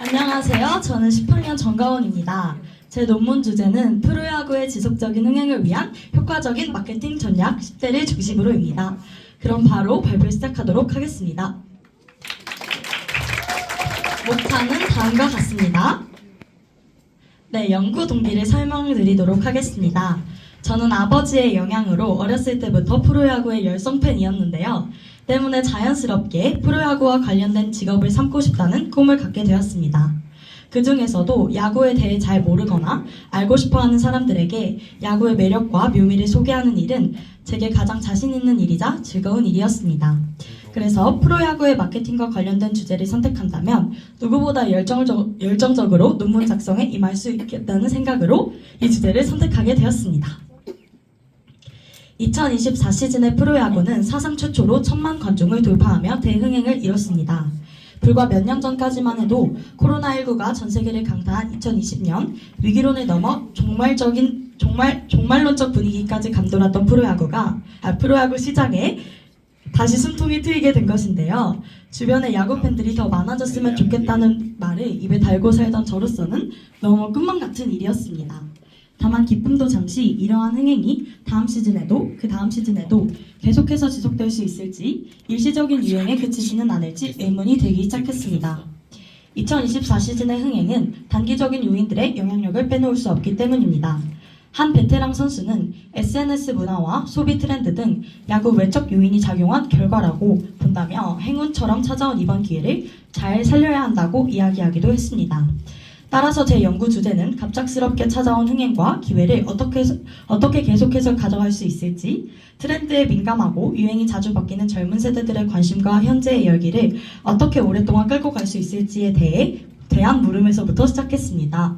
안녕하세요. 저는 10학년 정가원입니다. 제 논문 주제는 프로야구의 지속적인 흥행을 위한 효과적인 마케팅 전략 10대를 중심으로입니다. 그럼 바로 발표 시작하도록 하겠습니다. 목차는 다음과 같습니다. 네, 연구 동기를 설명을 드리도록 하겠습니다. 저는 아버지의 영향으로 어렸을 때부터 프로야구의 열성 팬이었는데요. 때문에 자연스럽게 프로야구와 관련된 직업을 삼고 싶다는 꿈을 갖게 되었습니다. 그 중에서도 야구에 대해 잘 모르거나 알고 싶어하는 사람들에게 야구의 매력과 묘미를 소개하는 일은 제게 가장 자신 있는 일이자 즐거운 일이었습니다. 그래서 프로야구의 마케팅과 관련된 주제를 선택한다면 누구보다 열정적으로 논문 작성에 임할 수 있겠다는 생각으로 이 주제를 선택하게 되었습니다. 2024 시즌의 프로야구는 사상 최초로 1000만 관중을 돌파하며 대흥행을 이뤘습니다. 불과 몇 년 전까지만 해도 코로나19가 전 세계를 강타한 2020년 위기론을 넘어 종말론적 분위기까지 감돌았던 프로야구 시장에 다시 숨통이 트이게 된 것인데요. 주변에 야구 팬들이 더 많아졌으면 좋겠다는 말을 입에 달고 살던 저로서는 너무 꿈만 같은 일이었습니다. 다만 기쁨도 잠시 이러한 흥행이 다음 시즌에도 그 다음 시즌에도 계속해서 지속될 수 있을지 일시적인 유행에 그치지는 않을지 의문이 들기 시작했습니다. 2024 시즌의 흥행은 단기적인 요인들의 영향력을 빼놓을 수 없기 때문입니다. 한 베테랑 선수는 SNS 문화와 소비 트렌드 등 야구 외적 요인이 작용한 결과라고 본다며 행운처럼 찾아온 이번 기회를 잘 살려야 한다고 이야기하기도 했습니다. 따라서 제 연구 주제는 갑작스럽게 찾아온 흥행과 기회를 어떻게 계속해서 가져갈 수 있을지, 트렌드에 민감하고 유행이 자주 바뀌는 젊은 세대들의 관심과 현재의 열기를 어떻게 오랫동안 끌고 갈 수 있을지에 대한 물음에서부터 시작했습니다.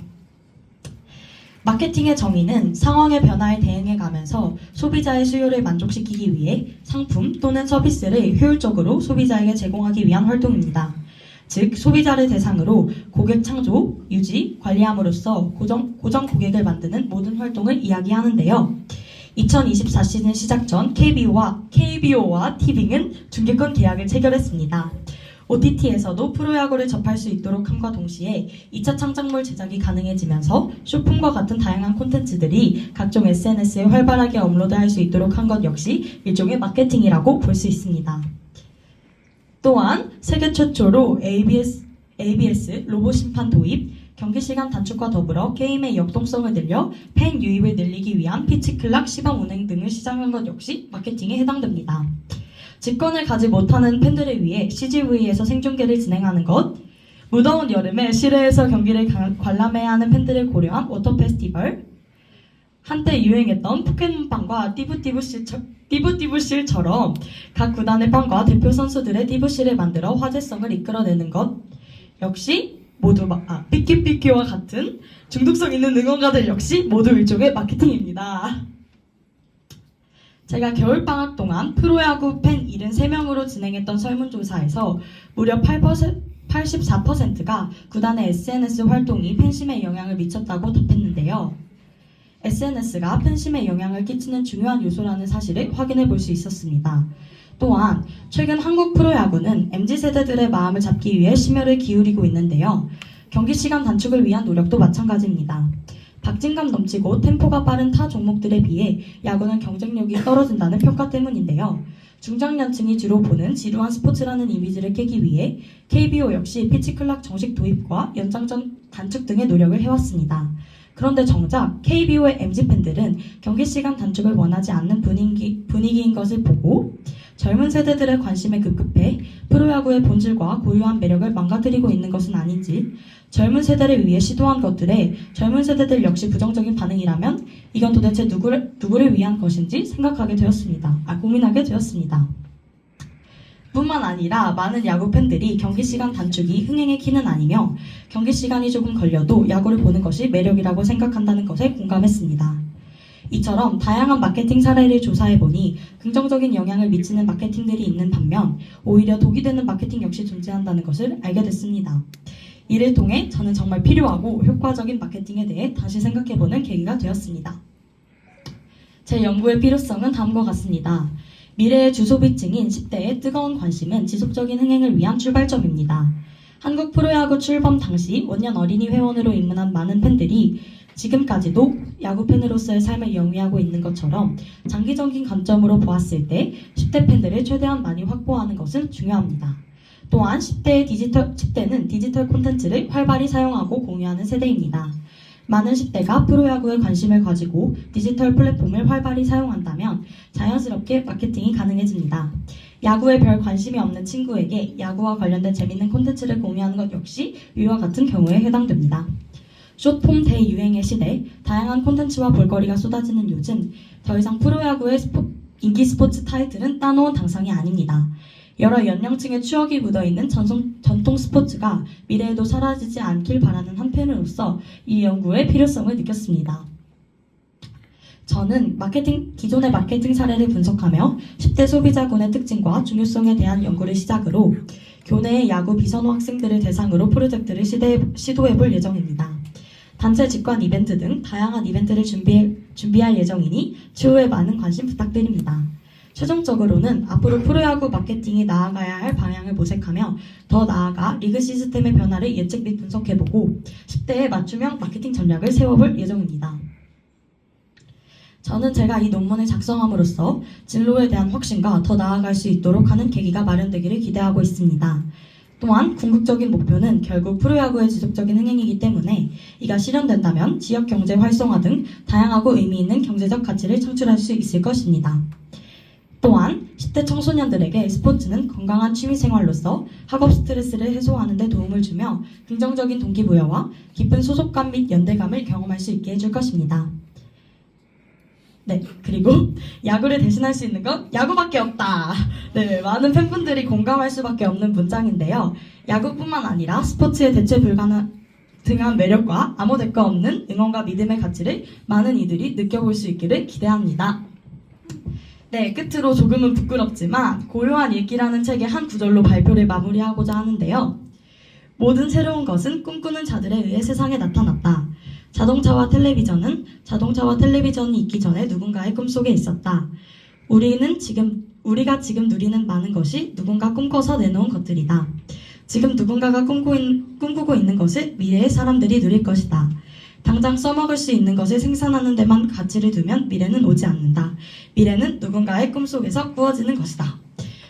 마케팅의 정의는 상황의 변화에 대응해 가면서 소비자의 수요를 만족시키기 위해 상품 또는 서비스를 효율적으로 소비자에게 제공하기 위한 활동입니다. 즉, 소비자를 대상으로 고객 창조, 유지, 관리함으로써 고정 고객을 만드는 모든 활동을 이야기하는데요. 2024 시즌 시작 전 KBO와 티빙은 중계권 계약을 체결했습니다. OTT에서도 프로야구를 접할 수 있도록 함과 동시에 2차 창작물 제작이 가능해지면서 쇼폼과 같은 다양한 콘텐츠들이 각종 SNS에 활발하게 업로드할 수 있도록 한 것 역시 일종의 마케팅이라고 볼 수 있습니다. 또한 세계 최초로 ABS 로봇 심판 도입, 경기 시간 단축과 더불어 게임의 역동성을 늘려 팬 유입을 늘리기 위한 피치 클락 시범 운행 등을 시작한 것 역시 마케팅에 해당됩니다. 직권을 가지 못하는 팬들을 위해 CGV에서 생중계를 진행하는 것, 무더운 여름에 실외에서 경기를 관람해야 하는 팬들을 고려한 워터 페스티벌, 한때 유행했던 포켓몬빵과 띠부띠부실처럼 각 구단의 빵과 대표 선수들의 띠부실을 만들어 화제성을 이끌어내는 것 역시 모두 삐끼삐끼와 같은 중독성 있는 응원가들 역시 모두 일종의 마케팅입니다. 제가 겨울방학 동안 프로야구 팬 73명으로 진행했던 설문조사에서 무려 84%가 구단의 SNS 활동이 팬심에 영향을 미쳤다고 답했는데요. SNS가 팬심에 영향을 끼치는 중요한 요소라는 사실을 확인해 볼 수 있었습니다. 또한 최근 한국 프로야구는 MZ세대들의 마음을 잡기 위해 심혈을 기울이고 있는데요. 경기 시간 단축을 위한 노력도 마찬가지입니다. 박진감 넘치고 템포가 빠른 타 종목들에 비해 야구는 경쟁력이 떨어진다는 평가 때문인데요. 중장년층이 주로 보는 지루한 스포츠라는 이미지를 깨기 위해 KBO 역시 피치클락 정식 도입과 연장전 단축 등의 노력을 해왔습니다. 그런데 정작 KBO의 MZ팬들은 경기 시간 단축을 원하지 않는 분위기인 것을 보고 젊은 세대들의 관심에 급급해 프로야구의 본질과 고유한 매력을 망가뜨리고 있는 것은 아닌지, 젊은 세대를 위해 시도한 것들에 젊은 세대들 역시 부정적인 반응이라면 이건 도대체 누구를 위한 것인지 고민하게 되었습니다. 뿐만 아니라 많은 야구 팬들이 경기 시간 단축이 흥행의 키는 아니며 경기 시간이 조금 걸려도 야구를 보는 것이 매력이라고 생각한다는 것에 공감했습니다. 이처럼 다양한 마케팅 사례를 조사해보니 긍정적인 영향을 미치는 마케팅들이 있는 반면 오히려 독이 되는 마케팅 역시 존재한다는 것을 알게 됐습니다. 이를 통해 저는 정말 필요하고 효과적인 마케팅에 대해 다시 생각해보는 계기가 되었습니다. 제 연구의 필요성은 다음과 같습니다. 미래의 주소비층인 10대의 뜨거운 관심은 지속적인 흥행을 위한 출발점입니다. 한국 프로야구 출범 당시 원년 어린이 회원으로 입문한 많은 팬들이 지금까지도 야구 팬으로서의 삶을 영위하고 있는 것처럼 장기적인 관점으로 보았을 때 10대 팬들을 최대한 많이 확보하는 것은 중요합니다. 또한 10대는 디지털 콘텐츠를 활발히 사용하고 공유하는 세대입니다. 많은 10대가 프로야구에 관심을 가지고 디지털 플랫폼을 활발히 사용한다면 자연스럽게 마케팅이 가능해집니다. 야구에 별 관심이 없는 친구에게 야구와 관련된 재밌는 콘텐츠를 공유하는 것 역시 위와 같은 경우에 해당됩니다. 숏폼 대유행의 시대, 다양한 콘텐츠와 볼거리가 쏟아지는 요즘 더 이상 프로야구의 인기 스포츠 타이틀은 따놓은 당상이 아닙니다. 여러 연령층의 추억이 묻어있는 전통 스포츠가 미래에도 사라지지 않길 바라는 한 팬으로서 이 연구의 필요성을 느꼈습니다. 저는 기존의 마케팅 사례를 분석하며 10대 소비자군의 특징과 중요성에 대한 연구를 시작으로 교내의 야구 비선호 학생들을 대상으로 프로젝트를 시도해볼 예정입니다. 단체 직관 이벤트 등 다양한 이벤트를 준비할 예정이니 추후에 많은 관심 부탁드립니다. 최종적으로는 앞으로 프로야구 마케팅이 나아가야 할 방향을 모색하며 더 나아가 리그 시스템의 변화를 예측 및 분석해보고 10대에 맞춤형 마케팅 전략을 세워볼 예정입니다. 저는 제가 이 논문을 작성함으로써 진로에 대한 확신과 더 나아갈 수 있도록 하는 계기가 마련되기를 기대하고 있습니다. 또한 궁극적인 목표는 결국 프로야구의 지속적인 흥행이기 때문에 이가 실현된다면 지역 경제 활성화 등 다양하고 의미 있는 경제적 가치를 창출할 수 있을 것입니다. 또한 10대 청소년들에게 스포츠는 건강한 취미생활로서 학업 스트레스를 해소하는 데 도움을 주며 긍정적인 동기부여와 깊은 소속감 및 연대감을 경험할 수 있게 해줄 것입니다. 네, 그리고 야구를 대신할 수 있는 건 야구밖에 없다. 네, 많은 팬분들이 공감할 수밖에 없는 문장인데요. 야구뿐만 아니라 스포츠의 대체 불가능한 매력과 아무 대가 없는 응원과 믿음의 가치를 많은 이들이 느껴볼 수 있기를 기대합니다. 네, 끝으로 조금은 부끄럽지만 고요한 읽기라는 책의 한 구절로 발표를 마무리하고자 하는데요. 모든 새로운 것은 꿈꾸는 자들에 의해 세상에 나타났다. 자동차와 텔레비전이 있기 전에 누군가의 꿈속에 있었다. 우리가 지금 누리는 많은 것이 누군가 꿈꿔서 내놓은 것들이다. 지금 누군가가 꿈꾸고 있는 것을 미래의 사람들이 누릴 것이다. 당장 써먹을 수 있는 것을 생산하는 데만 가치를 두면 미래는 오지 않는다. 미래는 누군가의 꿈속에서 꾸어지는 것이다.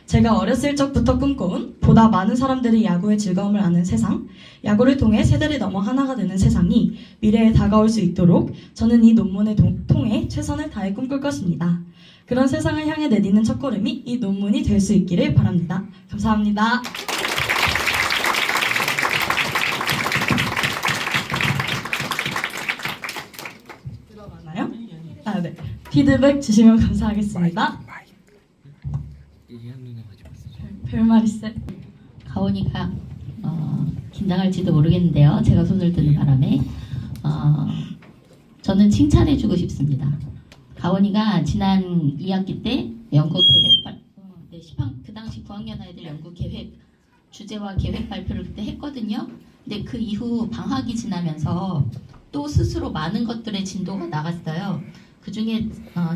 제가 어렸을 적부터 꿈꿔온 보다 많은 사람들이 야구의 즐거움을 아는 세상, 야구를 통해 세대를 넘어 하나가 되는 세상이 미래에 다가올 수 있도록 저는 이 논문을 통해 최선을 다해 꿈꿀 것입니다. 그런 세상을 향해 내딛는 첫걸음이 이 논문이 될 수 있기를 바랍니다. 감사합니다. 들어가나요? 네. 피드백 주시면 감사하겠습니다. 별말 있어요? 가온이가 긴장할지도 모르겠는데요. 제가 손을 드는 바람에 저는 칭찬해주고 싶습니다. 가온이가 지난 2학기 때 연구 계획 그 당시 9학년 아이들 연구 계획 주제와 계획 발표를 그때 했거든요. 근데 그 이후 방학이 지나면서 또 스스로 많은 것들의 진도가 나갔어요. 그 중에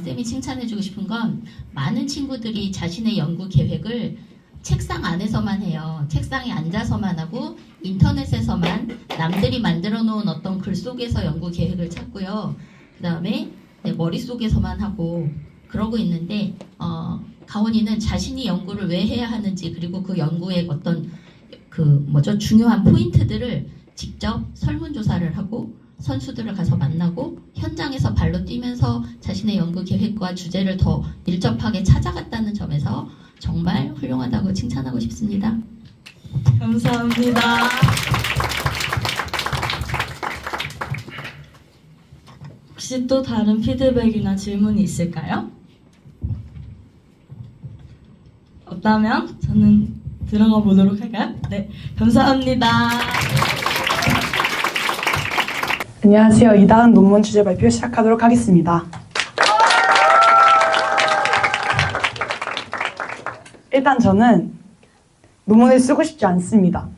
쌤이 칭찬해주고 싶은 건 많은 친구들이 자신의 연구 계획을 책상 안에서만 해요. 책상에 앉아서만 하고 인터넷에서만 남들이 만들어 놓은 어떤 글 속에서 연구 계획을 찾고요. 그 다음에 머릿속에서만 하고 그러고 있는데 가온이는 자신이 연구를 왜 해야 하는지 그리고 그 연구의 어떤 중요한 포인트들을 직접 설문조사를 하고 선수들을 가서 만나고 현장에서 발로 뛰면서 자신의 연구 계획과 주제를 더 밀접하게 찾아갔다는 점에서 정말 훌륭하다고 칭찬하고 싶습니다. 감사합니다. 혹시 또 다른 피드백이나 질문이 있을까요? 없다면 저는 들어가 보도록 할까요? 네, 감사합니다. 안녕하세요. 이다은 논문 주제 발표 시작하도록 하겠습니다. 일단 저는 논문을 쓰고 싶지 않습니다.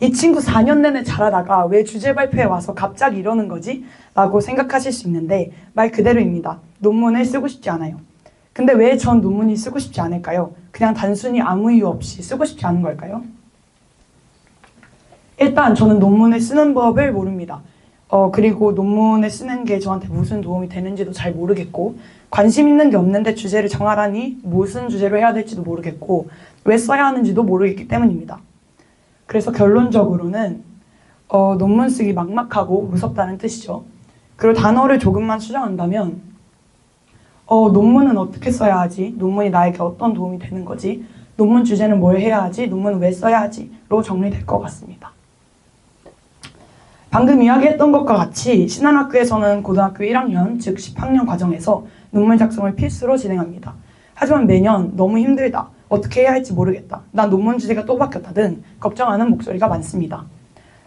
이 친구 4년 내내 잘하다가 왜 주제 발표에 와서 갑자기 이러는 거지? 라고 생각하실 수 있는데 말 그대로입니다. 논문을 쓰고 싶지 않아요. 근데 왜 전 논문이 쓰고 싶지 않을까요? 그냥 단순히 아무 이유 없이 쓰고 싶지 않은 걸까요? 일단 저는 논문을 쓰는 법을 모릅니다. 그리고 논문을 쓰는 게 저한테 무슨 도움이 되는지도 잘 모르겠고, 관심 있는 게 없는데 주제를 정하라니 무슨 주제로 해야 될지도 모르겠고, 왜 써야 하는지도 모르겠기 때문입니다. 그래서 결론적으로는 논문 쓰기 막막하고 무섭다는 뜻이죠. 그리고 단어를 조금만 수정한다면 논문은 어떻게 써야 하지? 논문이 나에게 어떤 도움이 되는 거지? 논문 주제는 뭘 해야 하지? 논문은 왜 써야 하지?로 정리될 것 같습니다. 방금 이야기했던 것과 같이 신한학교에서는 고등학교 1학년, 즉 10학년 과정에서 논문 작성을 필수로 진행합니다. 하지만 매년 너무 힘들다, 어떻게 해야 할지 모르겠다, 난 논문 주제가 또 바뀌었다 등 걱정하는 목소리가 많습니다.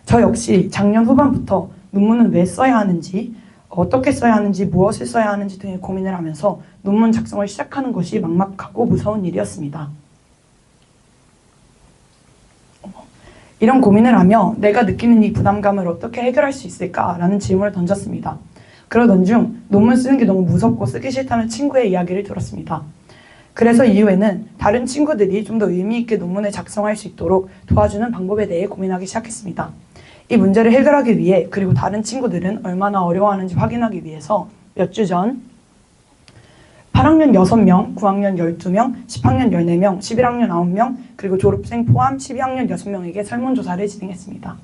저 역시 작년 후반부터 논문은 왜 써야 하는지, 어떻게 써야 하는지, 무엇을 써야 하는지 등의 고민을 하면서 논문 작성을 시작하는 것이 막막하고 무서운 일이었습니다. 이런 고민을 하며 내가 느끼는 이 부담감을 어떻게 해결할 수 있을까라는 질문을 던졌습니다. 그러던 중 논문 쓰는 게 너무 무섭고 쓰기 싫다는 친구의 이야기를 들었습니다. 그래서 이후에는 다른 친구들이 좀 더 의미 있게 논문을 작성할 수 있도록 도와주는 방법에 대해 고민하기 시작했습니다. 이 문제를 해결하기 위해, 그리고 다른 친구들은 얼마나 어려워하는지 확인하기 위해서 몇 주 전 8학년 6명, 9학년 12명, 10학년 14명, 11학년 9명, 그리고 졸업생 포함 12학년 6명에게 설문조사를 진행했습니다.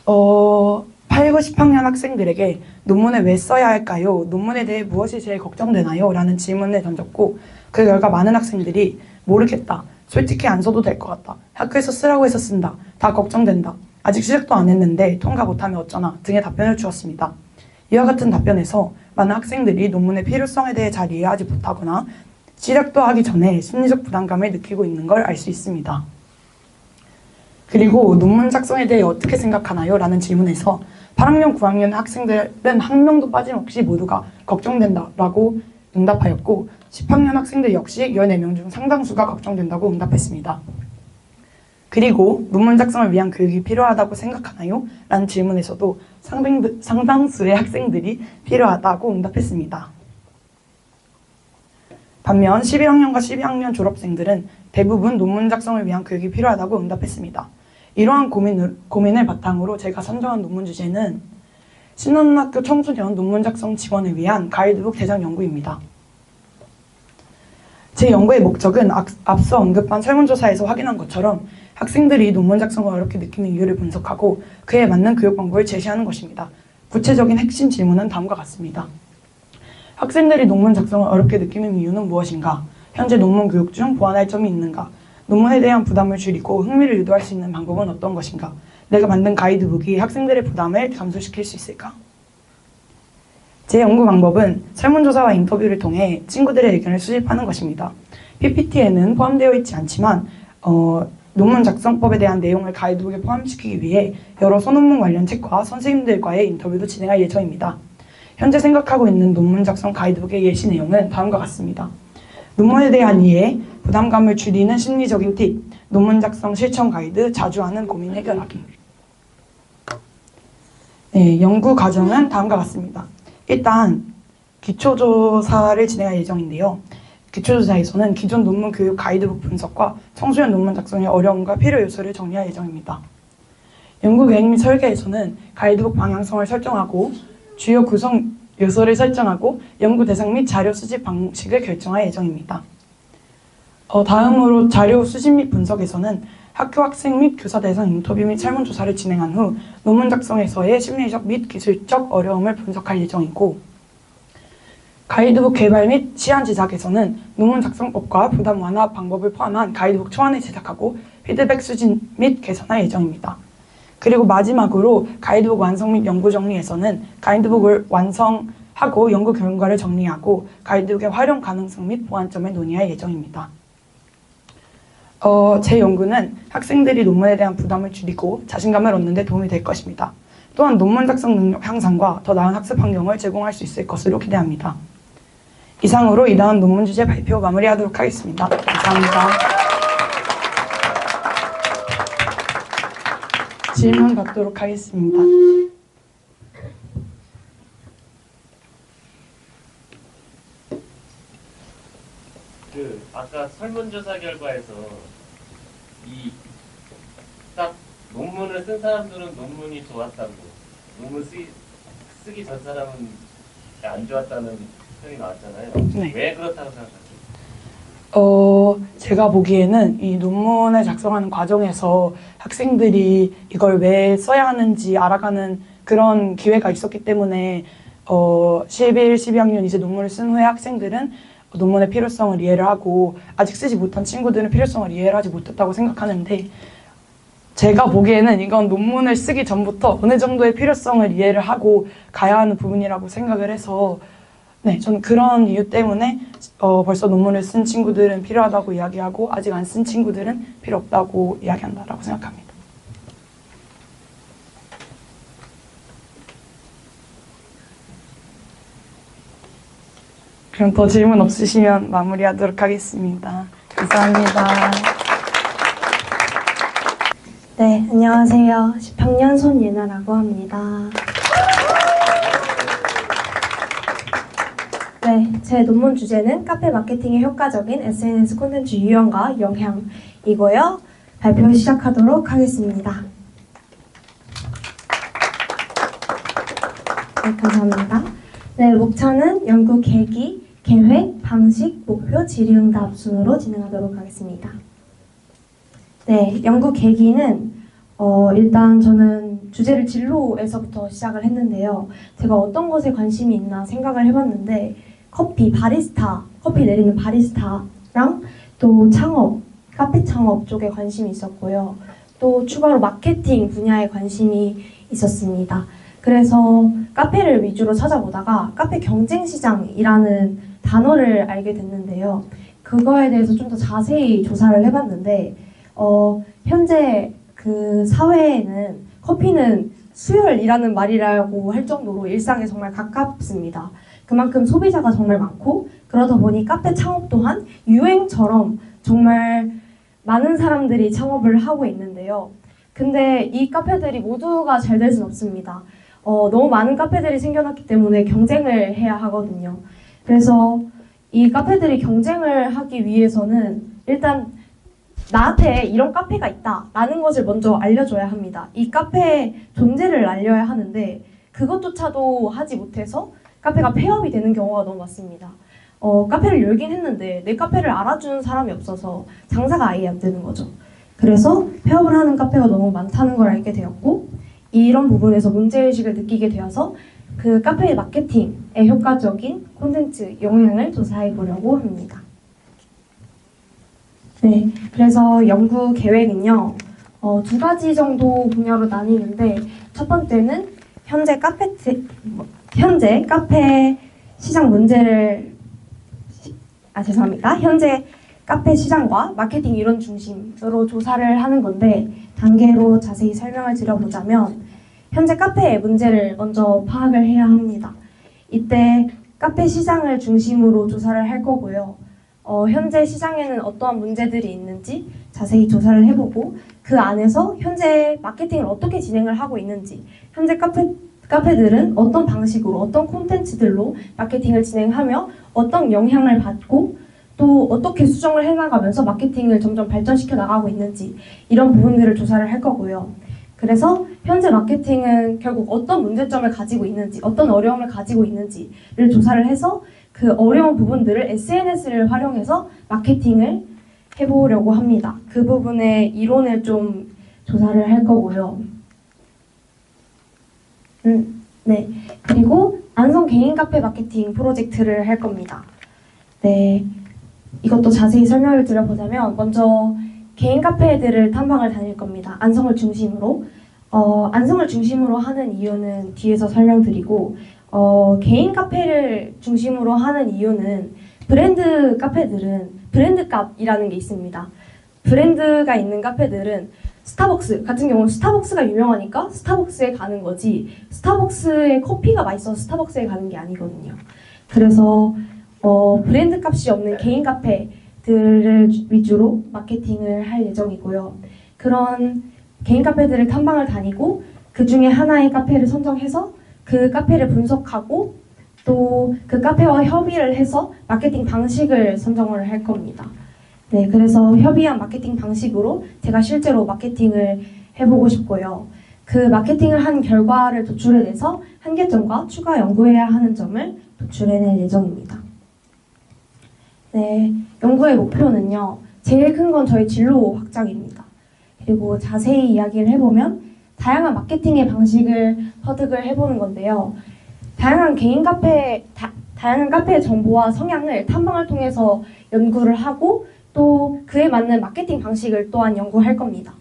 8, 9, 10학년 학생들에게 논문을 왜 써야 할까요? 논문에 대해 무엇이 제일 걱정되나요? 라는 질문을 던졌고, 그 결과 많은 학생들이 모르겠다, 솔직히 안 써도 될 것 같다, 학교에서 쓰라고 해서 쓴다, 다 걱정된다, 아직 시작도 안 했는데 통과 못하면 어쩌나 등의 답변을 주었습니다. 이와 같은 답변에서 많은 학생들이 논문의 필요성에 대해 잘 이해하지 못하거나 시작도 하기 전에 심리적 부담감을 느끼고 있는 걸 알 수 있습니다. 그리고 논문 작성에 대해 어떻게 생각하나요? 라는 질문에서 8학년, 9학년 학생들은 한 명도 빠짐없이 모두가 걱정된다라고 응답하였고, 10학년 학생들 역시 14명 중 상당수가 걱정된다고 응답했습니다. 그리고 논문 작성을 위한 교육이 필요하다고 생각하나요? 라는 질문에서도 상당수의 학생들이 필요하다고 응답했습니다. 반면 11학년과 12학년 졸업생들은 대부분 논문 작성을 위한 교육이 필요하다고 응답했습니다. 이러한 고민을 바탕으로 제가 선정한 논문 주제는 신한학교 청소년 논문 작성 지원을 위한 가이드북 대상 연구입니다. 제 연구의 목적은 앞서 언급한 설문조사에서 확인한 것처럼 학생들이 논문 작성을 어렵게 느끼는 이유를 분석하고 그에 맞는 교육 방법을 제시하는 것입니다. 구체적인 핵심 질문은 다음과 같습니다. 학생들이 논문 작성을 어렵게 느끼는 이유는 무엇인가? 현재 논문 교육 중 보완할 점이 있는가? 논문에 대한 부담을 줄이고 흥미를 유도할 수 있는 방법은 어떤 것인가? 내가 만든 가이드북이 학생들의 부담을 감소시킬 수 있을까? 제 연구 방법은 설문조사와 인터뷰를 통해 친구들의 의견을 수집하는 것입니다. PPT에는 포함되어 있지 않지만 논문 작성법에 대한 내용을 가이드북에 포함시키기 위해 여러 소논문 관련 책과 선생님들과의 인터뷰도 진행할 예정입니다. 현재 생각하고 있는 논문 작성 가이드북의 예시 내용은 다음과 같습니다. 논문에 대한 이해, 부담감을 줄이는 심리적인 팁, 논문 작성 실천 가이드, 자주 하는 고민 해결하기. 네, 연구 과정은 다음과 같습니다. 일단 기초조사를 진행할 예정인데요. 기초조사에서는 기존 논문 교육 가이드북 분석과 청소년 논문 작성의 어려움과 필요 요소를 정리할 예정입니다. 연구 계획 및 설계에서는 가이드북 방향성을 설정하고 주요 구성 요소를 설정하고 연구 대상 및 자료 수집 방식을 결정할 예정입니다. 다음으로 자료 수집 및 분석에서는 학교 학생 및 교사 대상 인터뷰 및 설문조사를 진행한 후 논문 작성에서의 심리적 및 기술적 어려움을 분석할 예정이고, 가이드북 개발 및 시안 제작에서는 논문 작성법과 부담 완화 방법을 포함한 가이드북 초안을 제작하고 피드백 수집 및 개선할 예정입니다. 그리고 마지막으로 가이드북 완성 및 연구 정리에서는 가이드북을 완성하고 연구 결과를 정리하고 가이드북의 활용 가능성 및 보완점을 논의할 예정입니다. 제 연구는 학생들이 논문에 대한 부담을 줄이고 자신감을 얻는 데 도움이 될 것입니다. 또한 논문 작성 능력 향상과 더 나은 학습 환경을 제공할 수 있을 것으로 기대합니다. 이상으로 이다음 논문 주제 발표 마무리하도록 하겠습니다. 감사합니다. 질문 받도록 하겠습니다. 아까 설문조사 결과에서 이 논문을 쓴 사람들은 논문이 좋았다고, 논문 쓰기 전 사람은 안 좋았다는 표현이 나왔잖아요. 네. 왜 그렇다고 생각하세요? 제가 보기에는 이 논문을 작성하는 과정에서 학생들이 이걸 왜 써야 하는지 알아가는 그런 기회가 있었기 때문에 11, 12학년 이제 논문을 쓴 후에 학생들은 논문의 필요성을 이해를 하고 아직 쓰지 못한 친구들은 필요성을 이해를 하지 못했다고 생각하는데 제가 보기에는 이건 논문을 쓰기 전부터 어느 정도의 필요성을 이해를 하고 가야 하는 부분이라고 생각을 해서 네, 저는 그런 이유 때문에 벌써 논문을 쓴 친구들은 필요하다고 이야기하고 아직 안 쓴 친구들은 필요 없다고 이야기한다라고 생각합니다. 그럼 더 질문 없으시면 마무리하도록 하겠습니다. 감사합니다. 네, 안녕하세요. 10학년 손예나라고 합니다. 네, 제 논문 주제는 카페 마케팅의 효과적인 SNS 콘텐츠 유형과 영향이고요. 발표 시작하도록 하겠습니다. 네, 감사합니다. 네, 목차는 연구 계기, 계획, 방식, 목표, 질의응답 순으로 진행하도록 하겠습니다. 네, 연구 계기는 일단 저는 주제를 진로에서부터 시작을 했는데요. 제가 어떤 것에 관심이 있나 생각을 해봤는데 커피 내리는 바리스타랑 또 창업, 카페 창업 쪽에 관심이 있었고요. 또 추가로 마케팅 분야에 관심이 있었습니다. 그래서 카페를 위주로 찾아보다가 카페 경쟁시장이라는 단어를 알게 됐는데요. 그거에 대해서 좀 더 자세히 조사를 해봤는데 현재 그 사회에는 커피는 수혈이라는 말이라고 할 정도로 일상에 정말 가깝습니다. 그만큼 소비자가 정말 많고 그러다 보니 카페 창업 또한 유행처럼 정말 많은 사람들이 창업을 하고 있는데요. 근데 이 카페들이 모두가 잘 될 수는 없습니다. 너무 많은 카페들이 생겨났기 때문에 경쟁을 해야 하거든요. 그래서 이 카페들이 경쟁을 하기 위해서는 일단 나한테 이런 카페가 있다라는 것을 먼저 알려줘야 합니다. 이 카페의 존재를 알려야 하는데 그것조차도 하지 못해서 카페가 폐업이 되는 경우가 너무 많습니다. 카페를 열긴 했는데 내 카페를 알아주는 사람이 없어서 장사가 아예 안 되는 거죠. 그래서 폐업을 하는 카페가 너무 많다는 걸 알게 되었고 이런 부분에서 문제의식을 느끼게 되어서 그 카페의 마케팅에 효과적인 콘텐츠 영향을 조사해 보려고 합니다. 네, 그래서 연구 계획은요, 두 가지 정도 분야로 나뉘는데 첫 번째는 현재 카페 시장 문제를 현재 카페 시장과 마케팅 이론 중심으로 조사를 하는 건데 단계로 자세히 설명을 드려보자면 현재 카페의 문제를 먼저 파악을 해야 합니다. 이때 카페 시장을 중심으로 조사를 할 거고요. 현재 시장에는 어떠한 문제들이 있는지 자세히 조사를 해보고 그 안에서 현재 마케팅을 어떻게 진행을 하고 있는지 현재 카페들은 어떤 방식으로 어떤 콘텐츠들로 마케팅을 진행하며 어떤 영향을 받고 또 어떻게 수정을 해나가면서 마케팅을 점점 발전시켜 나가고 있는지 이런 부분들을 조사를 할 거고요. 그래서 현재 마케팅은 결국 어떤 문제점을 가지고 있는지 어떤 어려움을 가지고 있는지를 조사를 해서 그 어려운 부분들을 SNS를 활용해서 마케팅을 해보려고 합니다. 그 부분의 이론을 좀 조사를 할 거고요. 네. 그리고 안성 개인 카페 마케팅 프로젝트를 할 겁니다. 네. 이것도 자세히 설명을 드려보자면 먼저 개인 카페들을 탐방을 다닐 겁니다. 안성을 중심으로. 안성을 중심으로 하는 이유는 뒤에서 설명드리고 개인 카페를 중심으로 하는 이유는 브랜드 카페들은 브랜드 값이라는 게 있습니다. 브랜드가 있는 카페들은 스타벅스 같은 경우는 스타벅스가 유명하니까 스타벅스에 가는 거지 스타벅스의 커피가 맛있어서 스타벅스에 가는 게 아니거든요. 그래서 브랜드 값이 없는 개인 카페들을 위주로 마케팅을 할 예정이고요. 그런 개인 카페들을 탐방을 다니고 그 중에 하나의 카페를 선정해서 그 카페를 분석하고 또 그 카페와 협의를 해서 마케팅 방식을 선정을 할 겁니다. 네, 그래서 협의한 마케팅 방식으로 제가 실제로 마케팅을 해보고 싶고요. 그 마케팅을 한 결과를 도출해내서 한계점과 추가 연구해야 하는 점을 도출해낼 예정입니다. 네, 연구의 목표는요. 제일 큰 건 저희 진로 확장입니다. 그리고 자세히 이야기를 해보면 다양한 마케팅의 방식을 터득을 해보는 건데요. 다양한 카페의 정보와 성향을 탐방을 통해서 연구를 하고 또 그에 맞는 마케팅 방식을 또한 연구할 겁니다.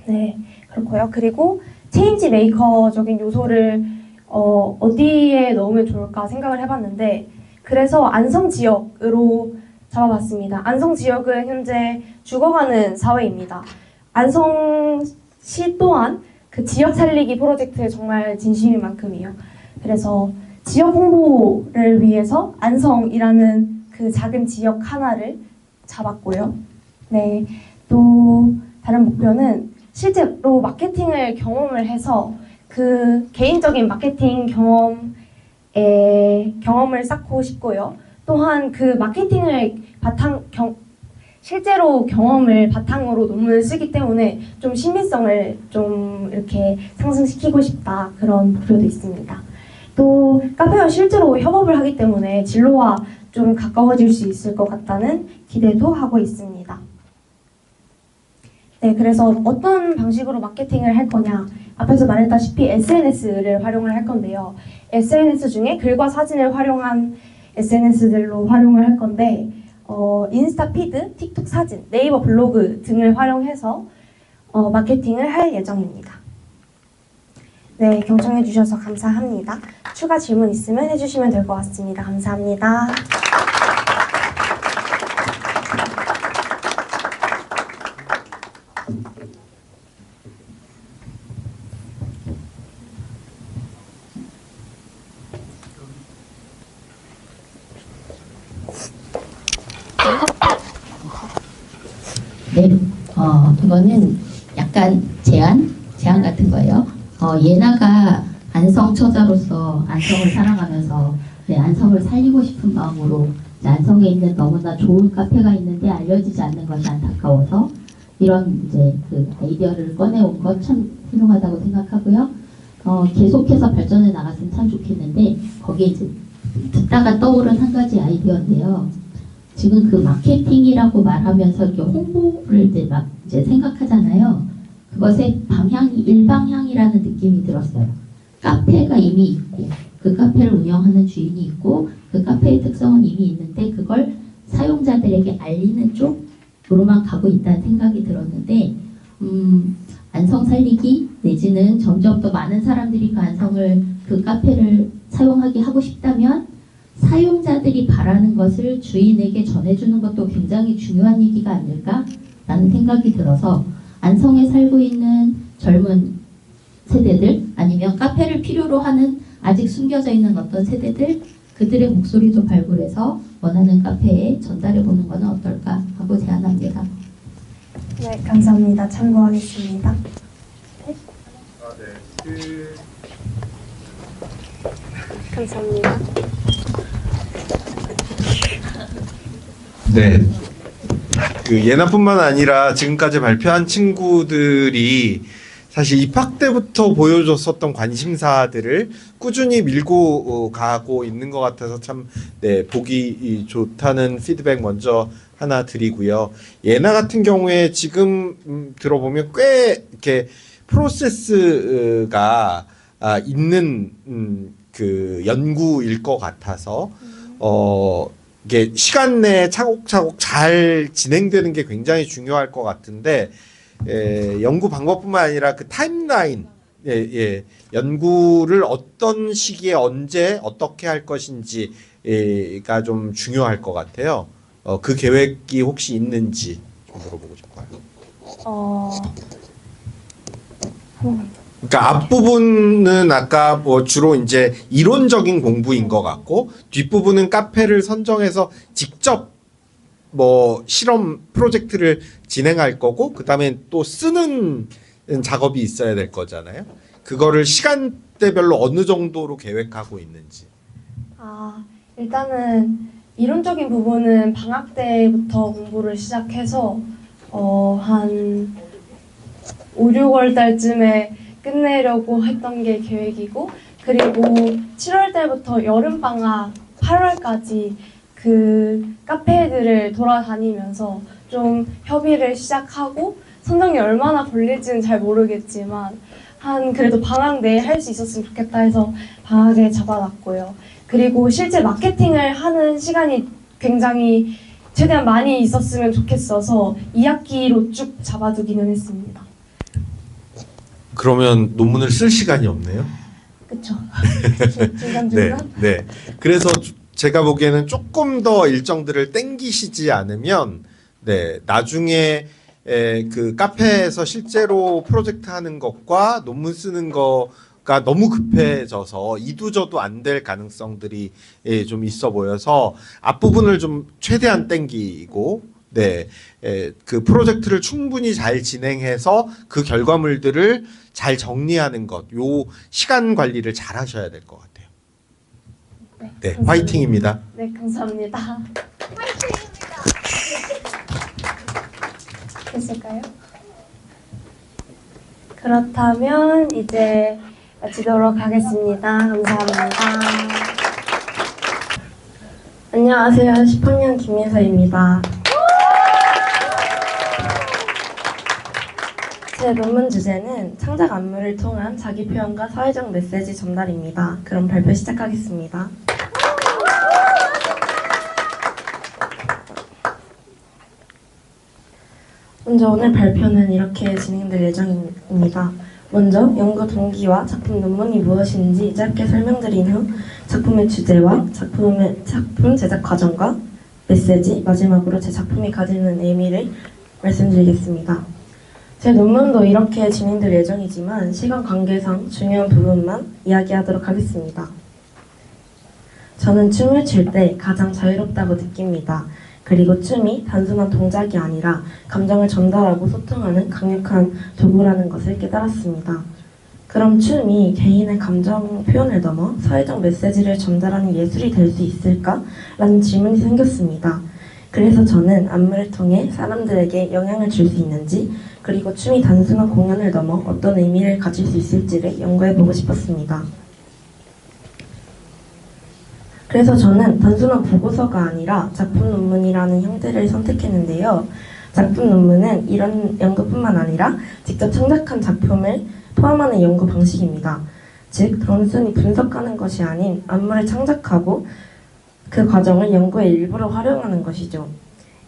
네, 그렇고요. 그리고 체인지 메이커적인 요소를 어디에 넣으면 좋을까 생각을 해봤는데 그래서 안성 지역으로 잡아봤습니다. 안성 지역은 현재 죽어가는 사회입니다. 안성시 또한 그 지역 살리기 프로젝트에 정말 진심인 만큼이에요. 그래서 지역 홍보를 위해서 안성이라는 그 작은 지역 하나를 잡았고요. 네, 또 다른 목표는 실제로 마케팅을 경험을 해서 그 개인적인 마케팅 경험을 쌓고 싶고요. 또한 그 마케팅을 실제로 경험을 바탕으로 논문을 쓰기 때문에 좀 신빙성을 좀 이렇게 상승시키고 싶다 그런 목표도 있습니다. 또 카페와 실제로 협업을 하기 때문에 진로와 좀 가까워질 수 있을 것 같다는 기대도 하고 있습니다. 네, 그래서 어떤 방식으로 마케팅을 할 거냐 앞에서 말했다시피 SNS를 활용을 할 건데요. SNS 중에 글과 사진을 활용한 SNS들로 활용을 할 건데 인스타 피드, 틱톡 사진, 네이버 블로그 등을 활용해서 마케팅을 할 예정입니다. 네, 경청해 주셔서 감사합니다. 추가 질문 있으면 해주시면 될 것 같습니다. 감사합니다. 네, 이거는 약간 제안 같은 거예요. 예나가 안성 처자로서 안성을 사랑하면서 안성을 살리고 싶은 마음으로 안성에 있는 너무나 좋은 카페가 있는데 알려지지 않는 것이 안타까워서 이런 이제 그 아이디어를 꺼내온 것 참 훌륭하다고 생각하고요. 계속해서 발전해 나갔으면 참 좋겠는데 거기에 이제 듣다가 떠오른 한 가지 아이디어인데요. 지금 그 마케팅이라고 말하면서 이렇게 홍보를 이제 생각하잖아요. 그것의 방향이 일방향이라는 느낌이 들었어요. 카페가 이미 있고 그 카페를 운영하는 주인이 있고 그 카페의 특성은 이미 있는데 그걸 사용자들에게 알리는 쪽으로만 가고 있다는 생각이 들었는데 안성 살리기 내지는 점점 더 많은 사람들이 그 카페를 사용하게 하고 싶다면 사용자들이 바라는 것을 주인에게 전해주는 것도 굉장히 중요한 얘기가 아닐까라는 생각이 들어서 안성에 살고 있는 젊은 세대들 아니면 카페를 필요로 하는 아직 숨겨져 있는 어떤 세대들 그들의 목소리도 발굴해서 원하는 카페에 전달해보는 것은 어떨까 하고 제안합니다. 네, 감사합니다. 참고하겠습니다. 네. 감사합니다. 네. 그 예나뿐만 아니라 지금까지 발표한 친구들이 사실 입학 때부터 보여줬었던 관심사들을 꾸준히 밀고 가고 있는 것 같아서 참 보기 좋다는 피드백 먼저 하나 드리고요. 예나 같은 경우에 지금 들어보면 꽤 이렇게 프로세스가 있는 그 연구일 것 같아서 이게 시간 내에 차곡차곡 잘 진행되는 게 굉장히 중요할 것 같은데 연구 방법뿐만 아니라 그 타임라인 연구를 어떤 시기에 언제 어떻게 할 것인지가 좀 중요할 것 같아요. 그 계획이 혹시 있는지 좀 물어보고 싶어요. 그러니까 앞부분은 아까 뭐 주로 이제 이론적인 공부인 것 같고 뒷부분은 카페를 선정해서 직접 뭐 실험 프로젝트를 진행할 거고 그다음에 또 쓰는 작업이 있어야 될 거잖아요. 그거를 시간대별로 어느 정도로 계획하고 있는지. 일단은 이론적인 부분은 방학 때부터 공부를 시작해서 한 5, 6월 달쯤에 끝내려고 했던 게 계획이고, 그리고 7월 달부터 여름방학 8월까지 그 카페들을 돌아다니면서 좀 협의를 시작하고, 선정이 얼마나 걸릴지는 잘 모르겠지만 한 그래도 방학 내에 할 수 있었으면 좋겠다 해서 방학에 잡아놨고요. 그리고 실제 마케팅을 하는 시간이 굉장히 최대한 많이 있었으면 좋겠어서 2학기로 쭉 잡아두기는 했습니다. 그러면 논문을 쓸 시간이 없네요. 그쵸? 네, 중간중간? 네. 그래서 제가 보기에는 조금 더 일정들을 땡기시지 않으면, 네, 나중에 그 카페에서 실제로 프로젝트 하는 것과 논문 쓰는 거가 너무 급해져서 이두저도 안 될 가능성들이 좀 있어 보여서 앞부분을 좀 최대한 땡기고, 네, 그 프로젝트를 충분히 잘 진행해서 그 결과물들을 잘 정리하는 것, 요 시간 관리를 잘 하셔야 될 것 같아요. 네, 감사합니다. 화이팅입니다. 네, 감사합니다. 됐을까요? 그렇다면 이제 마치도록 하겠습니다. 감사합니다. 안녕하세요. 10학년 김예서입니다. 제 논문 주제는 창작 안무를 통한 자기 표현과 사회적 메시지 전달입니다. 그럼 발표 시작하겠습니다. 먼저 오늘 발표는 이렇게 진행될 예정입니다. 먼저 연구 동기와 작품 논문이 무엇인지 짧게 설명드린 후 작품의 주제와 작품 제작 과정과 메시지, 마지막으로 제 작품이 가지는 의미를 말씀드리겠습니다. 제 논문도 이렇게 진행될 예정이지만 시간 관계상 중요한 부분만 이야기하도록 하겠습니다. 저는 춤을 출 때 가장 자유롭다고 느낍니다. 그리고 춤이 단순한 동작이 아니라 감정을 전달하고 소통하는 강력한 도구라는 것을 깨달았습니다. 그럼 춤이 개인의 감정 표현을 넘어 사회적 메시지를 전달하는 예술이 될 수 있을까? 라는 질문이 생겼습니다. 그래서 저는 안무를 통해 사람들에게 영향을 줄 수 있는지, 그리고 춤이 단순한 공연을 넘어 어떤 의미를 가질 수 있을지를 연구해보고 싶었습니다. 그래서 저는 단순한 보고서가 아니라 작품 논문이라는 형태를 선택했는데요. 작품 논문은 이런 연구뿐만 아니라 직접 창작한 작품을 포함하는 연구 방식입니다. 즉, 단순히 분석하는 것이 아닌 안무를 창작하고 그 과정을 연구의 일부로 활용하는 것이죠.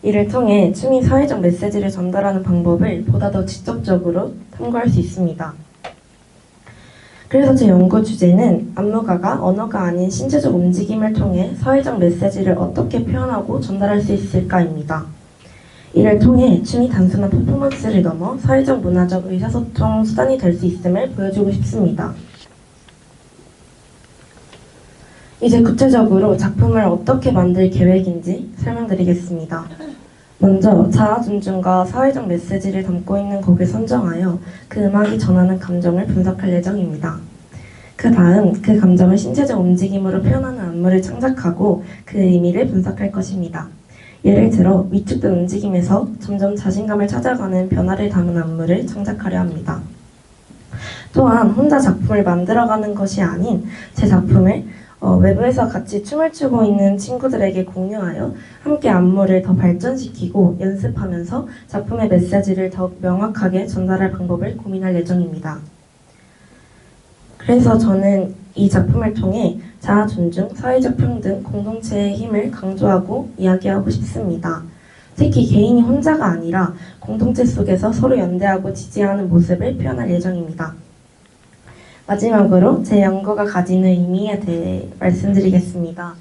이를 통해 춤이 사회적 메시지를 전달하는 방법을 보다 더 직접적으로 탐구할 수 있습니다. 그래서 제 연구 주제는 안무가가 언어가 아닌 신체적 움직임을 통해 사회적 메시지를 어떻게 표현하고 전달할 수 있을까입니다. 이를 통해 춤이 단순한 퍼포먼스를 넘어 사회적 문화적 의사소통 수단이 될 수 있음을 보여주고 싶습니다. 이제 구체적으로 작품을 어떻게 만들 계획인지 설명드리겠습니다. 먼저 자아 존중과 사회적 메시지를 담고 있는 곡을 선정하여 그 음악이 전하는 감정을 분석할 예정입니다. 그 다음 그 감정을 신체적 움직임으로 표현하는 안무를 창작하고 그 의미를 분석할 것입니다. 예를 들어 위축된 움직임에서 점점 자신감을 찾아가는 변화를 담은 안무를 창작하려 합니다. 또한 혼자 작품을 만들어가는 것이 아닌 제 작품을 외부에서 같이 춤을 추고 있는 친구들에게 공유하여 함께 안무를 더 발전시키고 연습하면서 작품의 메시지를 더 명확하게 전달할 방법을 고민할 예정입니다. 그래서 저는 이 작품을 통해 자아 존중, 사회적 평등, 공동체의 힘을 강조하고 이야기하고 싶습니다. 특히 개인이 혼자가 아니라 공동체 속에서 서로 연대하고 지지하는 모습을 표현할 예정입니다. 마지막으로 제 연구가 가지는 의미에 대해 말씀드리겠습니다.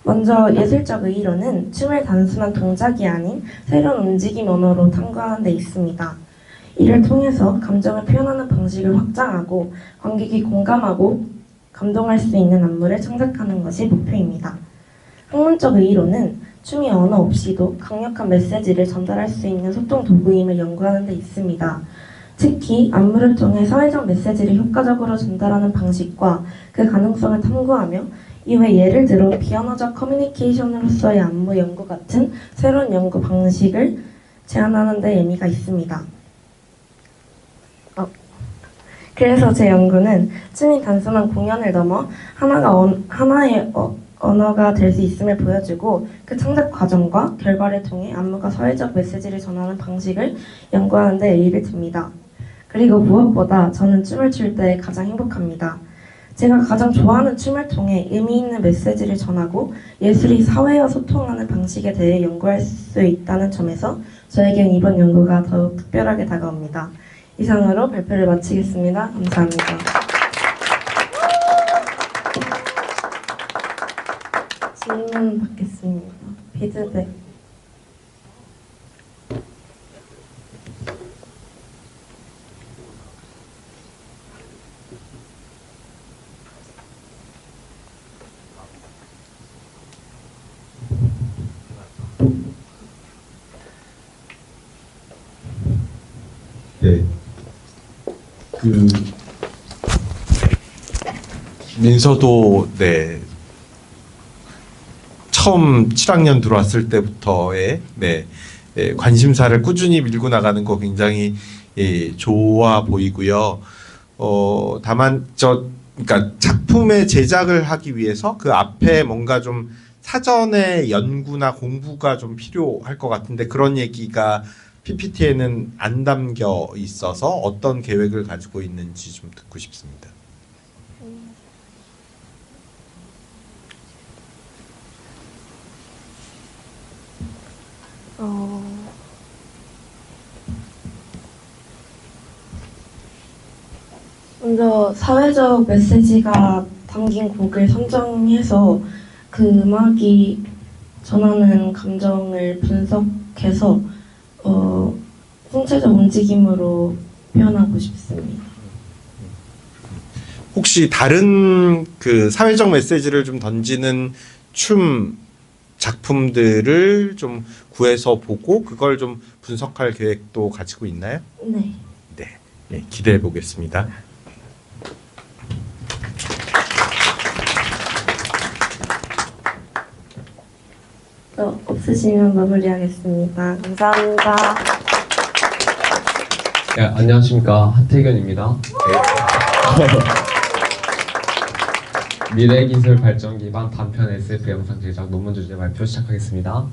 먼저 예술적 의의로는 춤을 단순한 동작이 아닌 새로운 움직임 언어로 탐구하는 데 있습니다. 이를 통해서 감정을 표현하는 방식을 확장하고 관객이 공감하고 감동할 수 있는 안무를 창작하는 것이 목표입니다. 학문적 의의로는 춤이 언어 없이도 강력한 메시지를 전달할 수 있는 소통 도구임을 연구하는 데 있습니다. 특히 안무를 통해 사회적 메시지를 효과적으로 전달하는 방식과 그 가능성을 탐구하며 이외 예를 들어 비언어적 커뮤니케이션으로서의 안무 연구 같은 새로운 연구 방식을 제안하는 데 의미가 있습니다. 그래서 제 연구는 춤이 단순한 공연을 넘어 하나의 언어가 될 수 있음을 보여주고 그 창작 과정과 결과를 통해 안무가 사회적 메시지를 전하는 방식을 연구하는 데 의의를 둡니다. 그리고 무엇보다 저는 춤을 출 때 가장 행복합니다. 제가 가장 좋아하는 춤을 통해 의미 있는 메시지를 전하고 예술이 사회와 소통하는 방식에 대해 연구할 수 있다는 점에서 저에겐 이번 연구가 더욱 특별하게 다가옵니다. 이상으로 발표를 마치겠습니다. 감사합니다. 질문 받겠습니다. 피드백. 네. 민서도 네. 처음 7학년 들어왔을 때부터의 관심사를 꾸준히 밀고 나가는 거 굉장히 좋아 보이고요. 다만 그러니까 작품의 제작을 하기 위해서 그 앞에 뭔가 좀 사전에 연구나 공부가 좀 필요할 것 같은데 그런 얘기가 PPT에는 안 담겨 있어서 어떤 계획을 가지고 있는지 좀 듣고 싶습니다. 먼저 사회적 메시지가 담긴 곡을 선정해서 그 음악이 전하는 감정을 분석해서 생체적 움직임으로 표현하고 싶습니다. 혹시 다른 그 사회적 메시지를 좀 던지는 춤 작품들을 좀 구해서 보고 그걸 좀 분석할 계획도 가지고 있나요? 네. 네, 기대해 보겠습니다. 또 없으시면 마무리하겠습니다. 감사합니다. 네, 안녕하십니까, 하태균입니다. 미래기술 발전 기반 단편 SF 영상 제작 논문 주제 발표 시작하겠습니다.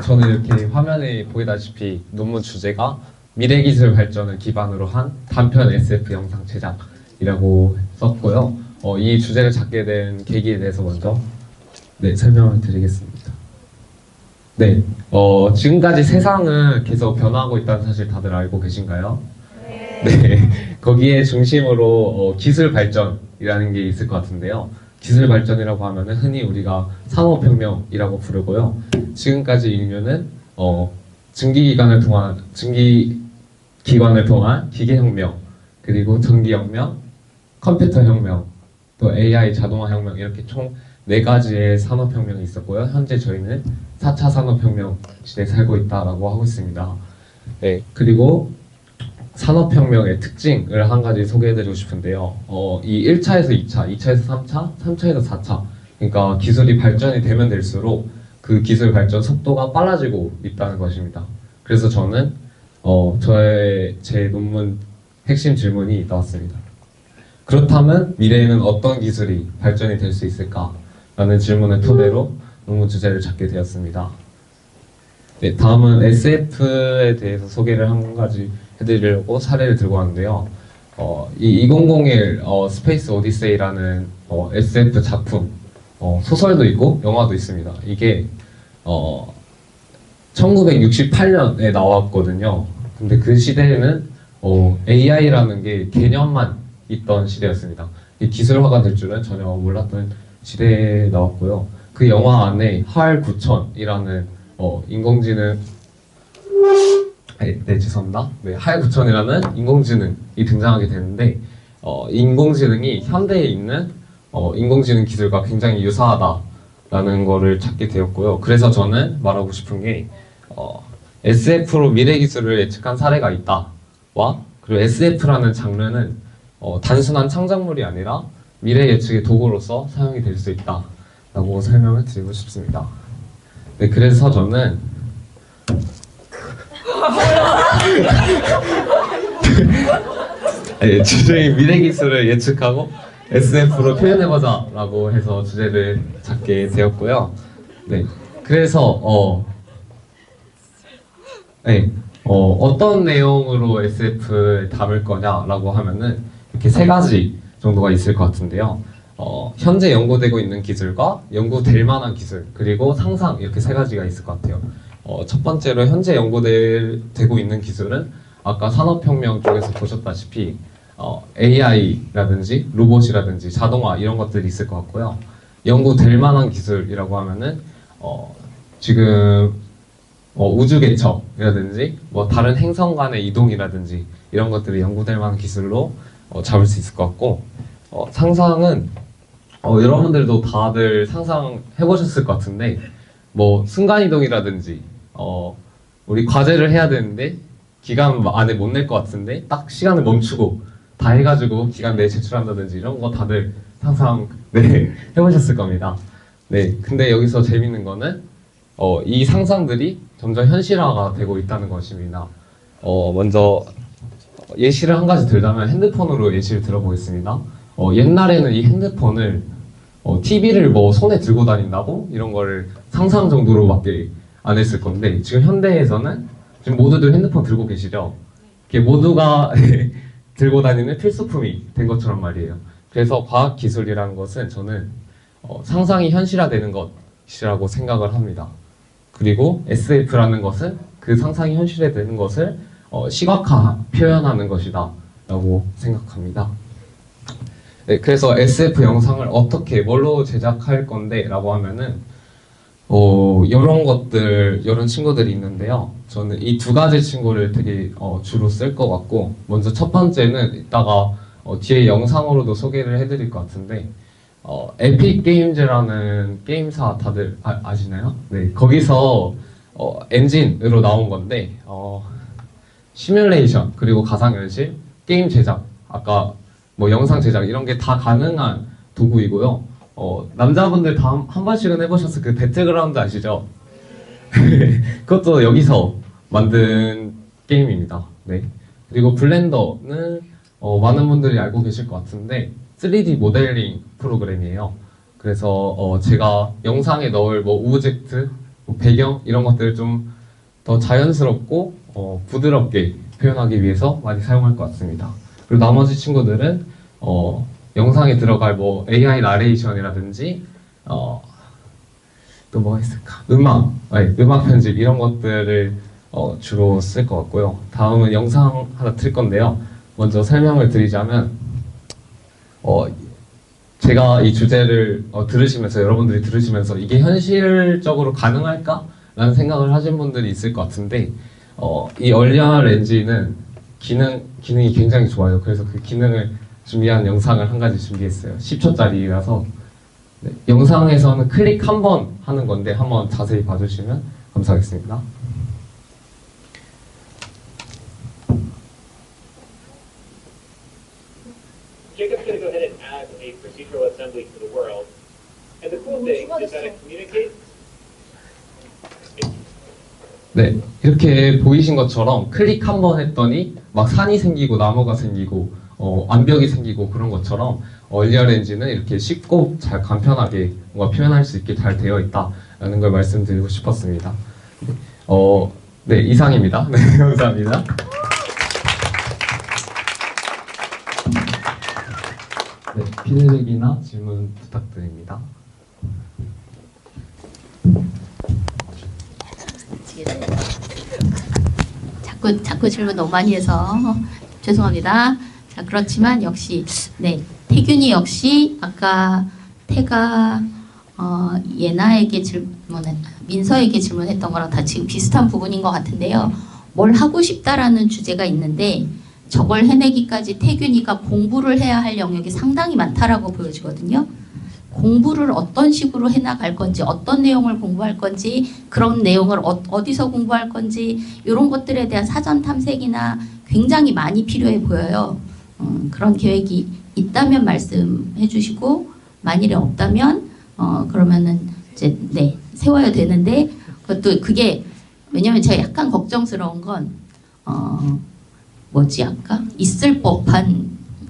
저는 이렇게 화면에 보이다시피 논문 주제가 미래기술 발전을 기반으로 한 단편 SF 영상 제작이라고 썼고요. 이 주제를 잡게 된 계기에 대해서 먼저 설명을 드리겠습니다. 지금까지 세상은 계속 변화하고 있다는 사실 다들 알고 계신가요? 네. 거기에 중심으로 기술 발전이라는 게 있을 것 같은데요. 기술 발전이라고 하면은 흔히 우리가 산업혁명이라고 부르고요. 지금까지 인류는 증기기관을 통한 기계혁명, 그리고 전기혁명, 컴퓨터혁명, 또 AI 자동화혁명 이렇게 총 4가지의 산업혁명이 있었고요. 현재 저희는 4차 산업혁명 시대에 살고 있다라고 하고 있습니다. 네, 그리고 산업혁명의 특징을 한 가지 소개해드리고 싶은데요. 이 1차에서 2차, 2차에서 3차, 3차에서 4차 그러니까 기술이 발전이 되면 될수록 그 기술 발전 속도가 빨라지고 있다는 것입니다. 그래서 저는 제 논문 핵심 질문이 나왔습니다. 그렇다면 미래에는 어떤 기술이 발전이 될 수 있을까? 라는 질문을 토대로 논문 주제를 잡게 되었습니다. 네, 다음은 SF에 대해서 소개를 한 가지 해드리려고 사례를 들고 왔는데요. 이 2001 스페이스 오디세이라는 SF 작품, 소설도 있고 영화도 있습니다. 이게 1968년에 나왔거든요. 근데 그 시대에는 AI라는 게 개념만 있던 시대였습니다. 이 기술화가 될 줄은 전혀 몰랐던 시대에 나왔고요. 그 영화 안에 하얼 9000이라는 인공지능 죄송합니다. 하얼 9000이라는 인공지능이 등장하게 되는데 인공지능이 현대에 있는 인공지능 기술과 굉장히 유사하다라는 거를 찾게 되었고요. 그래서 저는 말하고 싶은 게 SF로 미래 기술을 예측한 사례가 있다와 그리고 SF라는 장르는 단순한 창작물이 아니라 미래 예측의 도구로서 사용이 될 수 있다라고 설명을 드리고 싶습니다. 네, 그래서 저는 주제인 미래 기술을 예측하고 SF로 표현해보자라고 해서 주제를 잡게 되었고요. 네, 그래서 어떤 내용으로 SF를 담을 거냐라고 하면은 이렇게 세 가지 정도가 있을 것 같은데요. 현재 연구되고 있는 기술과 연구될 만한 기술, 그리고 상상, 이렇게 세 가지가 있을 것 같아요. 첫 번째로 현재 연구되고 있는 기술은 아까 산업혁명 쪽에서 보셨다시피 AI라든지 로봇이라든지 자동화 이런 것들이 있을 것 같고요. 연구될 만한 기술이라고 하면은 지금 우주 개척이라든지 뭐 다른 행성 간의 이동이라든지 이런 것들이 연구될 만한 기술로 잡을 수 있을 것 같고, 상상은 여러분들도 다들 상상해 보셨을 것 같은데, 뭐 순간이동이라든지 우리 과제를 해야 되는데 기간 안에 못 낼 것 같은데 딱 시간을 멈추고 다 해가지고 기간 내에 제출한다든지 이런 거 다들 상상 해보셨을 겁니다. 네, 근데 여기서 재밌는 거는 이 상상들이 점점 현실화가 되고 있다는 것입니다. 먼저 예시를 한 가지 들자면 핸드폰으로 예시를 들어보겠습니다. 옛날에는 이 핸드폰을 TV를 뭐 손에 들고 다닌다고 이런 거를 상상 정도로밖에 안 했을 건데, 지금 현대에서는 지금 모두들 핸드폰 들고 계시죠? 이게 모두가 들고 다니는 필수품이 된 것처럼 말이에요. 그래서 과학기술이라는 것은 저는 상상이 현실화되는 것이라고 생각을 합니다. 그리고 SF라는 것은 그 상상이 현실화되는 것을 시각화, 표현하는 것이다 라고 생각합니다. 네, 그래서 SF 영상을 어떻게, 뭘로 제작할 건데 라고 하면은 이런 친구들이 있는데요. 저는 이 두 가지 친구를 되게 주로 쓸 것 같고, 먼저 첫 번째는 이따가 뒤에 영상으로도 소개를 해드릴 것 같은데, 에픽 게임즈라는 게임사 다들 아시나요? 네, 거기서 엔진으로 나온 건데, 시뮬레이션, 그리고 가상현실, 게임 제작, 아까 뭐 영상 제작 이런 게 다 가능한 도구이고요. 남자분들 다 한 번씩은 해보셨을 그 배틀그라운드 아시죠? 그것도 여기서 만든 게임입니다. 네. 그리고 블렌더는 많은 분들이 알고 계실 것 같은데 3D 모델링 프로그램이에요. 그래서 제가 영상에 넣을 뭐 오브젝트, 뭐 배경 이런 것들을 좀 더 자연스럽고 부드럽게 표현하기 위해서 많이 사용할 것 같습니다. 그리고 나머지 친구들은 영상에 들어갈 뭐 AI 나레이션이라든지 또 뭐가 있을까? 음악 편집 이런 것들을 주로 쓸 것 같고요. 다음은 영상 하나 틀 건데요. 먼저 설명을 드리자면 제가 이 주제를 들으시면서, 여러분들이 들으시면서 이게 현실적으로 가능할까? 라는 생각을 하신 분들이 있을 것 같은데, 이 얼리얼 엔진은 기능이 굉장히 좋아요. 그래서 그 기능을 준비한 영상을 한 가지 준비했어요. 10초짜리라서 네, 영상에서는 클릭 한 번 하는 건데 한번 자세히 봐주시면 감사하겠습니다. Jacob's going to go ahead and add a procedural assembly to the world. And the cool thing is that it communicates. 네, 이렇게 보이신 것처럼 클릭 한 번 했더니 막 산이 생기고 나무가 생기고 암벽이 생기고 그런 것처럼 얼리얼 엔진은 이렇게 쉽고 잘 간편하게 뭔가 표현할 수 있게 잘 되어 있다라는 걸 말씀드리고 싶었습니다. 네, 이상입니다. 네, 감사합니다. 네, 피드백이나 질문 부탁드립니다. 자꾸 질문 너무 많이 해서 죄송합니다. 자, 그렇지만 역시 네, 태균이 역시 아까 태가 예나에게 민서에게 질문했던 거랑 다 지금 비슷한 부분인 것 같은데요. 뭘 하고 싶다라는 주제가 있는데 저걸 해내기까지 태균이가 공부를 해야 할 영역이 상당히 많다라고 보여지거든요. 공부를 어떤 식으로 해나갈 건지, 어떤 내용을 공부할 건지, 그런 내용을 어디서 공부할 건지 이런 것들에 대한 사전 탐색이나 굉장히 많이 필요해 보여요. 그런 계획이 있다면 말씀해 주시고, 만일에 없다면 그러면은 이제 네, 세워야 되는데, 그것도 그게 왜냐면 제가 약간 걱정스러운 건 뭐지 아까 있을 법한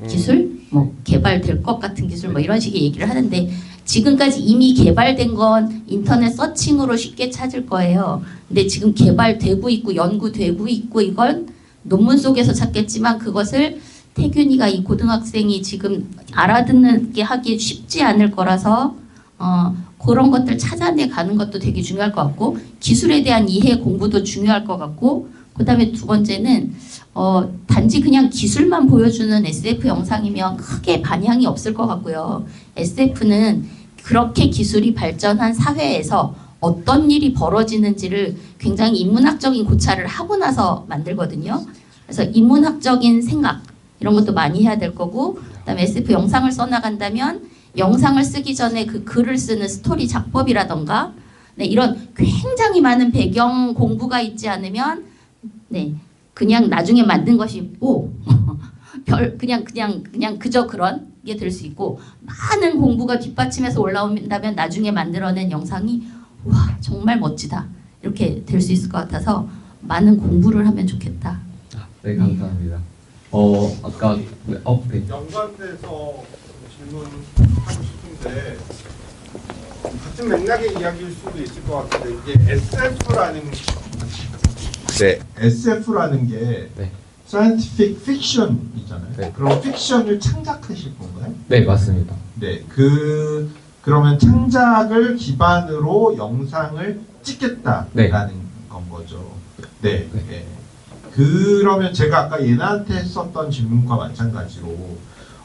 기술, 뭐 개발될 것 같은 기술, 뭐 이런 식의 얘기를 하는데 지금까지 이미 개발된 건 인터넷 서칭으로 쉽게 찾을 거예요. 근데 지금 개발되고 있고 연구되고 있고 이건 논문 속에서 찾겠지만 그것을 태균이가 이 고등학생이 지금 알아듣게 하기 쉽지 않을 거라서 그런 것들 찾아내 가는 것도 되게 중요할 것 같고 기술에 대한 이해 공부도 중요할 것 같고 그 다음에 두 번째는 단지 그냥 기술만 보여주는 SF 영상이면 크게 반향이 없을 것 같고요. SF는 그렇게 기술이 발전한 사회에서 어떤 일이 벌어지는지를 굉장히 인문학적인 고찰을 하고 나서 만들거든요. 그래서 인문학적인 생각 이런 것도 많이 해야 될 거고 그다음에 SF 영상을 써나간다면 영상을 쓰기 전에 그 글을 쓰는 스토리 작법이라던가 네, 이런 굉장히 많은 배경 공부가 있지 않으면 네, 그냥 나중에 만든 것이 있고 그냥 그저 그런 게 될 수 있고 많은 공부가 뒷받침해서 올라온다면 나중에 만들어낸 영상이 와 정말 멋지다 이렇게 될 수 있을 것 같아서 많은 공부를 하면 좋겠다. 네, 감사합니다. 아까 네. 연관돼서 질문하고 싶은데 같은 맥락의 이야기일 수도 있을 것 같은데 이게 SF라는 게 네. scientific fiction이잖아요. 네. 그럼 픽션을 창작하실 건가요? 네, 맞습니다. 네, 그러면 창작을 기반으로 영상을 찍겠다라는 네. 건 거죠. 네. 네. 그러면 제가 아까 예나한테 했었던 질문과 마찬가지로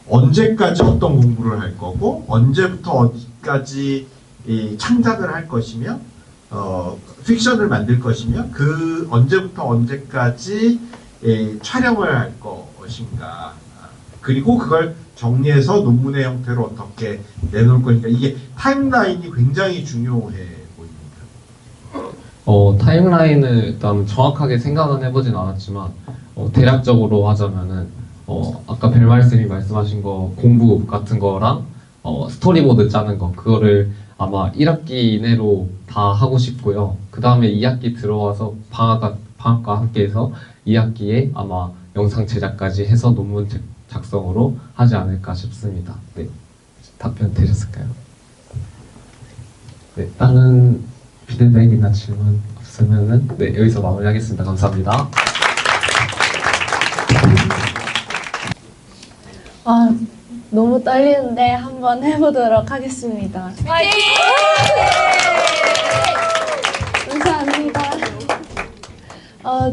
언제까지 어떤 공부를 할 거고 언제부터 어디까지 이 창작을 할 것이며 픽션을 만들 것이며 그 언제부터 언제까지 촬영을 할 것인가 그리고 그걸 정리해서 논문의 형태로 어떻게 내놓을 거니까 이게 타임라인이 굉장히 중요해 보입니다. 타임라인을 일단 정확하게 생각은 해보진 않았지만 대략적으로 하자면은 아까 벨말씀이 말씀하신 거 공부 같은 거랑 스토리보드 짜는 거 그거를 아마 1학기 내로 다 하고 싶고요. 그 다음에 2학기 들어와서 방학과 함께 해서 2학기에 아마 영상 제작까지 해서 논문 작성으로 하지 않을까 싶습니다. 네, 답변 되셨을까요? 네, 다른 피드백이나 질문 없으면은 네, 여기서 마무리하겠습니다. 감사합니다. 너무 떨리는데 한번 해보도록 하겠습니다. 감사합니다.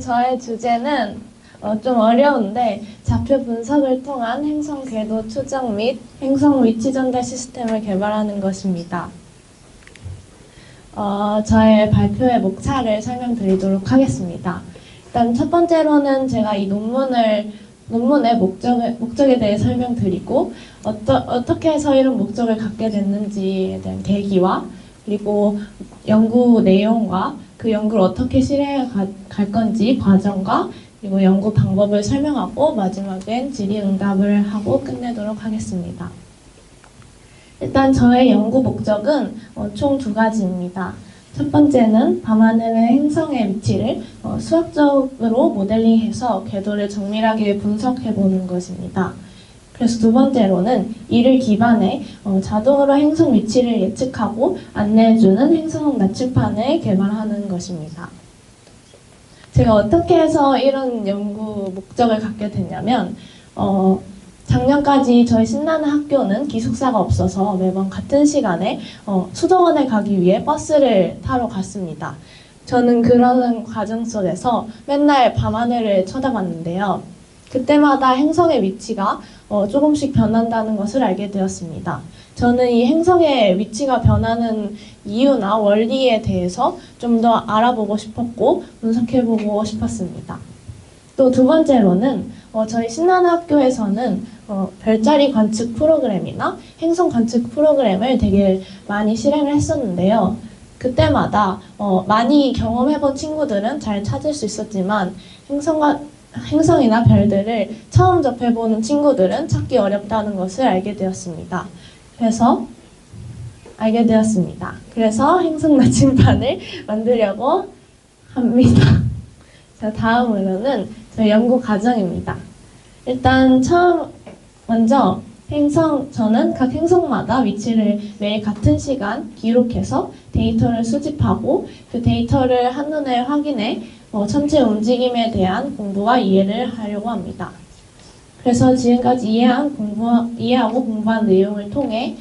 저의 주제는 좀 어려운데 좌표 분석을 통한 행성 궤도 추적 및 행성 위치 전달 시스템을 개발하는 것입니다. 저의 발표의 목차를 설명드리도록 하겠습니다. 일단 첫 번째로는 제가 이 논문의 목적에 대해 설명드리고 어떻게 해서 이런 목적을 갖게 됐는지에 대한 계기와 그리고 연구 내용과 그 연구를 어떻게 실행해 갈 건지 과정과 그리고 연구 방법을 설명하고 마지막엔 질의응답을 하고 끝내도록 하겠습니다. 일단 저의 연구 목적은 총 2가지입니다. 첫 번째는 밤하늘의 행성의 위치를 수학적으로 모델링해서 궤도를 정밀하게 분석해보는 것입니다. 그래서 두 번째로는 이를 기반해 자동으로 행성 위치를 예측하고 안내해주는 행성 나침판을 개발하는 것입니다. 제가 어떻게 해서 이런 연구 목적을 갖게 됐냐면 작년까지 저희 신나는 학교는 기숙사가 없어서 매번 같은 시간에 수도원에 가기 위해 버스를 타러 갔습니다. 저는 그러는 과정 속에서 맨날 밤하늘을 쳐다봤는데요. 그때마다 행성의 위치가 조금씩 변한다는 것을 알게 되었습니다. 저는 이 행성의 위치가 변하는 이유나 원리에 대해서 좀 더 알아보고 싶었고 분석해보고 싶었습니다. 또 두 번째로는 저희 신나는 학교에서는 별자리 관측 프로그램이나 행성 관측 프로그램을 되게 많이 실행을 했었는데요. 그때마다 많이 경험해본 친구들은 잘 찾을 수 있었지만 행성이나 별들을 처음 접해보는 친구들은 찾기 어렵다는 것을 알게 되었습니다. 그래서 행성 나침판을 만들려고 합니다. 자, 다음으로는 저희 연구 과정입니다. 일단 먼저 저는 각 행성마다 위치를 매일 같은 시간 기록해서 데이터를 수집하고 그 데이터를 한눈에 확인해 천체 움직임에 대한 공부와 이해를 하려고 합니다. 그래서 지금까지 이해하고 공부한 내용을 통해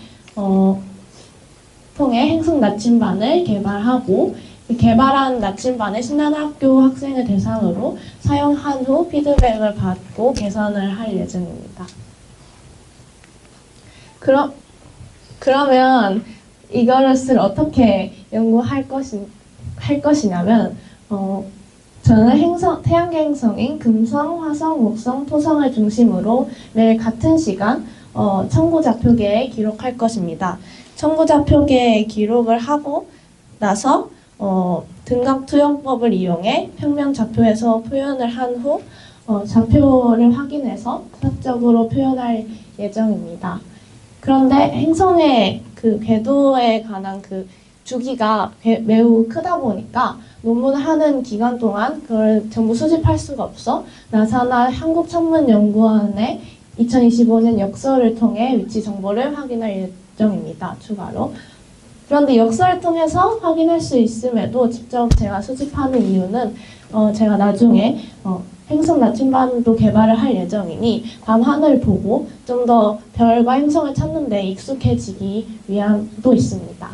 행성 나침반을 개발하고 그 개발한 나침반을 신한학교 학생을 대상으로 사용한 후 피드백을 받고 개선을 할 예정입니다. 그러면 이것을 어떻게 연구할 것이냐면 저는 태양계 행성인 금성, 화성, 목성, 토성을 중심으로 매일 같은 시간 천구좌표계에 기록할 것입니다. 천구좌표계에 기록을 하고 나서 등각투영법을 이용해 평면좌표에서 표현을 한 후 좌표를 확인해서 수학적으로 표현할 예정입니다. 그런데 행성의 그 궤도에 관한 그 주기가 매우 크다 보니까 논문을 하는 기간 동안 그걸 전부 수집할 수가 없어 나사나 한국천문연구원의 2025년 역서를 통해 위치 정보를 확인할 예정입니다. 추가로. 그런데 역서를 통해서 확인할 수 있음에도 직접 제가 수집하는 이유는 제가 나중에 행성 나침반도 개발을 할 예정이니 밤 하늘 보고 좀 더 별과 행성을 찾는 데 익숙해지기 위함도 있습니다.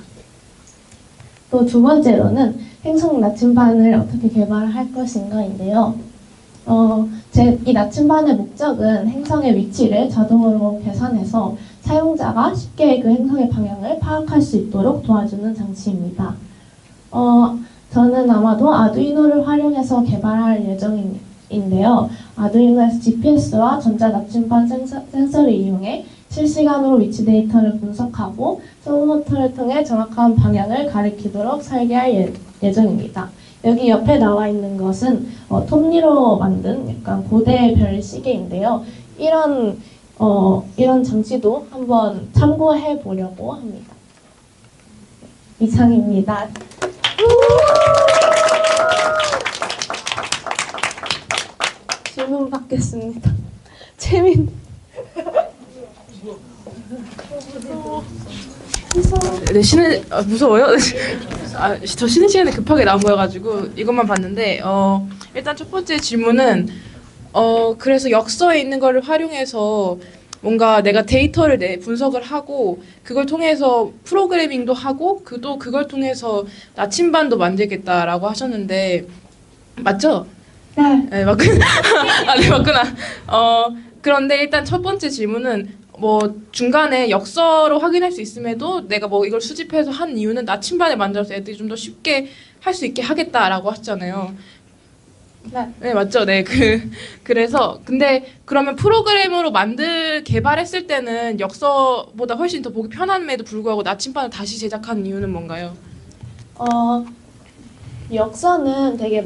또 두 번째로는 행성 나침반을 어떻게 개발할 것인가인데요. 이 나침반의 목적은 행성의 위치를 자동으로 계산해서 사용자가 쉽게 그 행성의 방향을 파악할 수 있도록 도와주는 장치입니다. 저는 아마도 아두이노를 활용해서 개발할 예정인데요. 아두이노에서 GPS와 전자 나침반 센서를 이용해 실시간으로 위치 데이터를 분석하고 소모터를 통해 정확한 방향을 가리키도록 설계할 예정입니다. 여기 옆에 나와 있는 것은 톱니로 만든 약간 고대 별 시계인데요. 이런 장치도 한번 참고해 보려고 합니다. 이상입니다. 질문 받겠습니다. 네, 무서워요? 저 쉬는 시간에 급하게 나온 거여가지고 이것만 봤는데 일단 첫 번째 질문은 그래서 역서에 있는 거를 활용해서 뭔가 내가 데이터를 분석을 하고 그걸 통해서 프로그래밍도 하고 그걸 통해서 나침반도 만들겠다라고 하셨는데 맞죠? 네. 네, 맞구나. 아, 네, 맞구나. 그런데 일단 첫 번째 질문은 중간에 역서로 확인할 수 있음에도 내가 이걸 수집해서 한 이유는 나침반을 만들어서 애들이 좀 더 쉽게 할 수 있게 하겠다라고 하셨잖아요. 네, 맞죠? 네, 그래서 근데 그러면 프로그램으로 개발했을 때는 역서보다 훨씬 더 보기 편함에도 불구하고 나침반을 다시 제작하는 이유는 뭔가요? 역서는 되게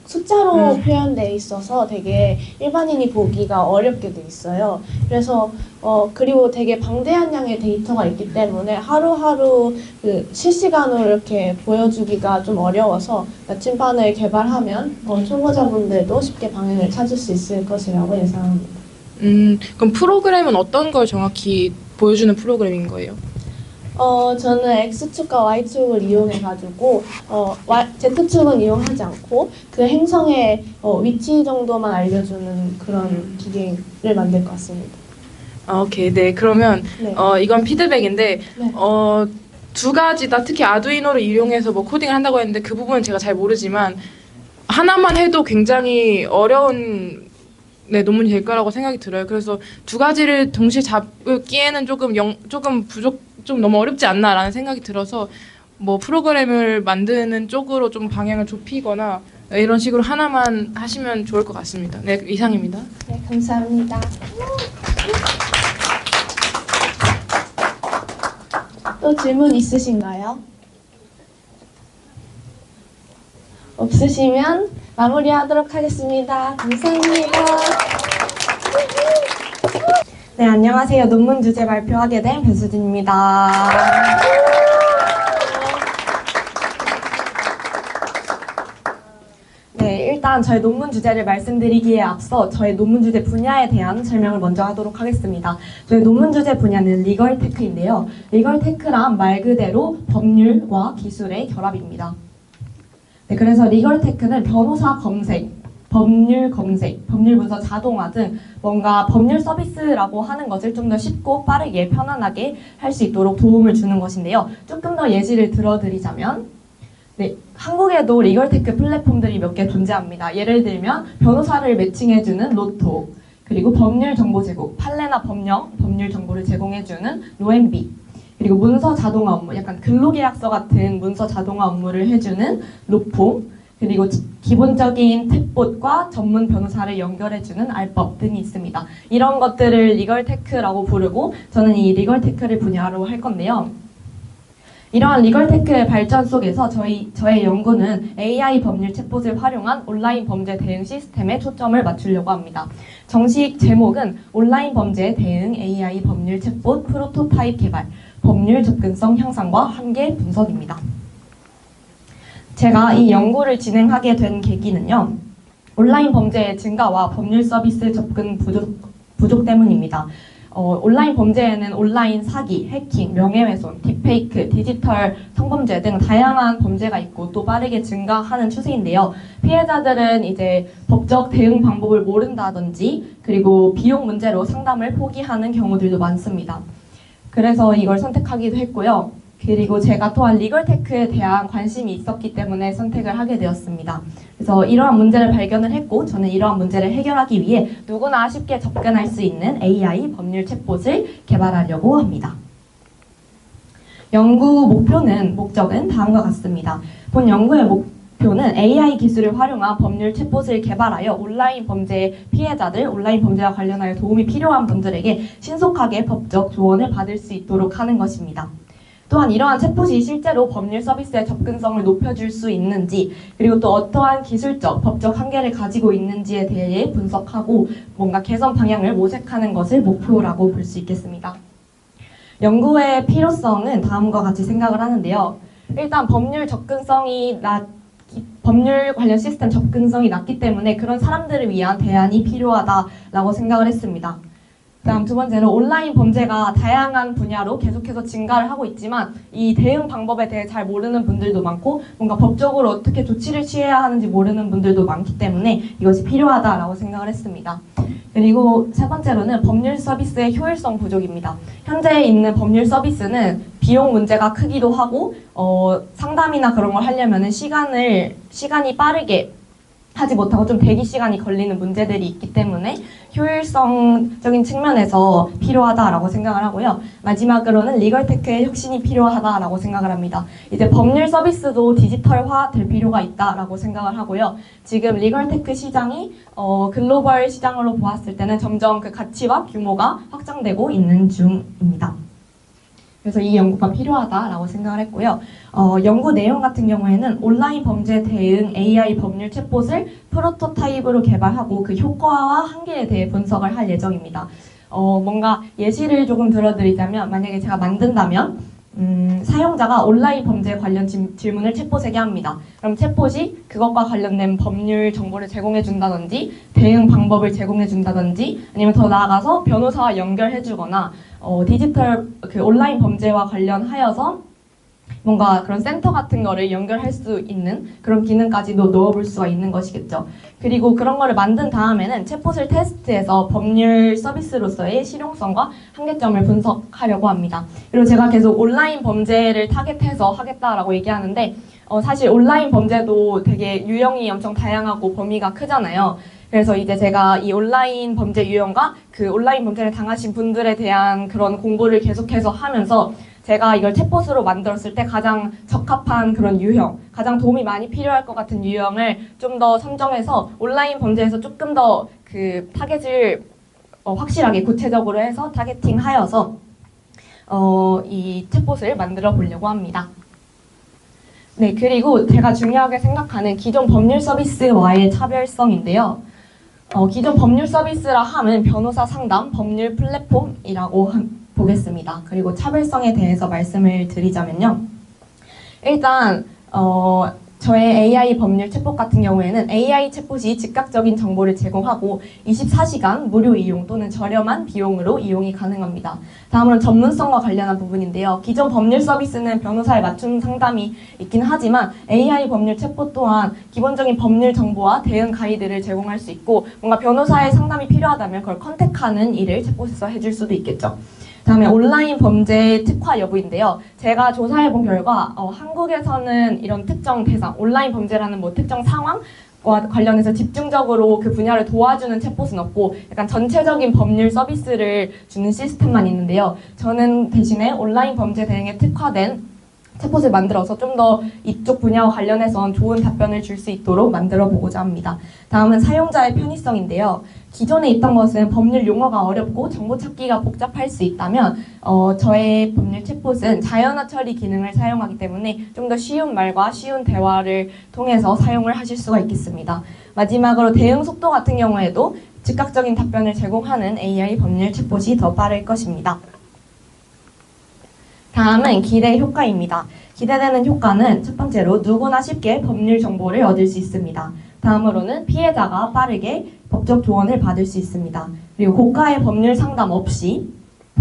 숫자로 표현돼 있어서 되게 일반인이 보기가 어렵게 돼 있어요. 그래서 그리고 되게 방대한 양의 데이터가 있기 때문에 하루하루 실시간으로 이렇게 보여주기가 좀 어려워서 나침반을 개발하면 초보자분들도 쉽게 방향을 찾을 수 있을 것이라고 예상합니다. 그럼 프로그램은 어떤 걸 정확히 보여주는 프로그램인 거예요? 저는 X축과 Y축을 이용해가지고 Z축은 이용하지 않고 그 행성의 위치 정도만 알려주는 그런 기계를 만들 것 같습니다. 오케이, 네. 그러면 네. 이건 피드백인데 네. 두 가지 다 특히 아두이노를 이용해서 코딩을 한다고 했는데 그 부분은 제가 잘 모르지만 하나만 해도 굉장히 어려운 논문이 될 거라고 생각이 들어요. 그래서 두 가지를 동시에 잡기에는 조금 좀 너무 어렵지 않나라는 생각이 들어서 프로그램을 만드는 쪽으로 좀 방향을 좁히거나 이런 식으로 하나만 하시면 좋을 것 같습니다. 네, 이상입니다. 네, 감사합니다. 또 질문 있으신가요? 없으시면 마무리하도록 하겠습니다. 감사합니다. 네, 안녕하세요. 논문 주제 발표하게 된 배수진입니다. 네, 일단 일단 저의 논문 주제를 말씀드리기에 앞서 저의 논문 주제 분야에 대한 설명을 먼저 하도록 하겠습니다. 저의 논문 주제 분야는 리걸테크인데요. 리걸테크란 말 그대로 법률과 기술의 결합입니다. 네, 그래서 리걸테크는 변호사 검색, 법률 검색, 법률 문서 자동화 등 뭔가 법률 서비스라고 하는 것을 좀 더 쉽고 빠르게 편안하게 할 수 있도록 도움을 주는 것인데요. 조금 더 예시를 들어드리자면 네, 한국에도 리걸테크 플랫폼들이 몇 개 존재합니다. 예를 들면 변호사를 매칭해주는 로토, 그리고 법률 정보 제공, 판례나 법령, 법률 정보를 제공해주는 로엠비, 그리고 문서 자동화 업무, 약간 근로계약서 같은 문서 자동화 업무를 해주는 로폼, 그리고 기본적인 탭봇과 전문 변호사를 연결해주는 알법 등이 있습니다. 이런 것들을 리걸테크라고 부르고 저는 이 리걸테크를 분야로 할 건데요. 이러한 리걸테크의 발전 속에서 저의 연구는 AI 법률 챗봇을 활용한 온라인 범죄 대응 시스템에 초점을 맞추려고 합니다. 정식 제목은 온라인 범죄 대응 AI 법률 챗봇 프로토타입 개발, 법률 접근성 향상과 한계 분석입니다. 제가 이 연구를 진행하게 된 계기는요. 온라인 범죄의 증가와 법률 서비스 접근 부족 때문입니다. 온라인 범죄에는 온라인 사기, 해킹, 명예훼손, 딥페이크, 디지털 성범죄 등 다양한 범죄가 있고 또 빠르게 증가하는 추세인데요. 피해자들은 이제 법적 대응 방법을 모른다든지 그리고 비용 문제로 상담을 포기하는 경우들도 많습니다. 그래서 이걸 선택하기도 했고요. 그리고 제가 또한 리걸테크에 대한 관심이 있었기 때문에 선택을 하게 되었습니다. 그래서 이러한 문제를 발견을 했고 저는 이러한 문제를 해결하기 위해 누구나 쉽게 접근할 수 있는 AI 법률 챗봇을 개발하려고 합니다. 연구 목적은 다음과 같습니다. 본 연구의 목표는 AI 기술을 활용한 법률 챗봇을 개발하여 온라인 범죄 피해자들, 온라인 범죄와 관련하여 도움이 필요한 분들에게 신속하게 법적 조언을 받을 수 있도록 하는 것입니다. 또한 이러한 챗봇이 실제로 법률 서비스의 접근성을 높여줄 수 있는지 그리고 또 어떠한 기술적, 법적 한계를 가지고 있는지에 대해 분석하고 뭔가 개선 방향을 모색하는 것을 목표라고 볼 수 있겠습니다. 연구의 필요성은 다음과 같이 생각을 하는데요. 일단 법률 관련 시스템 접근성이 낮기 때문에 그런 사람들을 위한 대안이 필요하다라고 생각을 했습니다. 다음 두 번째는 온라인 범죄가 다양한 분야로 계속해서 증가를 하고 있지만 이 대응 방법에 대해 잘 모르는 분들도 많고 뭔가 법적으로 어떻게 조치를 취해야 하는지 모르는 분들도 많기 때문에 이것이 필요하다라고 생각을 했습니다. 그리고 세 번째로는 법률 서비스의 효율성 부족입니다. 현재 있는 법률 서비스는 비용 문제가 크기도 하고 상담이나 그런 걸 하려면은 시간이 빠르게 하지 못하고 좀 대기 시간이 걸리는 문제들이 있기 때문에 효율성적인 측면에서 필요하다라고 생각을 하고요. 마지막으로는 리걸테크의 혁신이 필요하다라고 생각을 합니다. 이제 법률 서비스도 디지털화 될 필요가 있다라고 생각을 하고요. 지금 리걸테크 시장이 글로벌 시장으로 보았을 때는 점점 그 가치와 규모가 확장되고 있는 중입니다. 그래서 이 연구가 필요하다라고 생각을 했고요. 연구 내용 같은 경우에는 온라인 범죄 대응 AI 법률 챗봇을 프로토타입으로 개발하고 그 효과와 한계에 대해 분석을 할 예정입니다. 뭔가 예시를 조금 들어드리자면 만약에 제가 만든다면 사용자가 온라인 범죄 관련 질문을 챗봇에게 합니다. 그럼 챗봇이 그것과 관련된 법률 정보를 제공해 준다든지 대응 방법을 제공해 준다든지 아니면 더 나아가서 변호사와 연결해 주거나 디지털 온라인 범죄와 관련하여서 뭔가 그런 센터 같은 거를 연결할 수 있는 그런 기능까지도 넣어볼 수가 있는 것이겠죠. 그리고 그런 거를 만든 다음에는 챗봇을 테스트해서 법률 서비스로서의 실용성과 한계점을 분석하려고 합니다. 그리고 제가 계속 온라인 범죄를 타겟해서 하겠다라고 얘기하는데 사실 온라인 범죄도 되게 유형이 엄청 다양하고 범위가 크잖아요. 그래서 이제 제가 이 온라인 범죄 유형과 그 온라인 범죄를 당하신 분들에 대한 그런 공부를 계속해서 하면서 제가 이걸 챗봇으로 만들었을 때 가장 적합한 그런 유형, 가장 도움이 많이 필요할 것 같은 유형을 좀 더 선정해서 온라인 범죄에서 조금 더 그 타겟을 확실하게 구체적으로 해서 타겟팅하여서 이 챗봇을 만들어 보려고 합니다. 네, 그리고 제가 중요하게 생각하는 기존 법률 서비스와의 차별성인데요. 기존 법률 서비스라 함은 변호사 상담, 법률 플랫폼이라고 보겠습니다. 그리고 차별성에 대해서 말씀을 드리자면요. 일단 저의 AI 법률 챗봇 같은 경우에는 AI 챗봇이 즉각적인 정보를 제공하고 24시간 무료 이용 또는 저렴한 비용으로 이용이 가능합니다. 다음으로는 전문성과 관련한 부분인데요. 기존 법률 서비스는 변호사에 맞춘 상담이 있긴 하지만 AI 법률 챗봇 또한 기본적인 법률 정보와 대응 가이드를 제공할 수 있고 뭔가 변호사의 상담이 필요하다면 그걸 컨택하는 일을 챗봇에서 해줄 수도 있겠죠. 다음에 온라인 범죄 특화 여부인데요. 제가 조사해본 결과 한국에서는 이런 특정 대상, 온라인 범죄라는 뭐 특정 상황과 관련해서 집중적으로 그 분야를 도와주는 챗봇은 없고 약간 전체적인 법률 서비스를 주는 시스템만 있는데요. 저는 대신에 온라인 범죄 대응에 특화된 챗봇을 만들어서 좀 더 이쪽 분야와 관련해서 좋은 답변을 줄 수 있도록 만들어 보고자 합니다. 다음은 사용자의 편의성인데요. 기존에 있던 것은 법률 용어가 어렵고 정보 찾기가 복잡할 수 있다면 저의 법률 챗봇은 자연어 처리 기능을 사용하기 때문에 좀 더 쉬운 말과 쉬운 대화를 통해서 사용을 하실 수가 있겠습니다. 마지막으로 대응 속도 같은 경우에도 즉각적인 답변을 제공하는 AI 법률 챗봇이 더 빠를 것입니다. 다음은 기대 효과입니다. 기대되는 효과는 첫 번째로 누구나 쉽게 법률 정보를 얻을 수 있습니다. 다음으로는 피해자가 빠르게 법적 조언을 받을 수 있습니다. 그리고 고가의 법률 상담 없이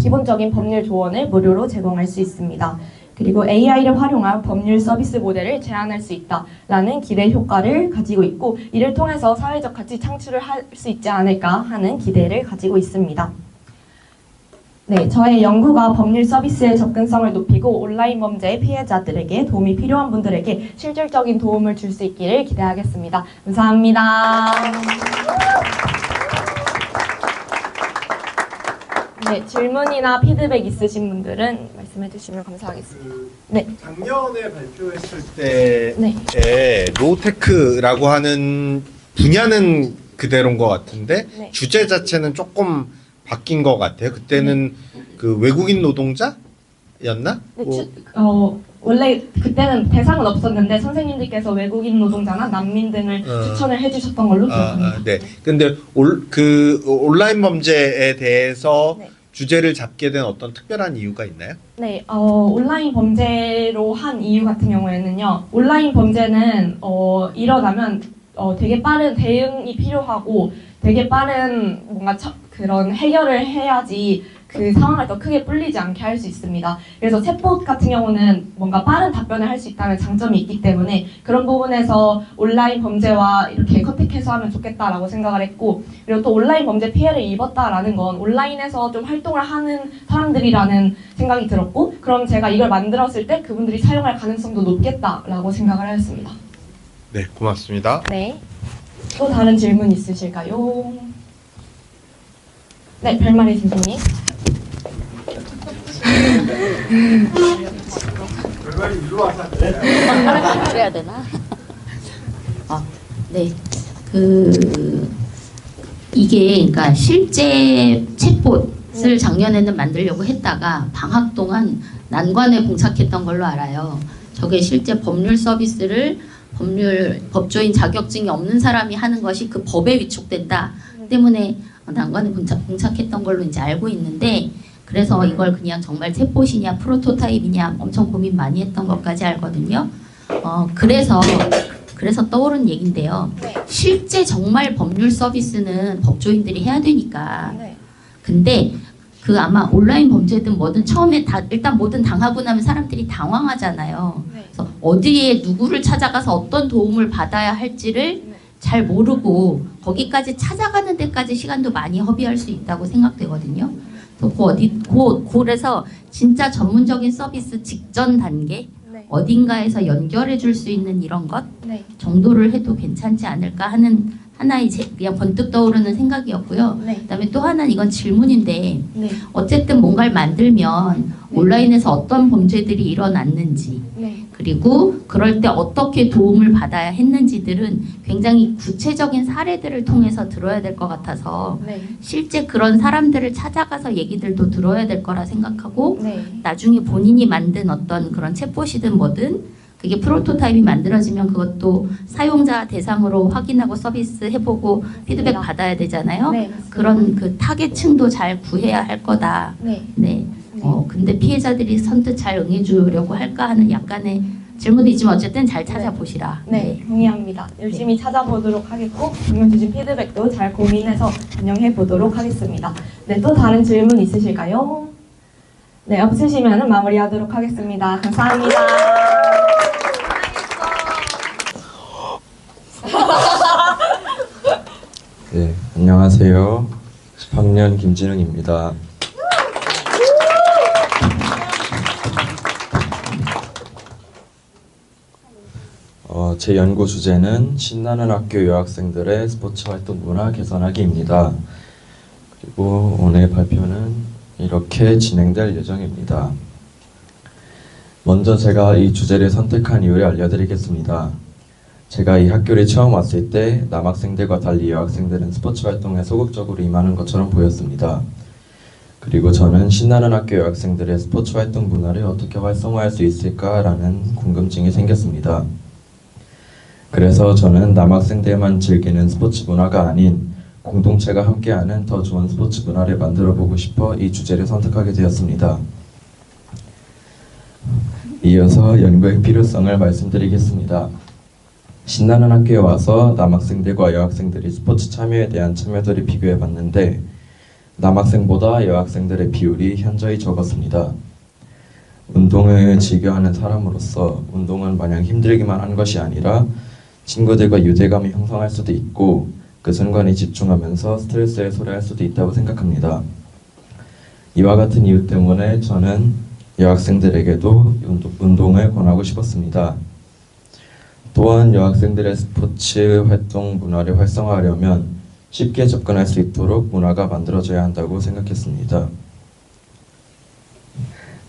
기본적인 법률 조언을 무료로 제공할 수 있습니다. 그리고 AI를 활용한 법률 서비스 모델을 제안할 수 있다라는 기대 효과를 가지고 있고 이를 통해서 사회적 가치 창출을 할 수 있지 않을까 하는 기대를 가지고 있습니다. 네, 저의 연구가 법률 서비스의 접근성을 높이고 온라인 범죄 피해자들에게 도움이 필요한 분들에게 실질적인 도움을 줄 수 있기를 기대하겠습니다. 감사합니다. 네, 질문이나 피드백 있으신 분들은 말씀해 주시면 감사하겠습니다. 네. 작년에 발표했을 때에 네. 로테크라고 하는 분야는 그대로인 것 같은데 네. 주제 자체는 조금 바뀐 것 같아요. 그때는 그 외국인 노동자였나? 네, 원래 그때는 대상은 없었는데 선생님들께서 외국인 노동자나 난민 등을 추천을 해주셨던 걸로 기억합니다. 네. 근데 그 온라인 범죄에 대해서 네. 주제를 잡게 된 어떤 특별한 이유가 있나요? 네, 온라인 범죄로 한 이유 같은 경우에는요. 온라인 범죄는 일어나면 되게 빠른 대응이 필요하고 되게 빠른 뭔가 그런 해결을 해야지 그 상황을 더 크게 불리지 않게 할 수 있습니다. 그래서 챗봇 같은 경우는 뭔가 빠른 답변을 할 수 있다는 장점이 있기 때문에 그런 부분에서 온라인 범죄와 이렇게 컨택해서 하면 좋겠다라고 생각을 했고 그리고 또 온라인 범죄 피해를 입었다라는 건 온라인에서 좀 활동을 하는 사람들이라는 생각이 들었고 그럼 제가 이걸 만들었을 때 그분들이 사용할 가능성도 높겠다라고 생각을 하였습니다. 네, 고맙습니다. 네. 또 다른 질문 있으실까요? 네, 별말이 선생님. 그래야 되나? 네. 이게 그러니까 실제 챗봇을 작년에는 만들려고 했다가 방학 동안 난관에 봉착했던 걸로 알아요. 저게 실제 법률 서비스를 법조인 자격증이 없는 사람이 하는 것이 그 법에 위촉된다 때문에 난관에 봉착했던 걸로 이제 알고 있는데 그래서 이걸 그냥 정말 챗봇이냐 프로토타입이냐 엄청 고민 많이 했던 것까지 알거든요. 그래서 떠오른 얘기인데요. 실제 정말 법률 서비스는 법조인들이 해야 되니까. 근데 그 아마 온라인 범죄든 뭐든 처음에 일단 뭐든 당하고 나면 사람들이 당황하잖아요. 그래서 어디에 누구를 찾아가서 어떤 도움을 받아야 할지를 잘 모르고 거기까지 찾아가는 데까지 시간도 많이 허비할 수 있다고 생각되거든요. 그래서 진짜 전문적인 서비스 직전 단계 어딘가에서 연결해 줄 수 있는 이런 것 정도를 해도 괜찮지 않을까 하는 하나의 그냥 번뜩 떠오르는 생각이었고요. 그다음에 또 하나는 이건 질문인데 어쨌든 뭔가를 만들면 온라인에서 어떤 범죄들이 일어났는지 그리고 그럴 때 어떻게 도움을 받아야 했는지들은 굉장히 구체적인 사례들을 통해서 들어야 될 것 같아서 실제 그런 사람들을 찾아가서 얘기들도 들어야 될 거라 생각하고 나중에 본인이 만든 어떤 그런 챗봇이든 뭐든 그게 프로토타입이 만들어지면 그것도 사용자 대상으로 확인하고 서비스 해보고 피드백 받아야 되잖아요. 그런 그 타겟층도 잘 구해야 할 거다. 근데 피해자들이 선뜻 잘 응해주려고 할까 하는 약간의 질문도 있지만 어쨌든 잘 찾아보시라. 네, 동의합니다. 열심히 찾아보도록 하겠고 질문 주신 피드백도 잘 고민해서 반영해 보도록 하겠습니다. 네, 또 다른 질문 있으실까요? 네, 없으시면 마무리하도록 하겠습니다. 감사합니다. 네, 안녕하세요. 10학년 김진웅입니다. 제 연구 주제는 신나는 학교 여학생들의 스포츠 활동 문화 개선하기입니다. 그리고 오늘 발표는 이렇게 진행될 예정입니다. 먼저 제가 이 주제를 선택한 이유를 알려드리겠습니다. 제가 이 학교를 처음 왔을 때 남학생들과 달리 여학생들은 스포츠 활동에 소극적으로 임하는 것처럼 보였습니다. 그리고 저는 신나는 학교 여학생들의 스포츠 활동 문화를 어떻게 활성화할 수 있을까라는 궁금증이 생겼습니다. 그래서 저는 남학생들만 즐기는 스포츠 문화가 아닌 공동체가 함께하는 더 좋은 스포츠 문화를 만들어 보고 싶어 이 주제를 선택하게 되었습니다. 이어서 연구의 필요성을 말씀드리겠습니다. 신나는 학교에 와서 남학생들과 여학생들이 스포츠 참여에 대한 참여도를 비교해 봤는데 남학생보다 여학생들의 비율이 현저히 적었습니다. 운동을 즐겨하는 사람으로서 운동은 마냥 힘들기만 한 것이 아니라 친구들과 유대감을 형성할 수도 있고 그 순간에 집중하면서 스트레스 해소를 할 수도 있다고 생각합니다. 이와 같은 이유 때문에 저는 여학생들에게도 운동을 권하고 싶었습니다. 또한 여학생들의 스포츠 활동 문화를 활성화하려면 쉽게 접근할 수 있도록 문화가 만들어져야 한다고 생각했습니다.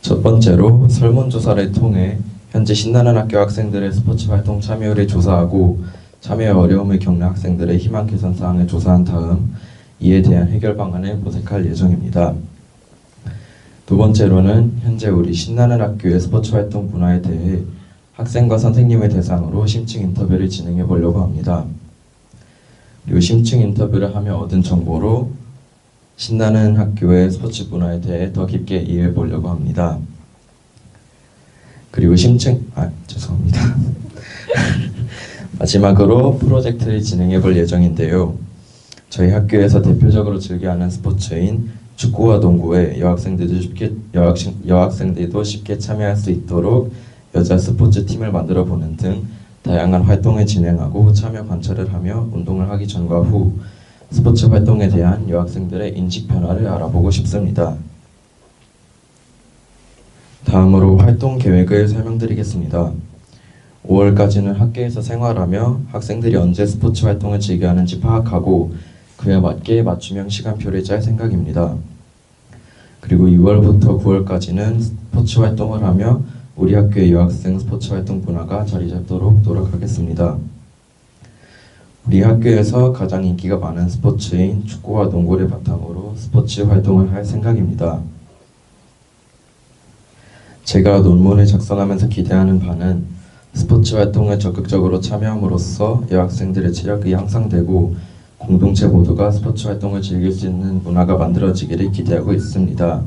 첫 번째로 설문조사를 통해 현재 신나는 학교 학생들의 스포츠 활동 참여율을 조사하고 참여에 어려움을 겪는 학생들의 희망 개선 사항을 조사한 다음 이에 대한 해결 방안을 모색할 예정입니다. 두 번째로는 현재 우리 신나는 학교의 스포츠 활동 문화에 대해 학생과 선생님을 대상으로 심층 인터뷰를 진행해 보려고 합니다. 그리고 심층 인터뷰를 하며 얻은 정보로 신나는 학교의 스포츠 문화에 대해 더 깊게 이해해 보려고 합니다. 그리고 죄송합니다. 마지막으로 프로젝트를 진행해 볼 예정인데요. 저희 학교에서 대표적으로 즐겨하는 스포츠인 축구와 농구에 여학생들도 쉽게 참여할 수 있도록 여자 스포츠 팀을 만들어 보는 등 다양한 활동을 진행하고 참여 관찰을 하며 운동을 하기 전과 후 스포츠 활동에 대한 여학생들의 인식 변화를 알아보고 싶습니다. 다음으로 활동 계획을 설명드리겠습니다. 5월까지는 학교에서 생활하며 학생들이 언제 스포츠 활동을 즐겨하는지 파악하고 그에 맞게 맞춤형 시간표를 짤 생각입니다. 그리고 6월부터 9월까지는 스포츠 활동을 하며 우리 학교의 여학생 스포츠 활동 문화가 자리 잡도록 노력하겠습니다. 우리 학교에서 가장 인기가 많은 스포츠인 축구와 농구를 바탕으로 스포츠 활동을 할 생각입니다. 제가 논문을 작성하면서 기대하는 바는 스포츠 활동에 적극적으로 참여함으로써 여학생들의 체력이 향상되고 공동체 모두가 스포츠 활동을 즐길 수 있는 문화가 만들어지기를 기대하고 있습니다.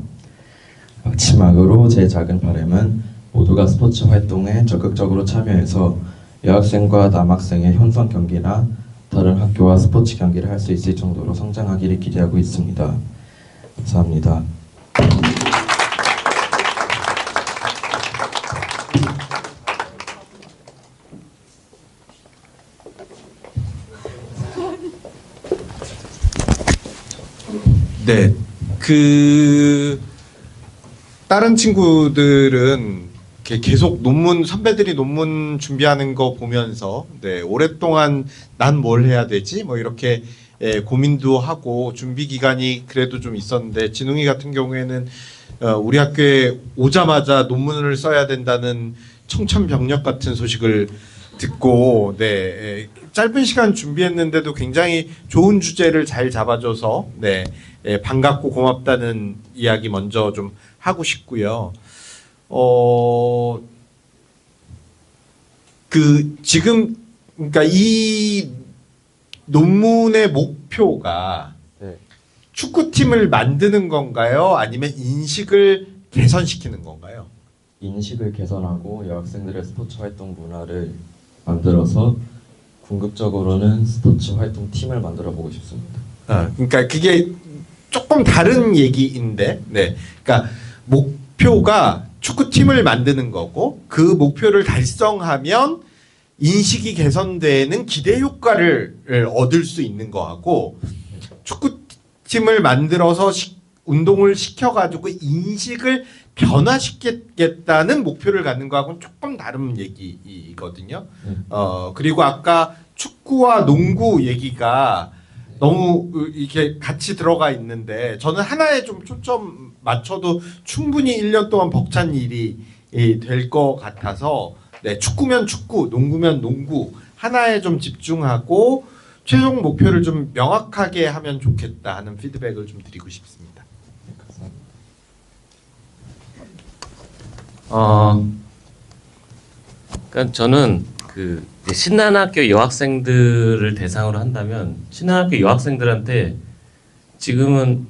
마지막으로 제 작은 바람은 모두가 스포츠 활동에 적극적으로 참여해서 여학생과 남학생의 혼성 경기나 다른 학교와 스포츠 경기를 할 수 있을 정도로 성장하기를 기대하고 있습니다. 감사합니다. 네, 다른 친구들은 이렇게 계속 선배들이 논문 준비하는 거 보면서, 네, 오랫동안 난 뭘 해야 되지? 뭐 이렇게 고민도 하고 준비 기간이 그래도 좀 있었는데, 진웅이 같은 경우에는 우리 학교에 오자마자 논문을 써야 된다는 청천벽력 같은 소식을 듣고, 네, 짧은 시간 준비했는데도 굉장히 좋은 주제를 잘 잡아줘서, 네, 반갑고 고맙다는 이야기 먼저 좀 하고 싶고요. 지금, 그러니까 이 논문의 목표가 네. 축구팀을 만드는 건가요? 아니면 인식을 개선시키는 건가요? 인식을 개선하고 여학생들의 스포츠 활동 문화를 만들어서 궁극적으로는 스포츠 활동 팀을 만들어 보고 싶습니다. 그러니까 그게 조금 다른 얘기인데, 네, 그러니까 목표가 축구팀을 만드는 거고 그 목표를 달성하면 인식이 개선되는 기대 효과를 얻을 수 있는 거하고 축구팀을 만들어서 운동을 시켜가지고 인식을 변화시키겠다는 목표를 갖는 거하고는 조금 다른 얘기거든요. 그리고 아까 축구와 농구 얘기가 너무 이렇게 같이 들어가 있는데 저는 하나에 좀 초점 맞춰도 충분히 1년 동안 벅찬 일이 될 것 같아서 네, 축구면 축구, 농구면 농구 하나에 좀 집중하고 최종 목표를 좀 명확하게 하면 좋겠다 하는 피드백을 좀 드리고 싶습니다. 그러니까 저는 그 신난학교 여학생들을 대상으로 한다면 신난학교 여학생들한테 지금은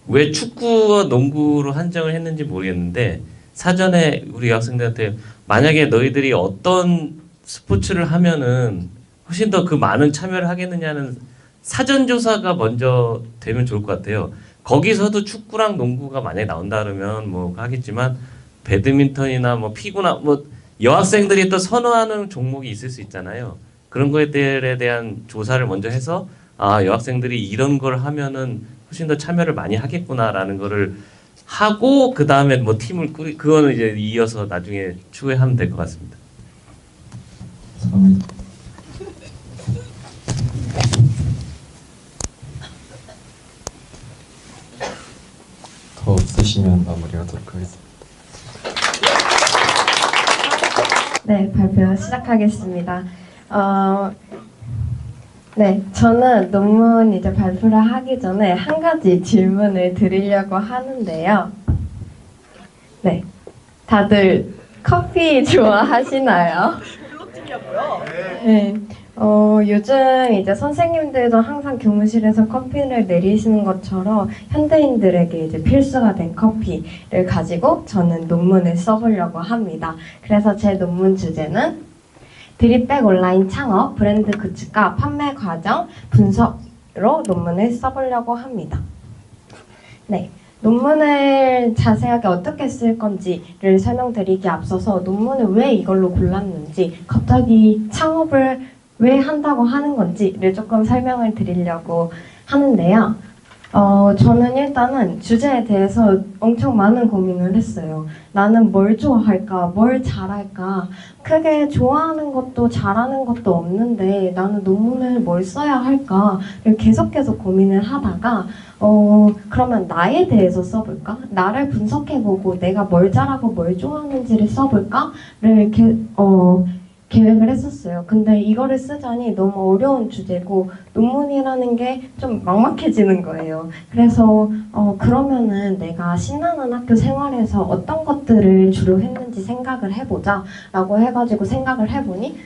왜 축구와 농구로 한정을 했는지 모르겠는데 사전에 우리 여학생들한테 만약에 너희들이 어떤 스포츠를 하면은 훨씬 더 그 많은 참여를 하겠느냐는 사전 조사가 먼저 되면 좋을 것 같아요. 거기서도 축구랑 농구가 만약에 나온다 그러면 뭐 하겠지만 배드민턴이나 뭐 피구나 뭐 여학생들이 또 선호하는 종목이 있을 수 있잖아요. 그런 것들에 대한 조사를 먼저 해서 아 여학생들이 이런 걸 하면은 훨씬 더 참여를 많이 하겠구나라는 거를 하고 그 다음에 뭐 팀을 그거는 이제 이어서 나중에 추후에 하면 될 것 같습니다. 감사합니다. 더 없으시면 마무리하도록 하겠습니다. 네, 발표 시작하겠습니다. 네, 저는 논문 이제 발표를 하기 전에 한 가지 질문을 드리려고 하는데요. 네, 다들 커피 좋아하시나요? 네. 요즘 이제 선생님들도 항상 교무실에서 커피를 내리시는 것처럼 현대인들에게 이제 필수가 된 커피를 가지고 저는 논문을 써보려고 합니다. 그래서 제 논문 주제는 드립백 온라인 창업, 브랜드 구축과 판매 과정 분석으로 논문을 써보려고 합니다. 네. 논문을 자세하게 어떻게 쓸 건지를 설명드리기 앞서서 논문을 왜 이걸로 골랐는지, 갑자기 창업을 왜 한다고 하는 건지를 조금 설명을 드리려고 하는데요. 저는 일단은 주제에 대해서 엄청 많은 고민을 했어요. 나는 뭘 좋아할까? 뭘 잘할까? 크게 좋아하는 것도 잘하는 것도 없는데 나는 논문을 뭘 써야 할까를 계속 고민을 하다가 그러면 나에 대해서 써볼까? 나를 분석해보고 내가 뭘 잘하고 뭘 좋아하는지를 써볼까를 계획을 했었어요. 근데 이거를 쓰자니 너무 어려운 주제고 논문이라는 게 좀 막막해지는 거예요. 그래서 그러면은 내가 신나는 학교 생활에서 어떤 것들을 주로 했는지 생각을 해보자 라고 해가지고 생각을 해보니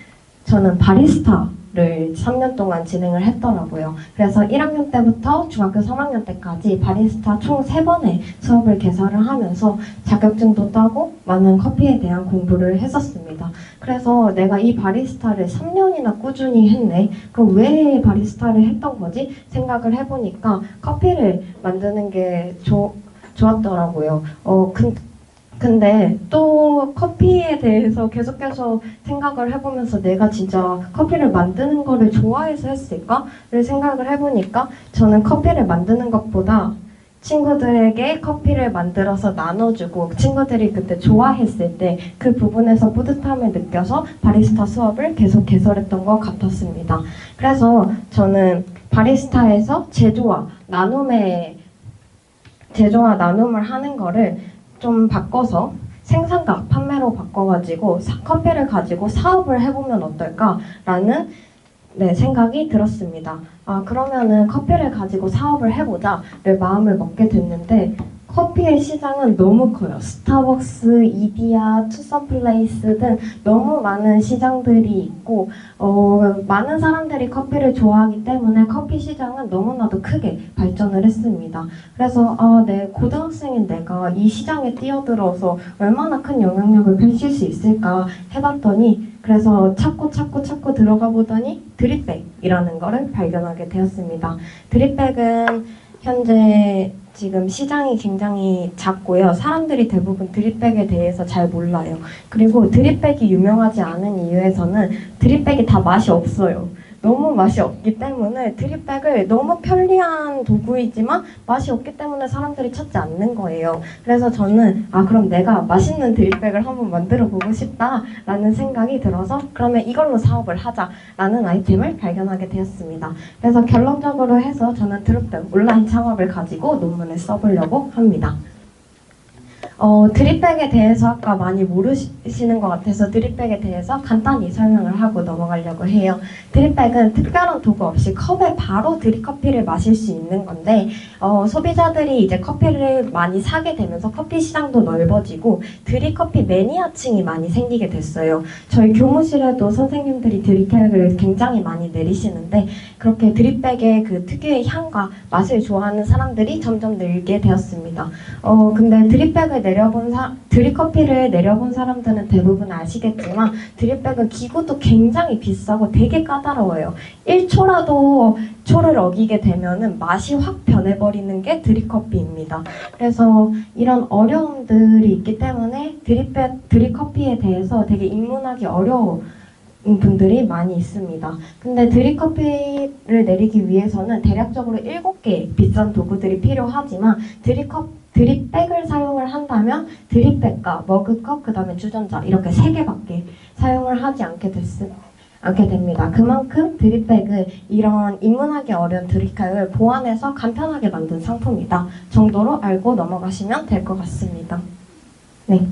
저는 바리스타를 3년 동안 진행을 했더라고요. 그래서 1학년 때부터 중학교 3학년 때까지 바리스타 총 3번의 수업을 개설을 하면서 자격증도 따고 많은 커피에 대한 공부를 했었습니다. 그래서 내가 이 바리스타를 3년이나 꾸준히 했네. 그럼 왜 바리스타를 했던 거지? 생각을 해보니까 커피를 만드는 게 좋았더라고요. 근데 또 커피에 대해서 계속해서 생각을 해보면서 내가 진짜 커피를 만드는 거를 좋아해서 했을까를 생각을 해보니까 저는 커피를 만드는 것보다 친구들에게 커피를 만들어서 나눠주고 친구들이 그때 좋아했을 때 그 부분에서 뿌듯함을 느껴서 바리스타 수업을 계속 개설했던 것 같았습니다. 그래서 저는 바리스타에서 제조와 나눔을 하는 거를 좀 바꿔서 생산과 판매로 바꿔가지고 커피를 가지고 사업을 해보면 어떨까라는 생각이 들었습니다. 그러면은 커피를 가지고 사업을 해보자를 마음을 먹게 됐는데 커피의 시장은 너무 커요. 스타벅스, 이디야, 투썸플레이스 등 너무 많은 시장들이 있고 많은 사람들이 커피를 좋아하기 때문에 커피 시장은 너무나도 크게 발전을 했습니다. 그래서 네, 고등학생인 내가 이 시장에 뛰어들어서 얼마나 큰 영향력을 펼칠 수 있을까 해봤더니 그래서 찾고 들어가 보더니 드립백이라는 거를 발견하게 되었습니다. 드립백은 현재 지금 시장이 굉장히 작고요. 사람들이 대부분 드립백에 대해서 잘 몰라요. 그리고 드립백이 유명하지 않은 이유에서는 드립백이 다 맛이 없어요. 너무 맛이 없기 때문에 드립백을 너무 편리한 도구이지만 맛이 없기 때문에 사람들이 찾지 않는 거예요. 그래서 저는 그럼 내가 맛있는 드립백을 한번 만들어 보고 싶다라는 생각이 들어서 그러면 이걸로 사업을 하자라는 아이템을 발견하게 되었습니다. 그래서 결론적으로 해서 저는 드립백 온라인 창업을 가지고 논문을 써보려고 합니다. 드립백에 대해서 아까 많이 모르시는 것 같아서 드립백에 대해서 간단히 설명을 하고 넘어가려고 해요. 드립백은 특별한 도구 없이 컵에 바로 드립커피를 마실 수 있는 건데 소비자들이 이제 커피를 많이 사게 되면서 커피 시장도 넓어지고 드립커피 매니아층이 많이 생기게 됐어요. 저희 교무실에도 선생님들이 드립백을 굉장히 많이 내리시는데 그렇게 드립백의 그 특유의 향과 맛을 좋아하는 사람들이 점점 늘게 되었습니다. 근데 드립커피를 내려본 사람들은 대부분 아시겠지만 드립백은 기구도 굉장히 비싸고 되게 까다로워요. 1초라도 초를 어기게 되면은 맛이 확 변해버리는 게 드립커피입니다. 그래서 이런 어려움들이 있기 때문에 드립커피에 대해서 되게 입문하기 어려운 분들이 많이 있습니다. 근데 드립커피를 내리기 위해서는 대략적으로 7개의 비싼 도구들이 필요하지만 드립백을 사용을 한다면 드립백과 머그컵, 그 다음에 주전자 이렇게 3개밖에 사용을 하지 않게 됩니다. 그만큼 드립백은 이런 입문하기 어려운 드립백을 보완해서 간편하게 만든 상품이다 정도로 알고 넘어가시면 될 것 같습니다. 네.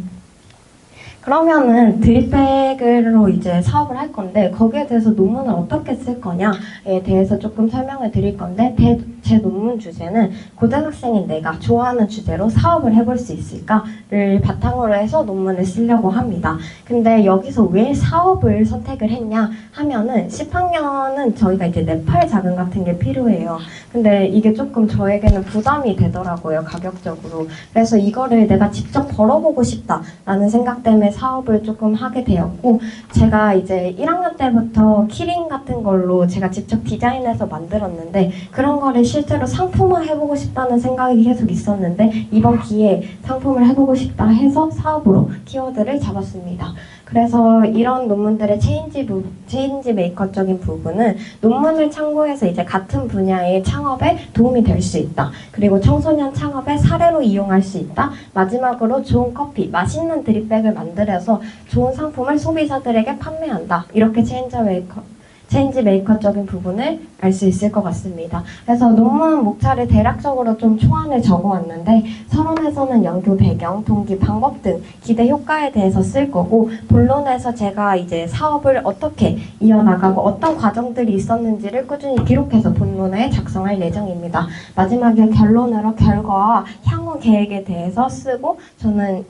그러면은 드립백으로 이제 사업을 할 건데 거기에 대해서 논문을 어떻게 쓸 거냐에 대해서 조금 설명을 드릴 건데 제 논문 주제는 고등학생인 내가 좋아하는 주제로 사업을 해볼 수 있을까를 바탕으로 해서 논문을 쓰려고 합니다. 근데 여기서 왜 사업을 선택을 했냐 하면은 10학년은 저희가 이제 네팔 자금 같은 게 필요해요. 근데 이게 조금 저에게는 부담이 되더라고요, 가격적으로. 그래서 이거를 내가 직접 벌어보고 싶다라는 생각 때문에 사업을 조금 하게 되었고, 제가 이제 1학년 때부터 키링 같은 걸로 제가 직접 디자인해서 만들었는데 그런 거를 실제로 상품화 해보고 싶다는 생각이 계속 있었는데 이번 기회에 상품을 해보고 싶다 해서 사업으로 키워드를 잡았습니다. 그래서 이런 논문들의 체인지 메이커적인 부분은 논문을 참고해서 이제 같은 분야의 창업에 도움이 될 수 있다. 그리고 청소년 창업의 사례로 이용할 수 있다. 마지막으로 좋은 커피, 맛있는 드립백을 만들어서 좋은 상품을 소비자들에게 판매한다. 이렇게 체인지 메이커적인 부분을 알 수 있을 것 같습니다. 그래서 논문 목차를 대략적으로 좀 초안을 적어왔는데 서론에서는 연구 배경, 동기, 방법 등 기대 효과에 대해서 쓸 거고 본론에서 제가 이제 사업을 어떻게 이어나가고 어떤 과정들이 있었는지를 꾸준히 기록해서 본론에 작성할 예정입니다. 마지막에 결론으로 결과와 향후 계획에 대해서 쓰고 저는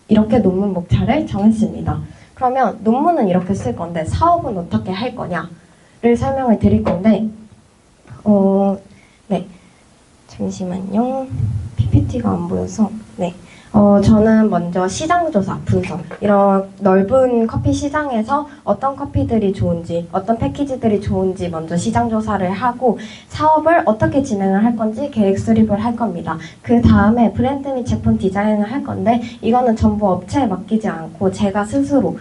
이렇게 논문 목차를 정했습니다. 그러면 논문은 이렇게 쓸 건데 사업은 어떻게 할 거냐를 설명을 드릴 건데 네, 잠시만요. PPT가 안 보여서 네. 저는 먼저 시장조사, 분석, 이런 넓은 커피 시장에서 어떤 커피들이 좋은지, 어떤 패키지들이 좋은지 먼저 시장조사를 하고 사업을 어떻게 진행을 할 건지 계획 수립을 할 겁니다. 그 다음에 브랜드 및 제품 디자인을 할 건데 이거는 전부 업체에 맡기지 않고 제가 스스로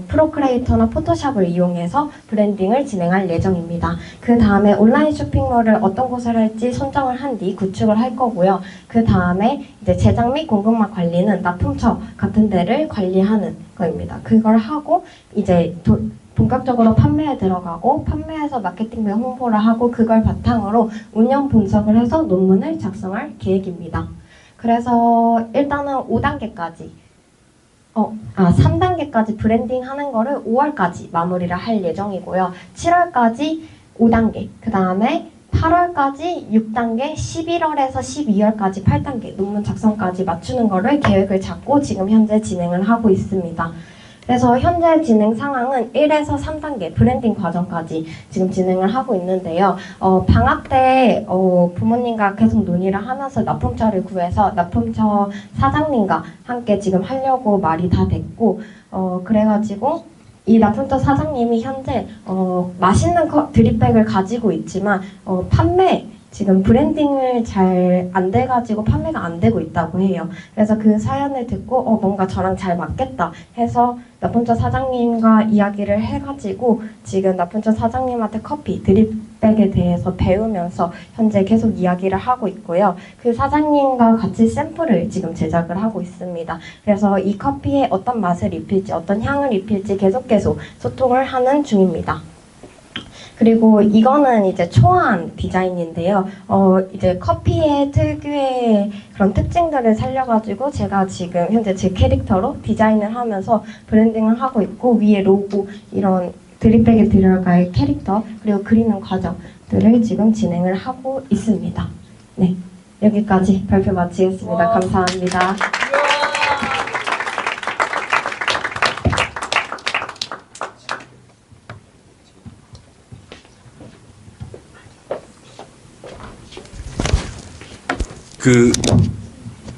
프로크리에이터나 포토샵을 이용해서 브랜딩을 진행할 예정입니다. 그 다음에 온라인 쇼핑몰을 어떤 곳을 할지 선정을 한 뒤 구축을 할 거고요. 그 다음에 이제 제작 및 공급망 관리는 납품처 같은 데를 관리하는 거입니다. 그걸 하고 이제 본격적으로 판매에 들어가고 판매해서 마케팅 및 홍보를 하고 그걸 바탕으로 운영 분석을 해서 논문을 작성할 계획입니다. 그래서 일단은 5단계까지 3단계까지 브랜딩 하는 거를 5월까지 마무리를 할 예정이고요. 7월까지 5단계, 그 다음에 8월까지 6단계, 11월에서 12월까지 8단계 논문 작성까지 맞추는 거를 계획을 잡고 지금 현재 진행을 하고 있습니다. 그래서 현재 진행 상황은 1에서 3단계 브랜딩 과정까지 지금 진행을 하고 있는데요. 방학 때 부모님과 계속 논의를 하면서 납품처를 구해서 납품처 사장님과 함께 지금 하려고 말이 다 됐고 그래가지고 이 납품처 사장님이 현재 맛있는 드립백을 가지고 있지만 판매 지금 브랜딩을 잘 안 돼가지고 판매가 안 되고 있다고 해요. 그래서 그 사연을 듣고 뭔가 저랑 잘 맞겠다 해서 납품처 사장님과 이야기를 해가지고 지금 납품처 사장님한테 커피 드립백에 대해서 배우면서 현재 계속 이야기를 하고 있고요. 그 사장님과 같이 샘플을 지금 제작을 하고 있습니다. 그래서 이 커피에 어떤 맛을 입힐지 어떤 향을 입힐지 계속 소통을 하는 중입니다. 그리고 이거는 이제 초안 디자인인데요. 이제 커피의 특유의 그런 특징들을 살려가지고 제가 지금 현재 제 캐릭터로 디자인을 하면서 브랜딩을 하고 있고 위에 로고 이런 드립백에 들어갈 캐릭터 그리고 그리는 과정들을 지금 진행을 하고 있습니다. 네, 여기까지 발표 마치겠습니다. 감사합니다.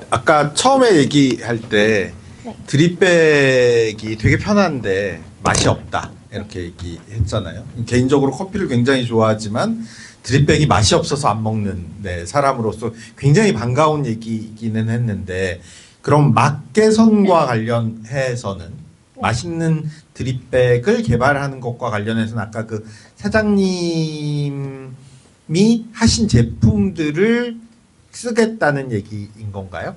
아까 처음에 얘기할 때 네. 드립백이 되게 편한데 맛이 없다 이렇게 얘기했잖아요. 개인적으로 커피를 굉장히 좋아하지만 드립백이 맛이 없어서 안 먹는 사람으로서 굉장히 반가운 얘기이기는 했는데 그럼 맛 개선과 관련해서는 맛있는 드립백을 개발하는 것과 관련해서는 아까 그 사장님이 하신 제품들을 쓰겠다는 얘기인 건가요?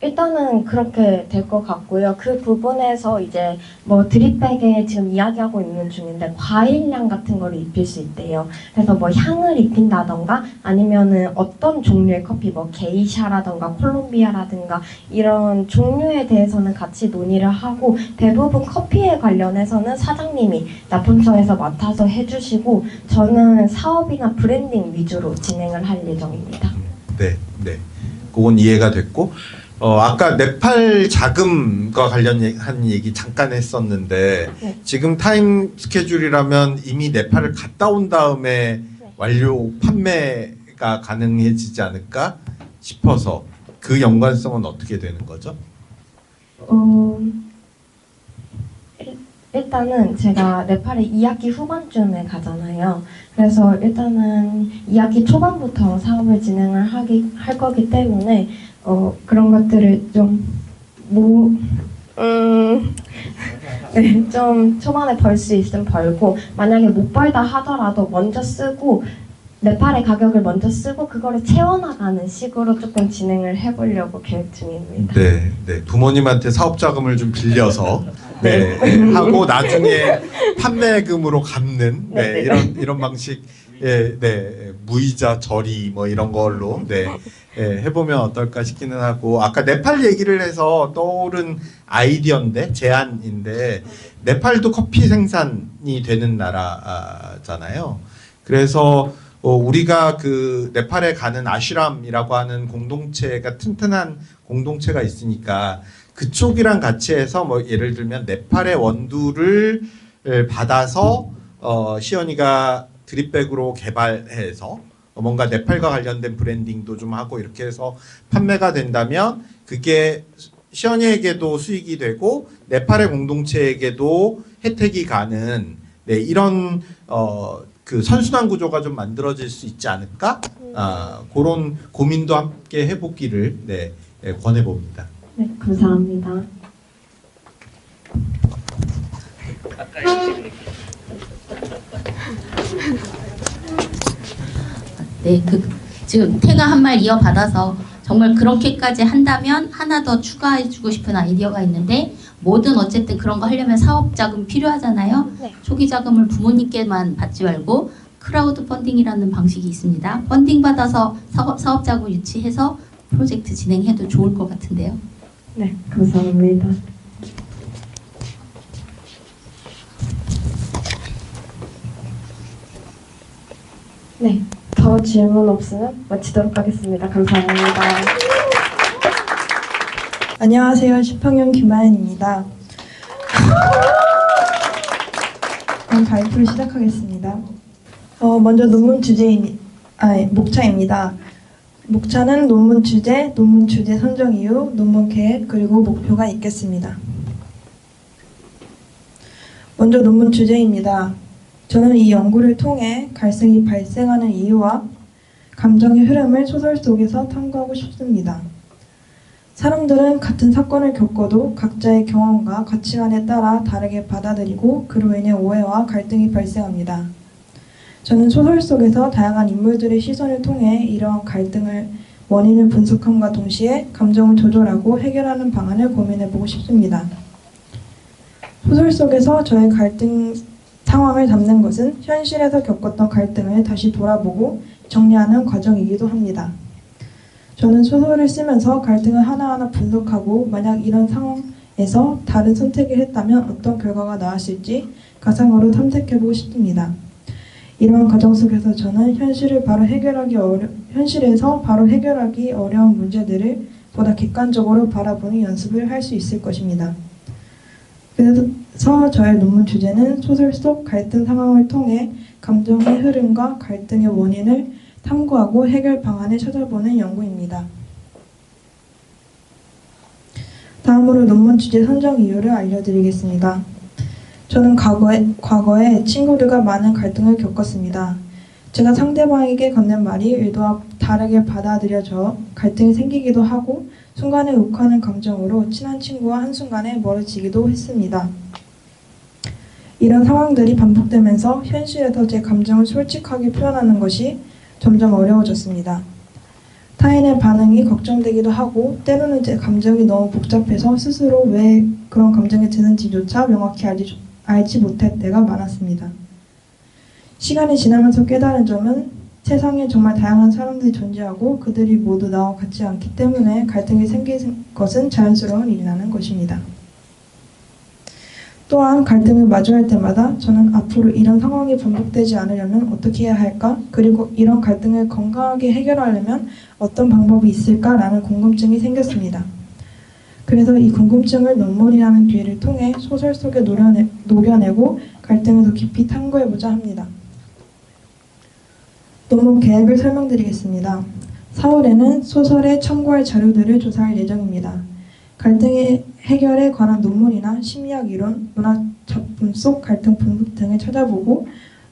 일단은 그렇게 될 것 같고요. 그 부분에서 이제 뭐 드립백에 지금 이야기하고 있는 중인데 과일향 같은 거를 입힐 수 있대요. 그래서 뭐 향을 입힌다던가 아니면은 어떤 종류의 커피 뭐 게이샤라던가 콜롬비아라든가 이런 종류에 대해서는 같이 논의를 하고 대부분 커피에 관련해서는 사장님이 납품처에서 맡아서 해주시고 저는 사업이나 브랜딩 위주로 진행을 할 예정입니다. 네. 그건 이해가 됐고 아까 네팔 자금과 관련한 얘기 잠깐 했었는데 네. 지금 타임 스케줄이라면 이미 네팔을 갔다 온 다음에 완료 판매가 가능해지지 않을까 싶어서 그 연관성은 어떻게 되는 거죠? 일단은 제가 네팔에 2학기 후반쯤에 가잖아요. 그래서 일단은 2학기 초반부터 사업을 진행을 할 거기 때문에 그런 것들을 좀 네, 좀 초반에 벌 수 있으면 벌고 만약에 못 벌다 하더라도 먼저 쓰고 네팔의 가격을 먼저 쓰고 그거를 채워나가는 식으로 조금 진행을 해보려고 계획 중입니다. 네. 부모님한테 사업 자금을 좀 빌려서 하고 나중에 판매금으로 갚는 이런 방식 무이자 처리 뭐 이런 걸로 해보면 어떨까 싶기는 하고 아까 네팔 얘기를 해서 떠오른 아이디어인데 제안인데 네팔도 커피 생산이 되는 나라잖아요. 그래서 우리가 그 네팔에 가는 아슈람이라고 하는 공동체가 튼튼한 공동체가 있으니까 그쪽이랑 같이 해서 뭐 예를 들면 네팔의 원두를 받아서 시연이가 드립백으로 개발해서 뭔가 네팔과 관련된 브랜딩도 좀 하고 이렇게 해서 판매가 된다면 그게 시연이에게도 수익이 되고 네팔의 공동체에게도 혜택이 가는 이런 그 선순환 구조가 좀 만들어질 수 있지 않을까? 그런 고민도 함께 해보기를 권해봅니다. 네, 감사합니다. 네, 지금 태가 한 말 이어받아서 정말 그렇게까지 한다면 하나 더 추가해주고 싶은 아이디어가 있는데 뭐든 어쨌든 그런 거 하려면 사업 자금 필요하잖아요. 네. 초기 자금을 부모님께만 받지 말고 크라우드 펀딩이라는 방식이 있습니다. 펀딩 받아서 사업 자금 유치해서 프로젝트 진행해도 좋을 것 같은데요. 네, 감사합니다. 네, 더 질문 없으면 마치도록 하겠습니다. 감사합니다. 안녕하세요. 10학년 김하연입니다. 그럼 발표를 시작하겠습니다. 먼저 논문 목차입니다. 목차는 논문 주제 선정 이유, 논문 계획, 그리고 목표가 있겠습니다. 먼저 논문 주제입니다. 저는 이 연구를 통해 갈등이 발생하는 이유와 감정의 흐름을 소설 속에서 탐구하고 싶습니다. 사람들은 같은 사건을 겪어도 각자의 경험과 가치관에 따라 다르게 받아들이고 그로 인해 오해와 갈등이 발생합니다. 저는 소설 속에서 다양한 인물들의 시선을 통해 이러한 갈등을 원인을 분석함과 동시에 감정을 조절하고 해결하는 방안을 고민해보고 싶습니다. 소설 속에서 저의 갈등 상황을 담는 것은 현실에서 겪었던 갈등을 다시 돌아보고 정리하는 과정이기도 합니다. 저는 소설을 쓰면서 갈등을 하나하나 분석하고 만약 이런 상황에서 다른 선택을 했다면 어떤 결과가 나왔을지 가상으로 탐색해보고 싶습니다. 이러한 과정 속에서 저는 현실에서 바로 해결하기 어려운 문제들을 보다 객관적으로 바라보는 연습을 할 수 있을 것입니다. 그래서 저의 논문 주제는 소설 속 갈등 상황을 통해 감정의 흐름과 갈등의 원인을 탐구하고 해결 방안을 찾아보는 연구입니다. 다음으로 논문 주제 선정 이유를 알려드리겠습니다. 저는 과거에 친구들과 많은 갈등을 겪었습니다. 제가 상대방에게 건넨 말이 의도와 다르게 받아들여져 갈등이 생기기도 하고 순간에 욱하는 감정으로 친한 친구와 한순간에 멀어지기도 했습니다. 이런 상황들이 반복되면서 현실에서 제 감정을 솔직하게 표현하는 것이 점점 어려워졌습니다. 타인의 반응이 걱정되기도 하고 때로는 제 감정이 너무 복잡해서 스스로 왜 그런 감정이 드는지조차 명확히 알지 못할 때가 많았습니다. 시간이 지나면서 깨달은 점은 세상에 정말 다양한 사람들이 존재하고 그들이 모두 나와 같지 않기 때문에 갈등이 생기는 것은 자연스러운 일이라는 것입니다. 또한 갈등을 마주할 때마다 저는 앞으로 이런 상황이 반복되지 않으려면 어떻게 해야 할까? 그리고 이런 갈등을 건강하게 해결하려면 어떤 방법이 있을까라는 궁금증이 생겼습니다. 그래서 이 궁금증을 논문이라는 기회를 통해 소설 속에 녹여내고 갈등을 더 깊이 탐구해보자 합니다. 논문 계획을 설명드리겠습니다. 4월에는 소설에 참고할 자료들을 조사할 예정입니다. 갈등의 해결에 관한 논문이나 심리학 이론, 문학 작품 속 갈등 분석 등을 찾아보고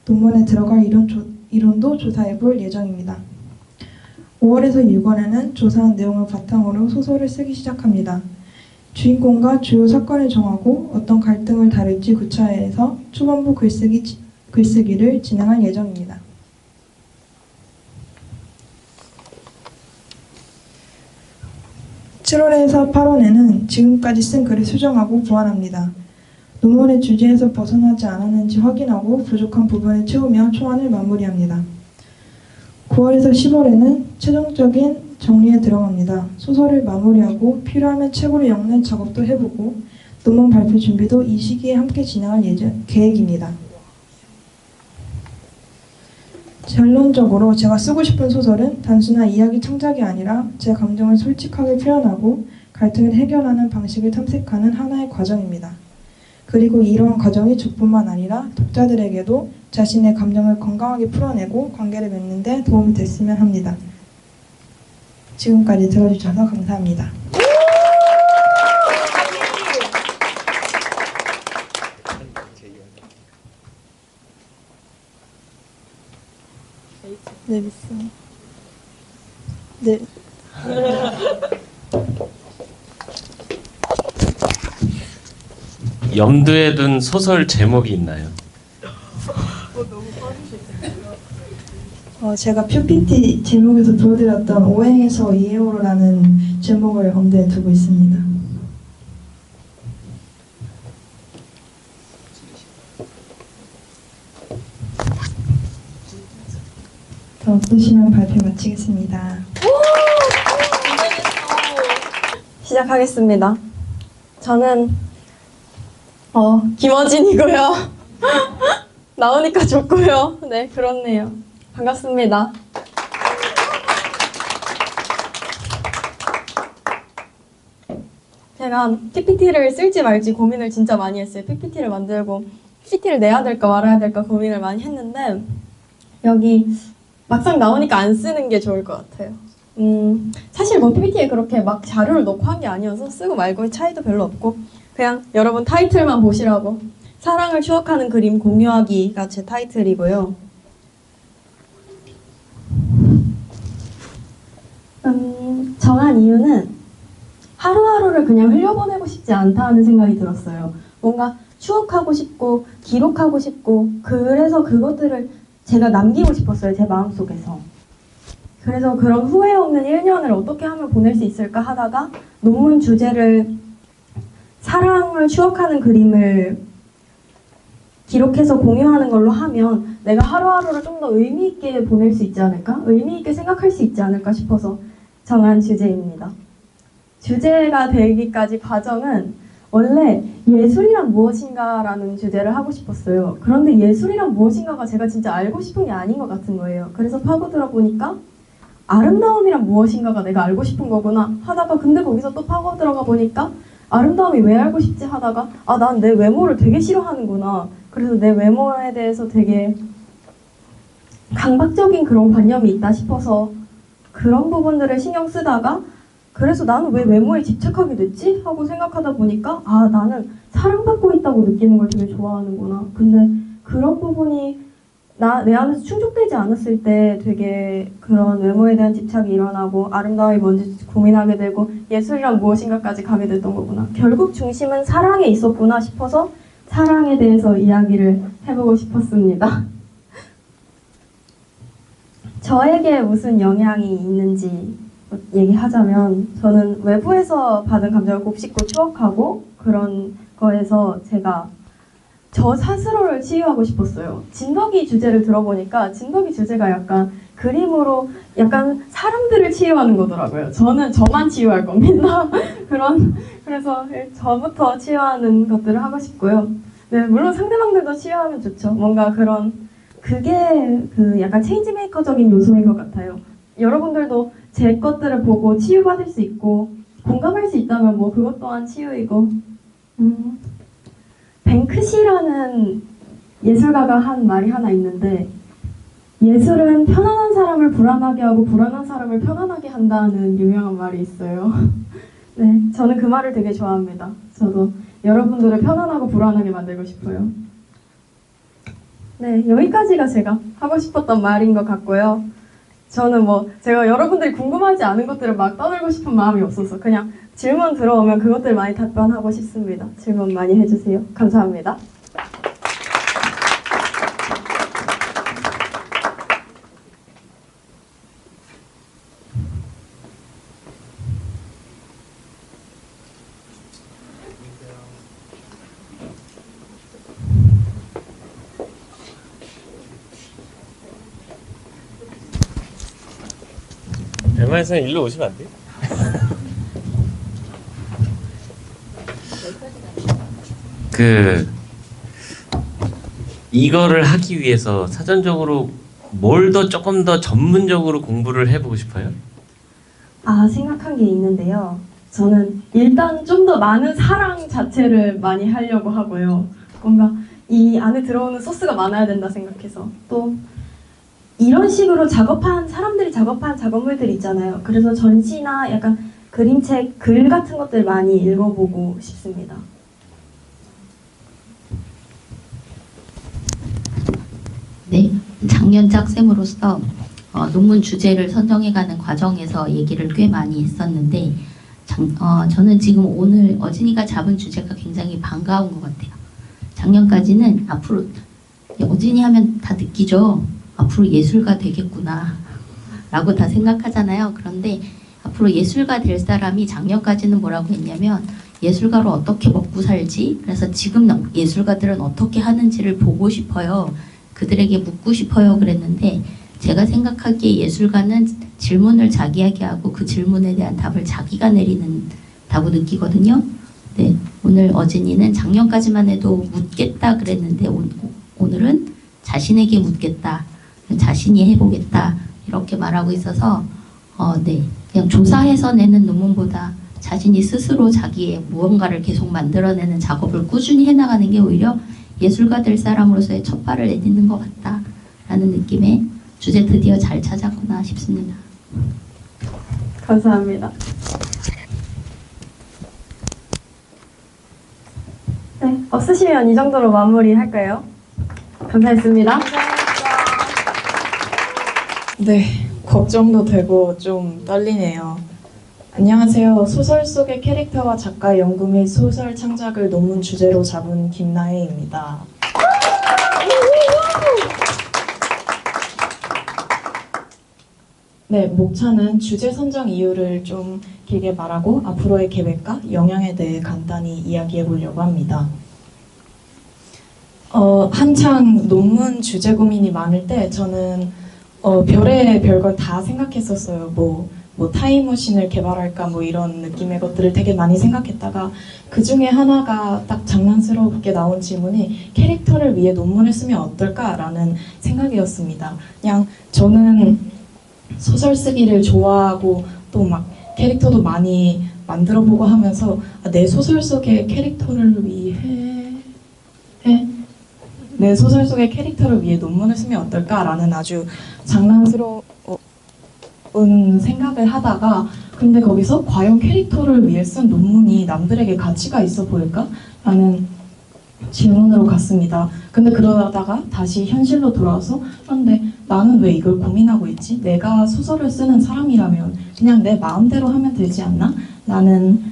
논문에 들어갈 이론도 조사해볼 예정입니다. 5월에서 6월에는 조사한 내용을 바탕으로 소설을 쓰기 시작합니다. 주인공과 주요 사건을 정하고 어떤 갈등을 다룰지 구차해서 초반부 글쓰기를 진행할 예정입니다. 7월에서 8월에는 지금까지 쓴 글을 수정하고 보완합니다. 논문의 주제에서 벗어나지 않았는지 확인하고 부족한 부분을 채우며 초안을 마무리합니다. 9월에서 10월에는 최종적인 정리에 들어갑니다. 소설을 마무리하고 필요하면 책으로 엮는 작업도 해보고 논문 발표 준비도 이 시기에 함께 진행할 계획입니다. 결론적으로 제가 쓰고 싶은 소설은 단순한 이야기 창작이 아니라 제 감정을 솔직하게 표현하고 갈등을 해결하는 방식을 탐색하는 하나의 과정입니다. 그리고 이러한 과정이 저뿐만 아니라 독자들에게도 자신의 감정을 건강하게 풀어내고 관계를 맺는 데 도움이 됐으면 합니다. 지금까지 들어주셔서 감사합니다. 네, 믿습니다. 네. 염두에 둔 소설 제목이 있나요? 제가 PPT 제목에서 보여드렸던 오행에서 이에오로라는 제목을 염두에 두고 있습니다. 더 없으시면 발표 마치겠습니다. 시작하겠습니다. 저는 김어진이고요. 나오니까 좋고요. 네, 그렇네요. 반갑습니다. 제가 PPT를 쓸지 말지 고민을 진짜 많이 했어요. PPT를 만들고 PPT를 내야 될까 말아야 될까 고민을 많이 했는데 여기 막상 나오니까 안 쓰는 게 좋을 것 같아요. 사실 뭐 PPT에 그렇게 막 자료를 넣고 한 게 아니어서 쓰고 말고의 차이도 별로 없고 그냥 여러분 타이틀만 보시라고 사랑을 추억하는 그림 공유하기가 제 타이틀이고요. 정한 이유는 하루하루를 그냥 흘려보내고 싶지 않다는 생각이 들었어요. 뭔가 추억하고 싶고 기록하고 싶고 그래서 그것들을 제가 남기고 싶었어요. 제 마음속에서. 그래서 그런 후회 없는 1년을 어떻게 하면 보낼 수 있을까 하다가 논문 주제를 사랑을 추억하는 그림을 기록해서 공유하는 걸로 하면 내가 하루하루를 좀 더 의미 있게 보낼 수 있지 않을까? 의미 있게 생각할 수 있지 않을까 싶어서 정한 주제입니다. 주제가 되기까지 과정은 원래 예술이란 무엇인가라는 주제를 하고 싶었어요. 그런데 예술이란 무엇인가가 제가 진짜 알고 싶은 게 아닌 것 같은 거예요. 그래서 파고들어 보니까 아름다움이란 무엇인가가 내가 알고 싶은 거구나 하다가 근데 거기서 또 파고들어가 보니까 아름다움이 왜 알고 싶지 하다가 아, 난 내 외모를 되게 싫어하는구나. 그래서 내 외모에 대해서 되게 강박적인 그런 관념이 있다 싶어서 그런 부분들을 신경 쓰다가 그래서 나는 왜 외모에 집착하게 됐지? 하고 생각하다 보니까 아, 나는 사랑받고 있다고 느끼는 걸 되게 좋아하는구나. 근데 그런 부분이 내 안에서 충족되지 않았을 때 되게 그런 외모에 대한 집착이 일어나고 아름다움이 뭔지 고민하게 되고 예술이란 무엇인가까지 가게 됐던 거구나. 결국 중심은 사랑에 있었구나 싶어서 사랑에 대해서 이야기를 해보고 싶었습니다. 저에게 무슨 영향이 있는지 얘기하자면 저는 외부에서 받은 감정을 곱씹고 추억하고 그런 거에서 제가 저 스스로를 치유하고 싶었어요. 진덕이 주제를 들어보니까 진덕이 주제가 약간 그림으로 약간 사람들을 치유하는 거더라고요. 저는 저만 치유할 겁니다. 그래서 저부터 치유하는 것들을 하고 싶고요. 네, 물론 상대방들도 치유하면 좋죠. 뭔가 그게 그 약간 체인지 메이커적인 요소인 것 같아요. 여러분들도 제 것들을 보고 치유받을 수 있고 공감할 수 있다면 뭐 그것 또한 치유이고 뱅크시라는 예술가가 한 말이 하나 있는데 예술은 편안한 사람을 불안하게 하고 불안한 사람을 편안하게 한다는 유명한 말이 있어요. 네, 저는 그 말을 되게 좋아합니다. 저도 여러분들을 편안하고 불안하게 만들고 싶어요. 네, 여기까지가 제가 하고 싶었던 말인 것 같고요. 저는 제가 여러분들이 궁금하지 않은 것들을 막 떠들고 싶은 마음이 없어서 그냥 질문 들어오면 그것들 많이 답변하고 싶습니다. 질문 많이 해주세요. 감사합니다. 대만에서는 일로 오시면 안 돼요? 이거를 하기 위해서 사전적으로 뭘 더 조금 더 전문적으로 공부를 해보고 싶어요? 생각한 게 있는데요. 저는 일단 좀 더 많은 사랑 자체를 많이 하려고 하고요. 뭔가 이 안에 들어오는 소스가 많아야 된다 생각해서 또 이런 식으로 사람들이 작업한 작업물들 있잖아요. 그래서 전시나 약간 그림책, 글 같은 것들 많이 읽어보고 싶습니다. 네, 작년 짝쌤으로서 논문 주제를 선정해가는 과정에서 얘기를 꽤 많이 했었는데 저는 지금 오늘 어진이가 잡은 주제가 굉장히 반가운 것 같아요. 작년까지는 앞으로 어진이 하면 다 느끼죠. 앞으로 예술가 되겠구나 라고 다 생각하잖아요. 그런데 앞으로 예술가 될 사람이 작년까지는 뭐라고 했냐면 예술가로 어떻게 먹고 살지? 그래서 지금 예술가들은 어떻게 하는지를 보고 싶어요. 그들에게 묻고 싶어요 그랬는데 제가 생각하기에 예술가는 질문을 자기에게 하고 그 질문에 대한 답을 자기가 내리는 다고 느끼거든요. 네, 오늘 어진이는 작년까지만 해도 묻겠다 그랬는데 오늘은 자신에게 묻겠다. 자신이 해보겠다 이렇게 말하고 있어서 네, 그냥 조사해서 내는 논문보다 자신이 스스로 자기의 무언가를 계속 만들어내는 작업을 꾸준히 해나가는 게 오히려 예술가 될 사람으로서의 첫 발을 내딛는 것 같다라는 느낌에 주제 드디어 잘 찾았구나 싶습니다. 감사합니다. 네, 없으시면 이 정도로 마무리할까요? 감사했습니다. 네, 걱정도 되고 좀 떨리네요. 안녕하세요. 소설 속의 캐릭터와 작가의 연구 및 소설 창작을 논문 주제로 잡은 김나혜입니다. 네, 목차는 주제 선정 이유를 좀 길게 말하고 앞으로의 계획과 영향에 대해 간단히 이야기해 보려고 합니다. 한창 논문 주제 고민이 많을 때 저는 별의별 다 생각했었어요. 뭐 타임머신을 개발할까 뭐 이런 느낌의 것들을 되게 많이 생각했다가 그 중에 하나가 딱 장난스럽게 나온 질문이 캐릭터를 위해 논문을 쓰면 어떨까라는 생각이었습니다. 그냥 저는 소설 쓰기를 좋아하고 또 막 캐릭터도 많이 만들어보고 하면서 내 소설 속의 캐릭터를 위해 내 소설 속의 캐릭터를 위해 논문을 쓰면 어떨까라는 아주 장난스러운 생각을 하다가 근데 거기서 과연 캐릭터를 위해 쓴 논문이 남들에게 가치가 있어 보일까? 라는 질문으로 갔습니다. 근데 그러다가 다시 현실로 돌아와서 그런데 나는 왜 이걸 고민하고 있지? 내가 소설을 쓰는 사람이라면 그냥 내 마음대로 하면 되지 않나? 라는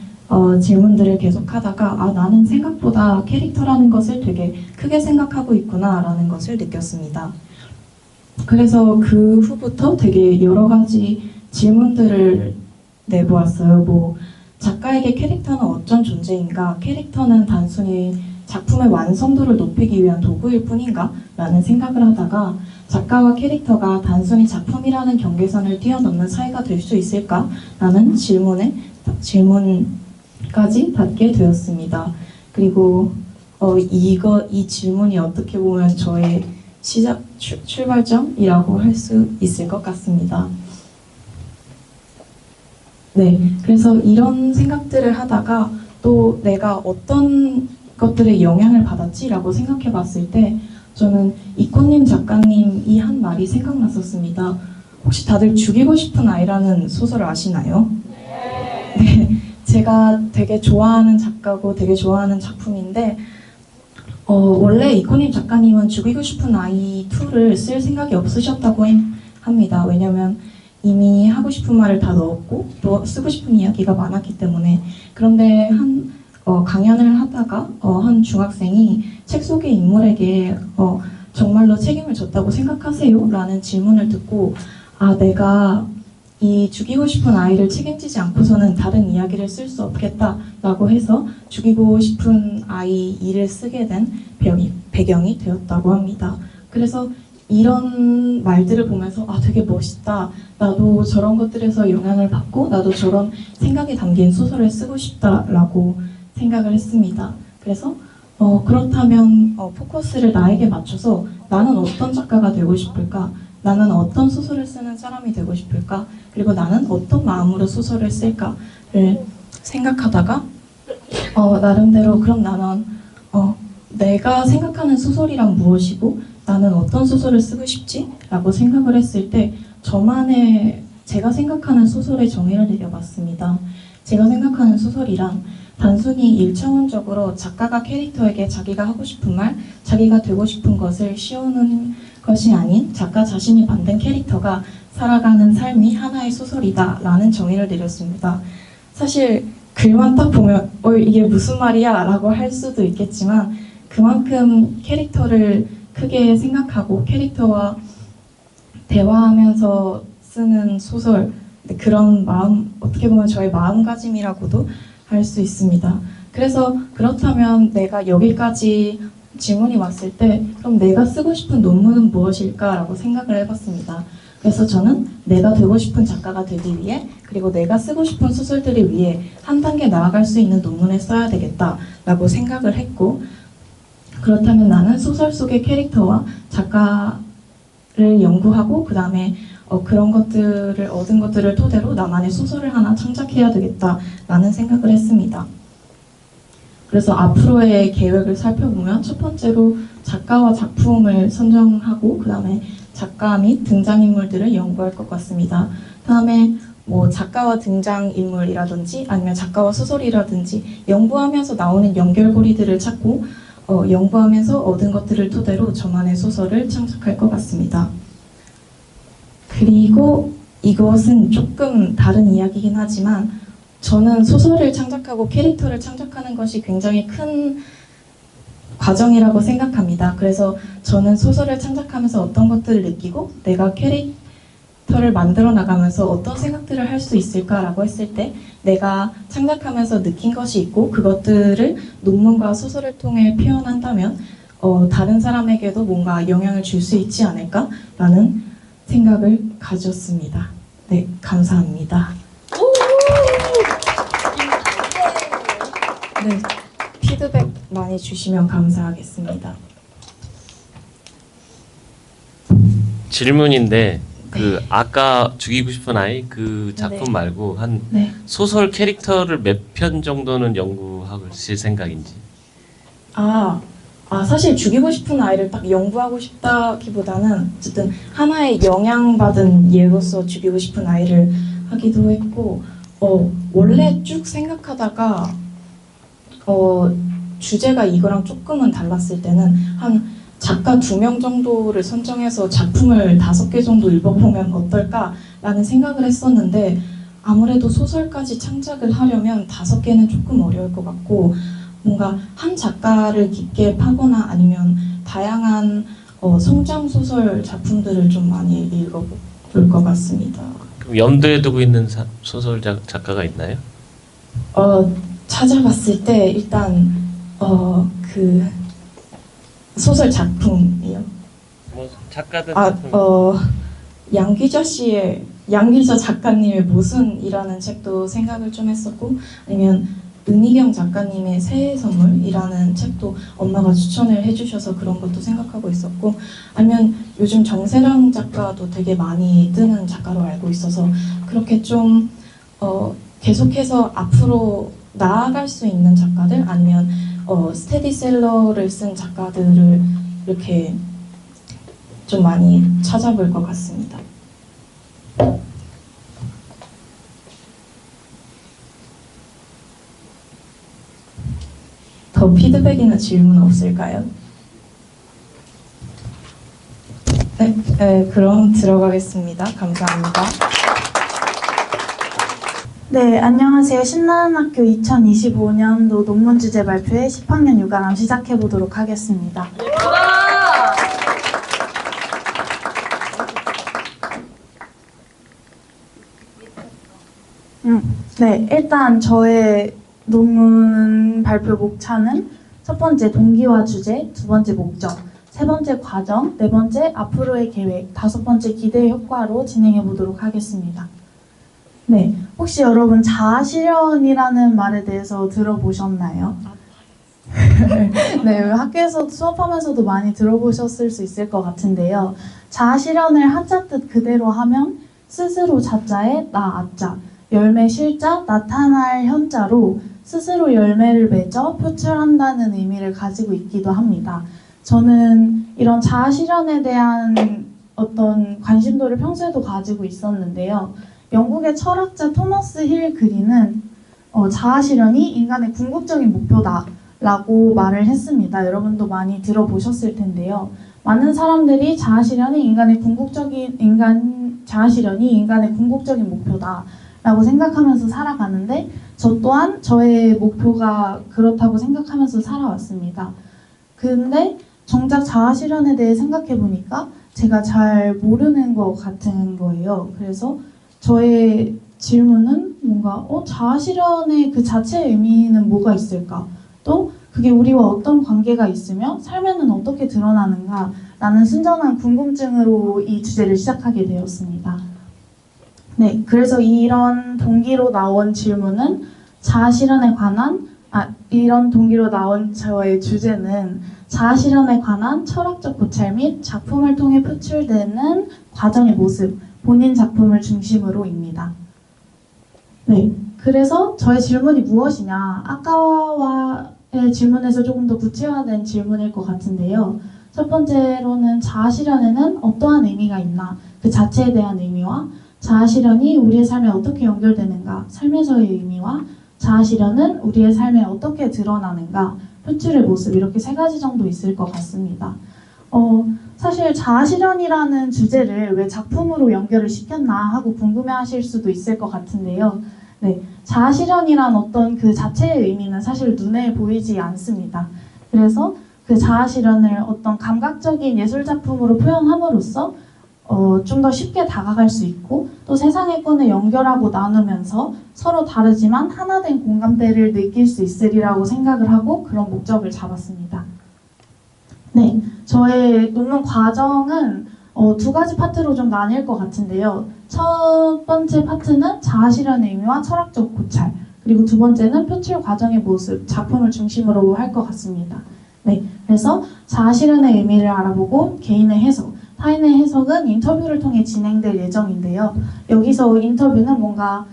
질문들을 계속 하다가 나는 생각보다 캐릭터라는 것을 되게 크게 생각하고 있구나 라는 것을 느꼈습니다. 그래서 그 후부터 되게 여러 가지 질문들을 내보았어요. 뭐 작가에게 캐릭터는 어떤 존재인가? 캐릭터는 단순히 작품의 완성도를 높이기 위한 도구일 뿐인가? 라는 생각을 하다가 작가와 캐릭터가 단순히 작품이라는 경계선을 뛰어넘는 사이가 될 수 있을까? 라는 질문까지 받게 되었습니다. 그리고 이 질문이 어떻게 보면 저의 출발점이라고 할 수 있을 것 같습니다. 네, 그래서 이런 생각들을 하다가 또 내가 어떤 것들에 영향을 받았지라고 생각해 봤을 때 저는 이코님 작가님이 한 말이 생각났었습니다. 혹시 다들 죽이고 싶은 아이라는 소설을 아시나요? 네, 제가 되게 좋아하는 작가고 되게 좋아하는 작품인데 원래 이코님 작가님은 죽이고 싶은 아이 2를 쓸 생각이 없으셨다고 합니다. 왜냐면 이미 하고 싶은 말을 다 넣었고 또 쓰고 싶은 이야기가 많았기 때문에. 그런데 강연을 하다가 한 중학생이 책 속의 인물에게 정말로 책임을 졌다고 생각하세요? 라는 질문을 듣고 내가 이 죽이고 싶은 아이를 책임지지 않고서는 다른 이야기를 쓸 수 없겠다라고 해서 죽이고 싶은 아이 2를 쓰게 된 배경이 되었다고 합니다. 그래서 이런 말들을 보면서 되게 멋있다. 나도 저런 것들에서 영향을 받고 나도 저런 생각이 담긴 소설을 쓰고 싶다라고 생각을 했습니다. 그래서 그렇다면 포커스를 나에게 맞춰서 나는 어떤 작가가 되고 싶을까? 나는 어떤 소설을 쓰는 사람이 되고 싶을까? 그리고 나는 어떤 마음으로 소설을 쓸까를 생각하다가 나름대로 그럼 나는 내가 생각하는 소설이란 무엇이고 나는 어떤 소설을 쓰고 싶지? 라고 생각을 했을 때 저만의 제가 생각하는 소설의 정의를 내려봤습니다. 제가 생각하는 소설이란 단순히 일차원적으로 작가가 캐릭터에게 자기가 하고 싶은 말, 자기가 되고 싶은 것을 씌우는 것이 아닌 작가 자신이 만든 캐릭터가 살아가는 삶이 하나의 소설이다 라는 정의를 내렸습니다. 사실 글만 딱 보면 이게 무슨 말이야 라고 할 수도 있겠지만 그만큼 캐릭터를 크게 생각하고 캐릭터와 대화하면서 쓰는 소설, 그런 마음, 어떻게 보면 저의 마음가짐이라고도 할 수 있습니다. 그래서 그렇다면 내가 여기까지 질문이 왔을 때 그럼 내가 쓰고 싶은 논문은 무엇일까라고 생각을 해봤습니다. 그래서 저는 내가 되고 싶은 작가가 되기 위해 그리고 내가 쓰고 싶은 소설들을 위해 한 단계 나아갈 수 있는 논문을 써야 되겠다라고 생각을 했고 그렇다면 나는 소설 속의 캐릭터와 작가를 연구하고 그 다음에 그런 것들을 얻은 것들을 토대로 나만의 소설을 하나 창작해야 되겠다라는 생각을 했습니다. 그래서 앞으로의 계획을 살펴보면 첫 번째로 작가와 작품을 선정하고 그 다음에 작가 및 등장인물들을 연구할 것 같습니다. 다음에 뭐 작가와 등장인물이라든지 아니면 작가와 소설이라든지 연구하면서 나오는 연결고리들을 찾고 연구하면서 얻은 것들을 토대로 저만의 소설을 창작할 것 같습니다. 그리고 이것은 조금 다른 이야기이긴 하지만 저는 소설을 창작하고 캐릭터를 창작하는 것이 굉장히 큰 과정이라고 생각합니다. 그래서 저는 소설을 창작하면서 어떤 것들을 느끼고 내가 캐릭터를 만들어 나가면서 어떤 생각들을 할 수 있을까라고 했을 때 내가 창작하면서 느낀 것이 있고 그것들을 논문과 소설을 통해 표현한다면 다른 사람에게도 뭔가 영향을 줄 수 있지 않을까라는 생각을 가졌습니다. 네, 감사합니다. 네, 피드백 많이 주시면 감사하겠습니다. 질문인데 그 아까 죽이고 싶은 아이 그 작품 네. 말고 한 네. 소설 캐릭터를 몇 편 정도는 연구하실 생각인지. 사실 죽이고 싶은 아이를 딱 연구하고 싶다기보다는 어쨌든 하나의 영향받은 예로서 죽이고 싶은 아이를 하기도 했고 원래 쭉 생각하다가 주제가 이거랑 조금은 달랐을 때는 한 작가 2명 정도를 선정해서 작품을 5개 정도 읽어보면 어떨까라는 생각을 했었는데 아무래도 소설까지 창작을 하려면 5개는 조금 어려울 것 같고 뭔가 한 작가를 깊게 파거나 아니면 다양한 성장 소설 작품들을 좀 많이 읽어볼 것 같습니다. 그럼 염두에 두고 있는 소설 작가가 있나요? 찾아봤을 때 일단 그 소설 작품이요. 뭐 작가든 양기저 작가님의 모순이라는 책도 생각을 좀 했었고 아니면 은희경 작가님의 새해 선물이라는 책도 엄마가 추천을 해주셔서 그런 것도 생각하고 있었고 아니면 요즘 정세랑 작가도 되게 많이 뜨는 작가로 알고 있어서 그렇게 좀 계속해서 앞으로 나아갈 수 있는 작가들 아니면 스테디셀러를 쓴 작가들을 이렇게 좀 많이 찾아볼 것 같습니다. 더 피드백이나 질문 없을까요? 네, 그럼 들어가겠습니다. 감사합니다. 네, 안녕하세요. 신나는 학교 2025년도 논문 주제 발표회 10학년 유관함 시작해 보도록 하겠습니다. 네, 일단 저의 논문 발표 목차는 첫 번째 동기와 주제, 두 번째 목적, 세 번째 과정, 네 번째 앞으로의 계획, 다섯 번째 기대 효과로 진행해 보도록 하겠습니다. 네, 혹시 여러분 자아실현이라는 말에 대해서 들어보셨나요? 네, 학교에서 수업하면서도 많이 들어보셨을 수 있을 것 같은데요. 자아실현을 한자 뜻 그대로 하면 스스로 자자에 나 아자, 열매 실자 나타날 현자로 스스로 열매를 맺어 표출한다는 의미를 가지고 있기도 합니다. 저는 이런 자아실현에 대한 어떤 관심도를 평소에도 가지고 있었는데요. 영국의 철학자 토머스 힐 그린은 자아실현이 인간의 궁극적인 목표다라고 말을 했습니다. 여러분도 많이 들어보셨을 텐데요. 많은 사람들이 자아실현이 인간의 궁극적인 목표다라고 생각하면서 살아가는데 저 또한 저의 목표가 그렇다고 생각하면서 살아왔습니다. 근데 정작 자아실현에 대해 생각해 보니까 제가 잘 모르는 것 같은 거예요. 그래서 저의 질문은 뭔가 자아실현의 그 자체의 의미는 뭐가 있을까? 또 그게 우리와 어떤 관계가 있으며 삶에는 어떻게 드러나는가? 라는 순전한 궁금증으로 이 주제를 시작하게 되었습니다. 네, 그래서 이런 동기로 나온 질문은 자아실현에 관한 이런 동기로 나온 저의 주제는 자아실현에 관한 철학적 고찰 및 작품을 통해 표출되는 과정의 모습, 본인 작품을 중심으로입니다. 네, 그래서 저의 질문이 무엇이냐? 아까와의 질문에서 조금 더 구체화된 질문일 것 같은데요. 첫 번째로는 자아실현에는 어떠한 의미가 있나? 그 자체에 대한 의미와 자아실현이 우리의 삶에 어떻게 연결되는가? 삶에서의 의미와 자아실현은 우리의 삶에 어떻게 드러나는가? 표출의 모습 이렇게 세 가지 정도 있을 것 같습니다. 사실 자아실현이라는 주제를 왜 작품으로 연결을 시켰나 하고 궁금해하실 수도 있을 것 같은데요. 네, 자아실현이란 어떤 그 자체의 의미는 사실 눈에 보이지 않습니다. 그래서 그 자아실현을 어떤 감각적인 예술 작품으로 표현함으로써 좀 더 쉽게 다가갈 수 있고 또 세상의 꾼을 연결하고 나누면서 서로 다르지만 하나된 공감대를 느낄 수 있으리라고 생각을 하고 그런 목적을 잡았습니다. 네, 저의 논문 과정은 두 가지 파트로 좀 나뉠 것 같은데요. 첫 번째 파트는 자아실현의 의미와 철학적 고찰, 그리고 두 번째는 표출 과정의 모습, 작품을 중심으로 할 것 같습니다. 네, 그래서 자아실현의 의미를 알아보고 개인의 해석, 타인의 해석은 인터뷰를 통해 진행될 예정인데요. 여기서 인터뷰는 뭔가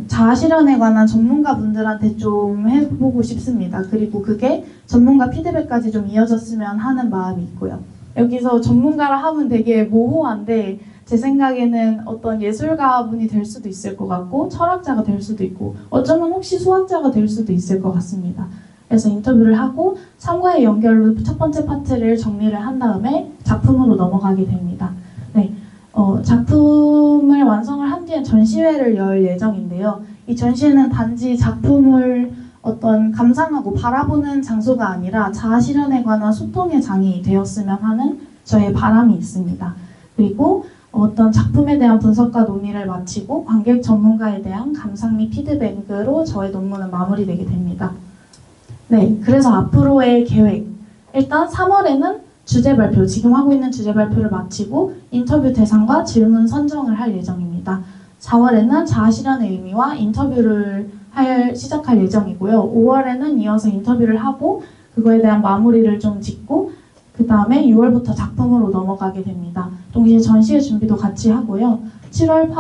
자아실현에 관한 전문가분들한테 좀 해보고 싶습니다. 그리고 그게 전문가 피드백까지 좀 이어졌으면 하는 마음이 있고요. 여기서 전문가라 하면 되게 모호한데 제 생각에는 어떤 예술가분이 될 수도 있을 것 같고 철학자가 될 수도 있고 어쩌면 혹시 수학자가 될 수도 있을 것 같습니다. 그래서 인터뷰를 하고 삶과의 연결로 첫 번째 파트를 정리를 한 다음에 작품으로 넘어가게 됩니다. 네, 작품을 완성을 한 뒤엔 전시회를 열 예정인데요. 이 전시회는 단지 작품을 어떤 감상하고 바라보는 장소가 아니라 자아실현에 관한 소통의 장이 되었으면 하는 저의 바람이 있습니다. 그리고 어떤 작품에 대한 분석과 논의를 마치고 관객 전문가에 대한 감상 및 피드백으로 저의 논문은 마무리되게 됩니다. 네, 그래서 앞으로의 계획. 일단 3월에는 주제 발표, 지금 하고 있는 주제 발표를 마치고 인터뷰 대상과 질문 선정을 할 예정입니다. 4월에는 자아실현의 의미와 인터뷰를 시작할 예정이고요. 5월에는 이어서 인터뷰를 하고 그거에 대한 마무리를 좀 짓고 그 다음에 6월부터 작품으로 넘어가게 됩니다. 동시에 전시회 준비도 같이 하고요. 7월,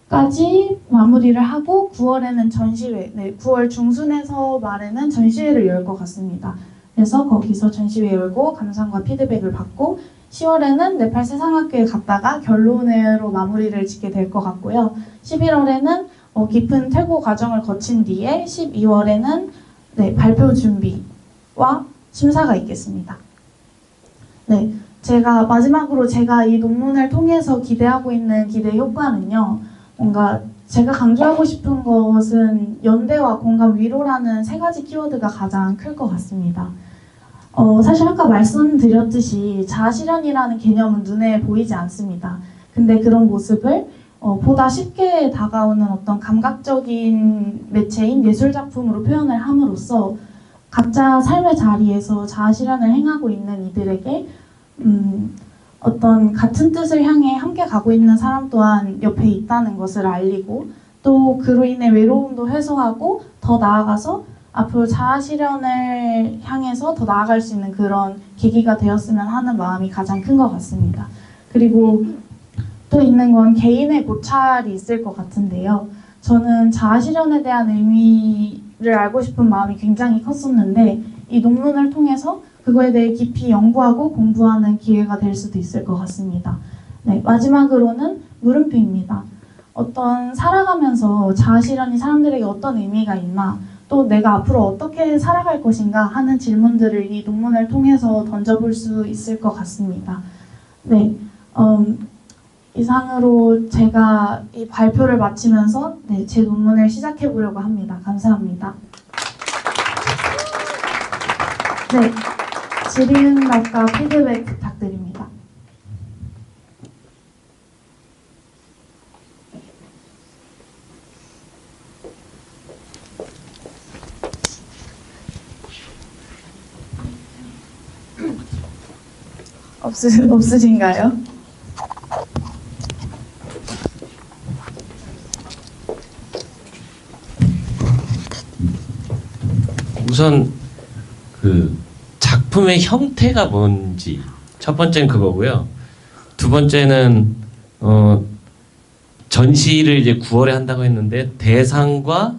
8월까지 마무리를 하고 9월에는 전시회, 9월 중순에서 말에는 전시회를 열 것 같습니다. 그래서 거기서 전시회 열고 감상과 피드백을 받고 10월에는 네팔 세상학교에 갔다가 결론으로 마무리를 짓게 될 것 같고요. 11월에는 깊은 퇴고 과정을 거친 뒤에 12월에는 발표 준비와 심사가 있겠습니다. 네, 마지막으로 제가 이 논문을 통해서 기대하고 있는 기대 효과는요. 뭔가 제가 강조하고 싶은 것은 연대와 공감, 위로라는 세 가지 키워드가 가장 클 것 같습니다. 사실 아까 말씀드렸듯이 자아실현이라는 개념은 눈에 보이지 않습니다. 근데 그런 모습을 보다 쉽게 다가오는 어떤 감각적인 매체인 예술작품으로 표현을 함으로써 각자 삶의 자리에서 자아실현을 행하고 있는 이들에게 어떤 같은 뜻을 향해 함께 가고 있는 사람 또한 옆에 있다는 것을 알리고 또 그로 인해 외로움도 해소하고 더 나아가서 앞으로 자아실현을 향해서 더 나아갈 수 있는 그런 계기가 되었으면 하는 마음이 가장 큰 것 같습니다. 그리고 또 있는 건 개인의 고찰이 있을 것 같은데요. 저는 자아실현에 대한 의미를 알고 싶은 마음이 굉장히 컸었는데 이 논문을 통해서 그거에 대해 깊이 연구하고 공부하는 기회가 될 수도 있을 것 같습니다. 네, 마지막으로는 물음표입니다. 어떤 살아가면서 자아실현이 사람들에게 어떤 의미가 있나 또 내가 앞으로 어떻게 살아갈 것인가 하는 질문들을 이 논문을 통해서 던져볼 수 있을 것 같습니다. 네, 이상으로 제가 이 발표를 마치면서 제 논문을 시작해 보려고 합니다. 감사합니다. 네, 질의응답과 피드백 부탁드립니다. 없으신가요? 우선 그 작품의 형태가 뭔지 첫 번째는 그거고요. 두 번째는 전시를 이제 9월에 한다고 했는데 대상과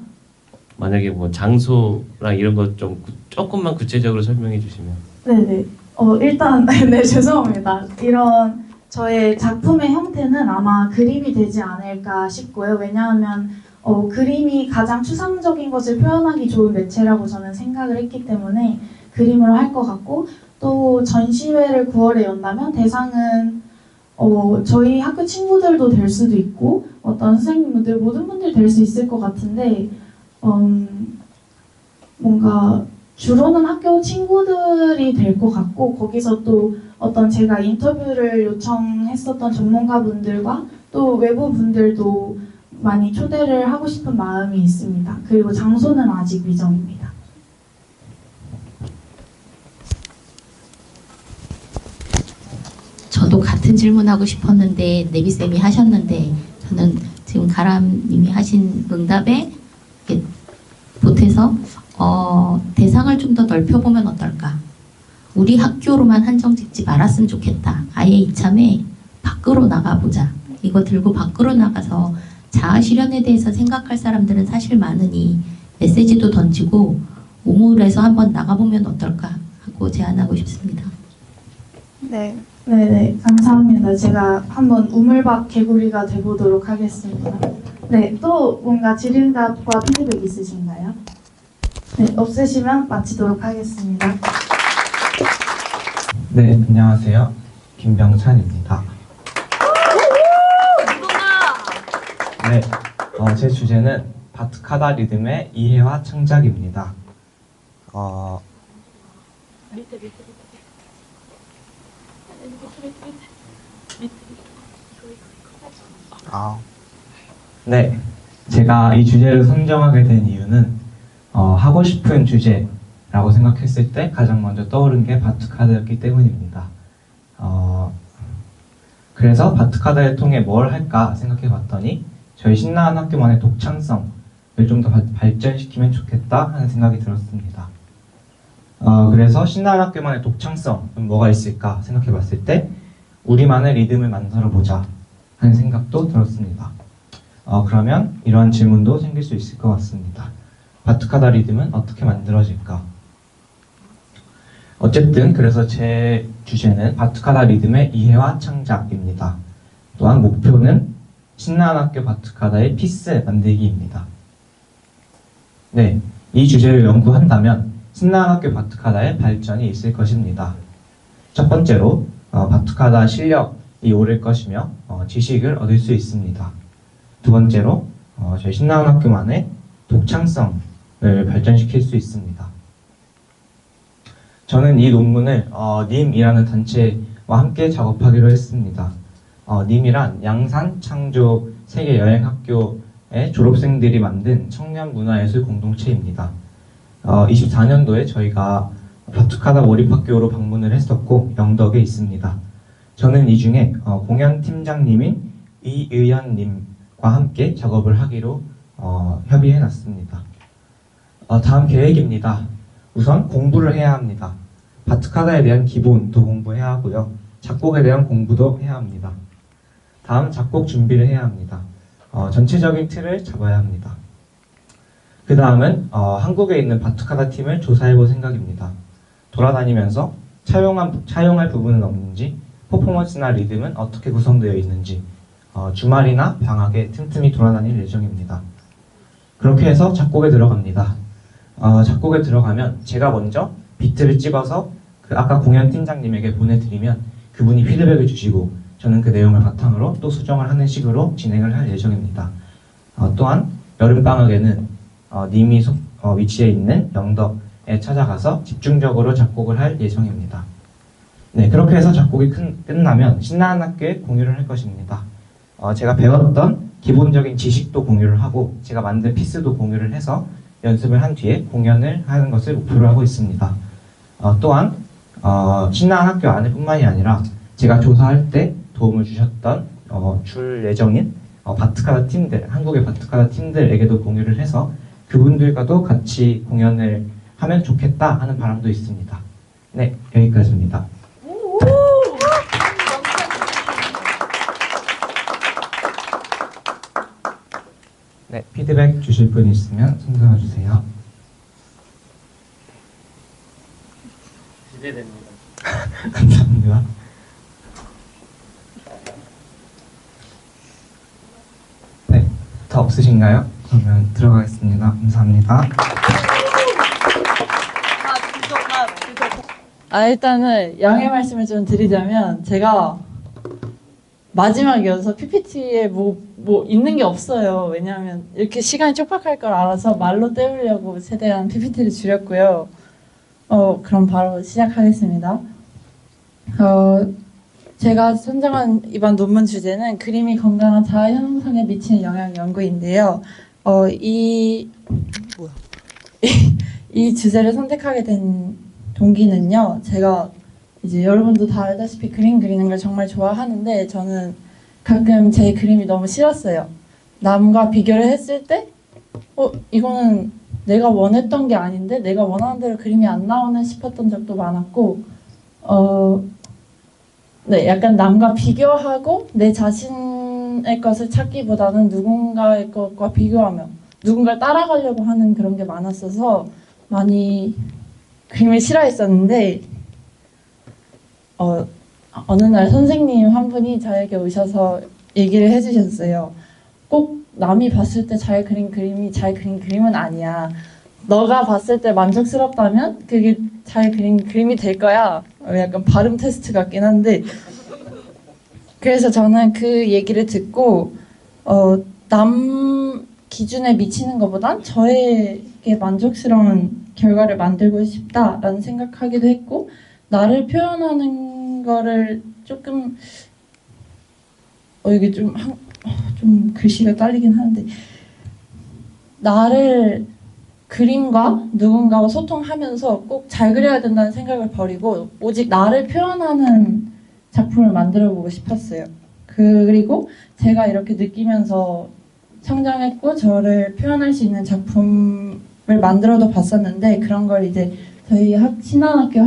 만약에 뭐 장소랑 이런 것 좀 조금만 구체적으로 설명해 주시면. 네네. 일단 네 죄송합니다. 이런 저의 작품의 형태는 아마 그림이 되지 않을까 싶고요. 왜냐하면 그림이 가장 추상적인 것을 표현하기 좋은 매체라고 저는 생각을 했기 때문에 그림으로 할 것 같고, 또 전시회를 9월에 연다면 대상은 저희 학교 친구들도 될 수도 있고 어떤 선생님들 모든 분들이 될 수 있을 것 같은데 뭔가 주로는 학교 친구들이 될 것 같고, 거기서 또 어떤 제가 인터뷰를 요청했었던 전문가분들과 또 외부 분들도 많이 초대를 하고 싶은 마음이 있습니다. 그리고 장소는 아직 미정입니다. 저도 같은 질문하고 싶었는데 네비쌤이 하셨는데, 저는 지금 가람님이 하신 응답에 이렇게 보태서 대상을 좀 더 넓혀보면 어떨까? 우리 학교로만 한정 짓지 말았으면 좋겠다. 아예 이참에 밖으로 나가보자. 이거 들고 밖으로 나가서 자아 실현에 대해서 생각할 사람들은 사실 많으니 메시지도 던지고 우물에서 한번 나가보면 어떨까 하고 제안하고 싶습니다. 네, 네네, 감사합니다. 제가 한번 우물밖 개구리가 돼보도록 하겠습니다. 네, 또 뭔가 질의응답과 피드백 있으신가요? 네, 없으시면 마치도록 하겠습니다. 네, 안녕하세요. 김병찬입니다. 네, 제 주제는 바트카다 리듬의 이해와 창작입니다. 네, 제가 이 주제를 선정하게 된 이유는 하고 싶은 주제라고 생각했을 때 가장 먼저 떠오른 게 바트카다였기 때문입니다. 그래서 바트카다를 통해 뭘 할까 생각해 봤더니 저희 신나한 학교만의 독창성을 좀 더 발전시키면 좋겠다 하는 생각이 들었습니다. 그래서 신나한 학교만의 독창성은 뭐가 있을까 생각해 봤을 때 우리만의 리듬을 만들어 보자 하는 생각도 들었습니다. 그러면 이러한 질문도 생길 수 있을 것 같습니다. 바트카다 리듬은 어떻게 만들어질까? 어쨌든 그래서 제 주제는 바트카다 리듬의 이해와 창작입니다. 또한 목표는 신나한 학교 바트카다의 피스 만들기입니다. 네, 이 주제를 연구한다면 신나한 학교 바트카다의 발전이 있을 것입니다. 첫 번째로 바트카다 실력이 오를 것이며 지식을 얻을 수 있습니다. 두 번째로 저희 신나한 학교만의 독창성을 발전시킬 수 있습니다. 저는 이 논문을 님이라는 단체와 함께 작업하기로 했습니다. 님이란 양산 창조 세계 여행 학교의 졸업생들이 만든 청년 문화예술 공동체입니다. 24년도에 저희가 바트카다 몰입학교로 방문을 했었고 영덕에 있습니다. 저는 이 중에 공연 팀장님인 이의연님과 함께 작업을 하기로 협의해 놨습니다. 다음 계획입니다. 우선 공부를 해야 합니다. 바트카다에 대한 기본도 공부해야 하고요. 작곡에 대한 공부도 해야 합니다. 다음 작곡 준비를 해야 합니다. 전체적인 틀을 잡아야 합니다. 그 다음은 한국에 있는 바트카다 팀을 조사해 볼 생각입니다. 돌아다니면서 차용할 부분은 없는지, 퍼포먼스나 리듬은 어떻게 구성되어 있는지, 주말이나 방학에 틈틈이 돌아다닐 예정입니다. 그렇게 해서 작곡에 들어갑니다. 작곡에 들어가면 제가 먼저 비트를 찍어서 그 아까 공연 팀장님에게 보내드리면 그분이 피드백을 주시고 저는 그 내용을 바탕으로 또 수정을 하는 식으로 진행을 할 예정입니다. 또한 여름방학에는 님이 위치해 있는 영덕에 찾아가서 집중적으로 작곡을 할 예정입니다. 네, 그렇게 해서 작곡이 끝나면 신나한 학교에 공유를 할 것입니다. 제가 배웠던 기본적인 지식도 공유를 하고 제가 만든 피스도 공유를 해서 연습을 한 뒤에 공연을 하는 것을 목표로 하고 있습니다. 또한 신나한 학교 안에뿐만이 아니라 제가 조사할 때 도움을 주셨던 줄 예정인 바트카다 팀들, 한국의 바트카다 팀들에게도 공유를 해서 그분들과도 같이 공연을 하면 좋겠다 하는 바람도 있습니다. 네, 여기까지입니다. 네, 피드백 주실 분 있으면 손 들어주세요. 기대됩니다. 감사합니다. 네, 더 없으신가요? 그러면 들어가겠습니다. 감사합니다. 일단은 양해 말씀을 좀 드리자면 제가 마지막이어서 PPT에 뭐 있는 게 없어요. 왜냐하면 이렇게 시간이 촉박할 걸 알아서 말로 때우려고 최대한 PPT를 줄였고요. 그럼 바로 시작하겠습니다. 제가 선정한 이번 논문 주제는 그림이 건강한 자아 형성에 미치는 영향 연구인데요. 이 주제를 선택하게 된 동기는요. 제가 이제 여러분도 다 알다시피 그림 그리는 걸 정말 좋아하는데 저는 가끔 제 그림이 너무 싫었어요. 남과 비교를 했을 때 이거는 내가 원했던 게 아닌데 내가 원하는 대로 그림이 안 나오네 싶었던 적도 많았고 네, 약간 남과 비교하고 내 자신의 것을 찾기보다는 누군가의 것과 비교하며 누군가를 따라가려고 하는 그런 게 많았어서 많이 그림을 싫어했었는데 어느 날 선생님 한 분이 저에게 오셔서 얘기를 해주셨어요. 꼭 남이 봤을 때 잘 그린 그림이 잘 그린 그림은 아니야. 너가 봤을 때 만족스럽다면 그게 잘 그린 그림이 될 거야. 약간 발음 테스트 같긴 한데 그래서 저는 그 얘기를 듣고 남 기준에 미치는 것보단 저에게 만족스러운 결과를 만들고 싶다라는 생각하기도 했고 나를 표현하는 거를 조금 이게 좀 글씨가 딸리긴 하는데 나를 그림과 누군가와 소통하면서 꼭 잘 그려야 된다는 생각을 버리고 오직 나를 표현하는 작품을 만들어 보고 싶었어요. 그리고 제가 이렇게 느끼면서 성장했고 저를 표현할 수 있는 작품을 만들어도 봤었는데 그런 걸 이제 저희 신한학교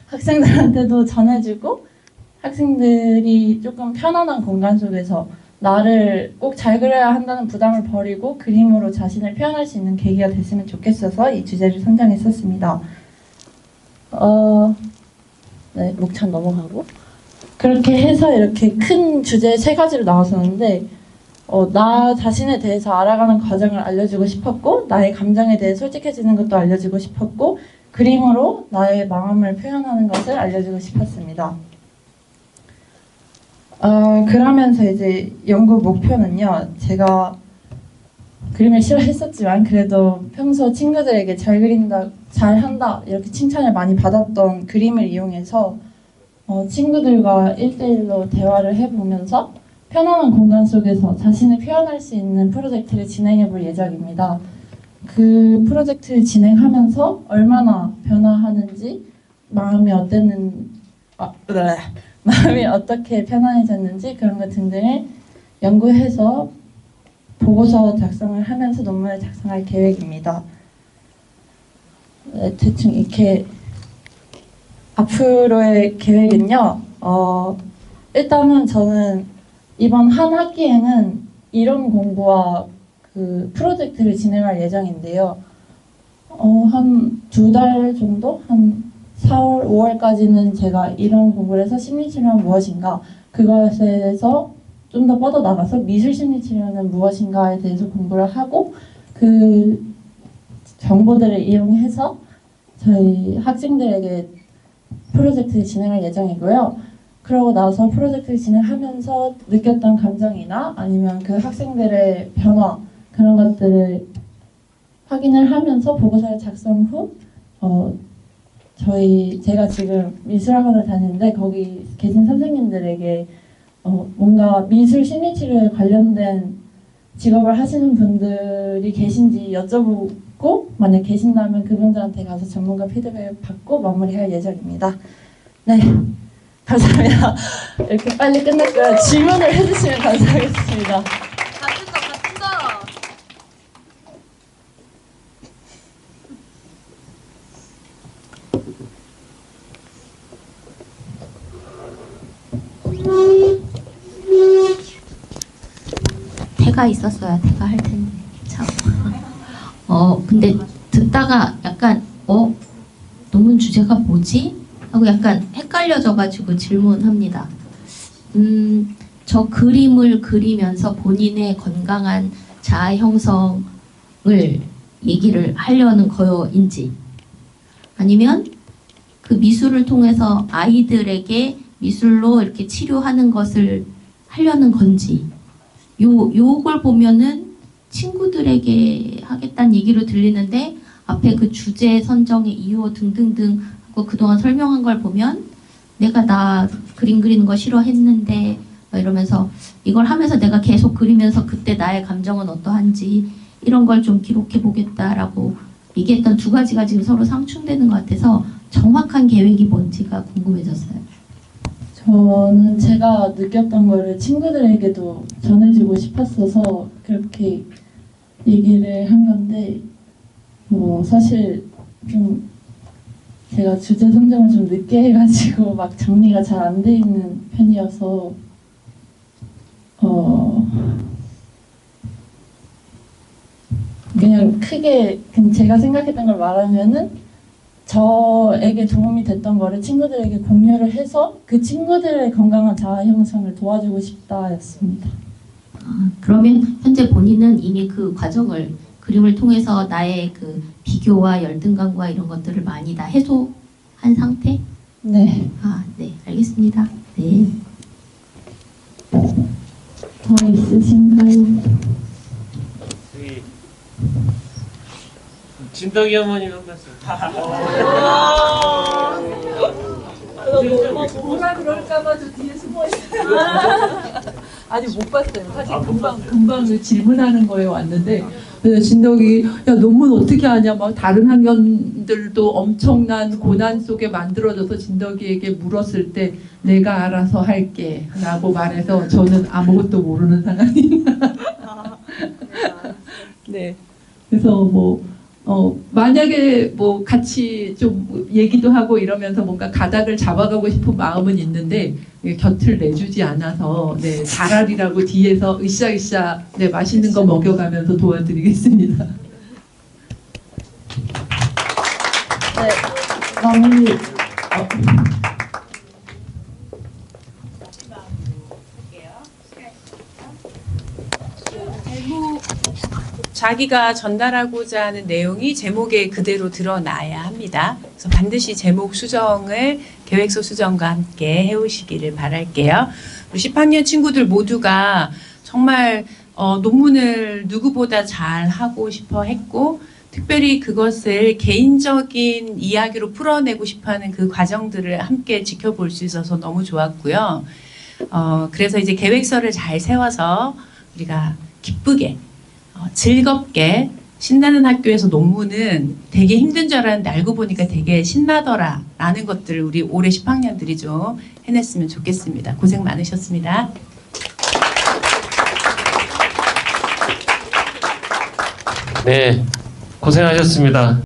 학생들한테도 전해주고 학생들이 조금 편안한 공간 속에서 나를 꼭 잘 그려야 한다는 부담을 버리고 그림으로 자신을 표현할 수 있는 계기가 됐으면 좋겠어서 이 주제를 선정했었습니다. 네, 목찬 넘어가고 그렇게 해서 이렇게 큰 주제 3가지로 나왔었는데 나 자신에 대해서 알아가는 과정을 알려주고 싶었고 나의 감정에 대해 솔직해지는 것도 알려주고 싶었고 그림으로 나의 마음을 표현하는 것을 알려주고 싶었습니다. 그러면서 이제 연구 목표는요. 제가 그림을 싫어했었지만 그래도 평소 친구들에게 잘 그린다, 잘한다 이렇게 칭찬을 많이 받았던 그림을 이용해서 친구들과 1대1로 대화를 해보면서 편안한 공간 속에서 자신을 표현할 수 있는 프로젝트를 진행해 볼 예정입니다. 그 프로젝트를 진행하면서 얼마나 변화하는지 마음이 어떻게 편안해졌는지 그런 것 등등을 연구해서 보고서 작성을 하면서 논문을 작성할 계획입니다. 네, 대충 이렇게 앞으로의 계획은요. 일단은 저는 이번 한 학기에는 이론 공부와 그 프로젝트를 진행할 예정인데요. 한 2달 정도? 한 4월, 5월까지는 제가 이론 공부를 해서 심리치료는 무엇인가 그것에 대해서 좀 더 뻗어나가서 미술심리치료는 무엇인가에 대해서 공부를 하고 그 정보들을 이용해서 저희 학생들에게 프로젝트를 진행할 예정이고요. 그러고 나서 프로젝트를 진행하면서 느꼈던 감정이나 아니면 그 학생들의 변화 그런 것들을 확인을 하면서 보고서를 작성 후 제가 지금 미술학원을 다니는데 거기 계신 선생님들에게 뭔가 미술 심리치료에 관련된 직업을 하시는 분들이 계신지 여쭤보고 만약 계신다면 그분들한테 가서 전문가 피드백을 받고 마무리할 예정입니다. 네, 감사합니다. 이렇게 빨리 끝냈고요. 질문을 해주시면 감사하겠습니다. 태가 있었어야 태가 할 텐데 참. 근데 듣다가 약간 논문 주제가 뭐지? 하고 약간 헷갈려져가지고 질문합니다. 저 그림을 그리면서 본인의 건강한 자아 형성을 얘기를 하려는 거인지, 아니면 그 미술을 통해서 아이들에게 미술로 이렇게 치료하는 것을 하려는 건지, 요걸 보면은 친구들에게 하겠다는 얘기로 들리는데 앞에 그 주제 선정의 이유 등등등 하고 그동안 설명한 걸 보면 내가 나 그림 그리는 거 싫어했는데 이러면서 이걸 하면서 내가 계속 그리면서 그때 나의 감정은 어떠한지 이런 걸 좀 기록해 보겠다라고 얘기했던 두 가지가 지금 서로 상충되는 것 같아서 정확한 계획이 뭔지가 궁금해졌어요. 저는 제가 느꼈던 거를 친구들에게도 전해주고 싶었어서 그렇게 얘기를 한 건데, 사실 좀 제가 주제 선정을 좀 늦게 해가지고 막 정리가 잘 안 돼 있는 편이어서 그냥 크게 제가 생각했던 걸 말하면은 저에게 도움이 됐던 거를 친구들에게 공유를 해서 그 친구들의 건강한 자아 형성을 도와주고 싶다였습니다. 그러면 현재 본인은 이미 그 과정을 그림을 통해서 나의 그 비교와 열등감과 이런 것들을 많이 다 해소한 상태? 네. 네, 알겠습니다. 네. 더 있으신가요? 진덕이 어머님 한 말씀. 뭐라 그럴까봐 저 뒤에 숨어 있어요. 아니 못 봤어요. 사실 금방 질문하는 거에 왔는데 진덕이 야 논문 어떻게 하냐 막 다른 학년들도 엄청난 고난 속에 만들어져서 진덕이에게 물었을 때 내가 알아서 할게 라고 말해서 저는 아무것도 모르는 상황입니다. 네. 그래서 만약에 같이 좀 얘기도 하고 이러면서 뭔가 가닥을 잡아가고 싶은 마음은 있는데 곁을 내주지 않아서 네, 달알이라고 뒤에서 으쌰으쌰 네, 맛있는 거 먹여가면서 도와드리겠습니다. 네, 마무리. 자기가 전달하고자 하는 내용이 제목에 그대로 드러나야 합니다. 그래서 반드시 제목 수정을 계획서 수정과 함께 해오시기를 바랄게요. 우리 10학년 친구들 모두가 정말 논문을 누구보다 잘 하고 싶어 했고, 특별히 그것을 개인적인 이야기로 풀어내고 싶어하는 그 과정들을 함께 지켜볼 수 있어서 너무 좋았고요. 그래서 이제 계획서를 잘 세워서 우리가 기쁘게 즐겁게 신나는 학교에서 논문은 되게 힘든 줄 알았는데 알고 보니까 되게 신나더라 라는 것들을 우리 올해 10학년들이 좀 해냈으면 좋겠습니다. 고생 많으셨습니다. 네, 고생하셨습니다.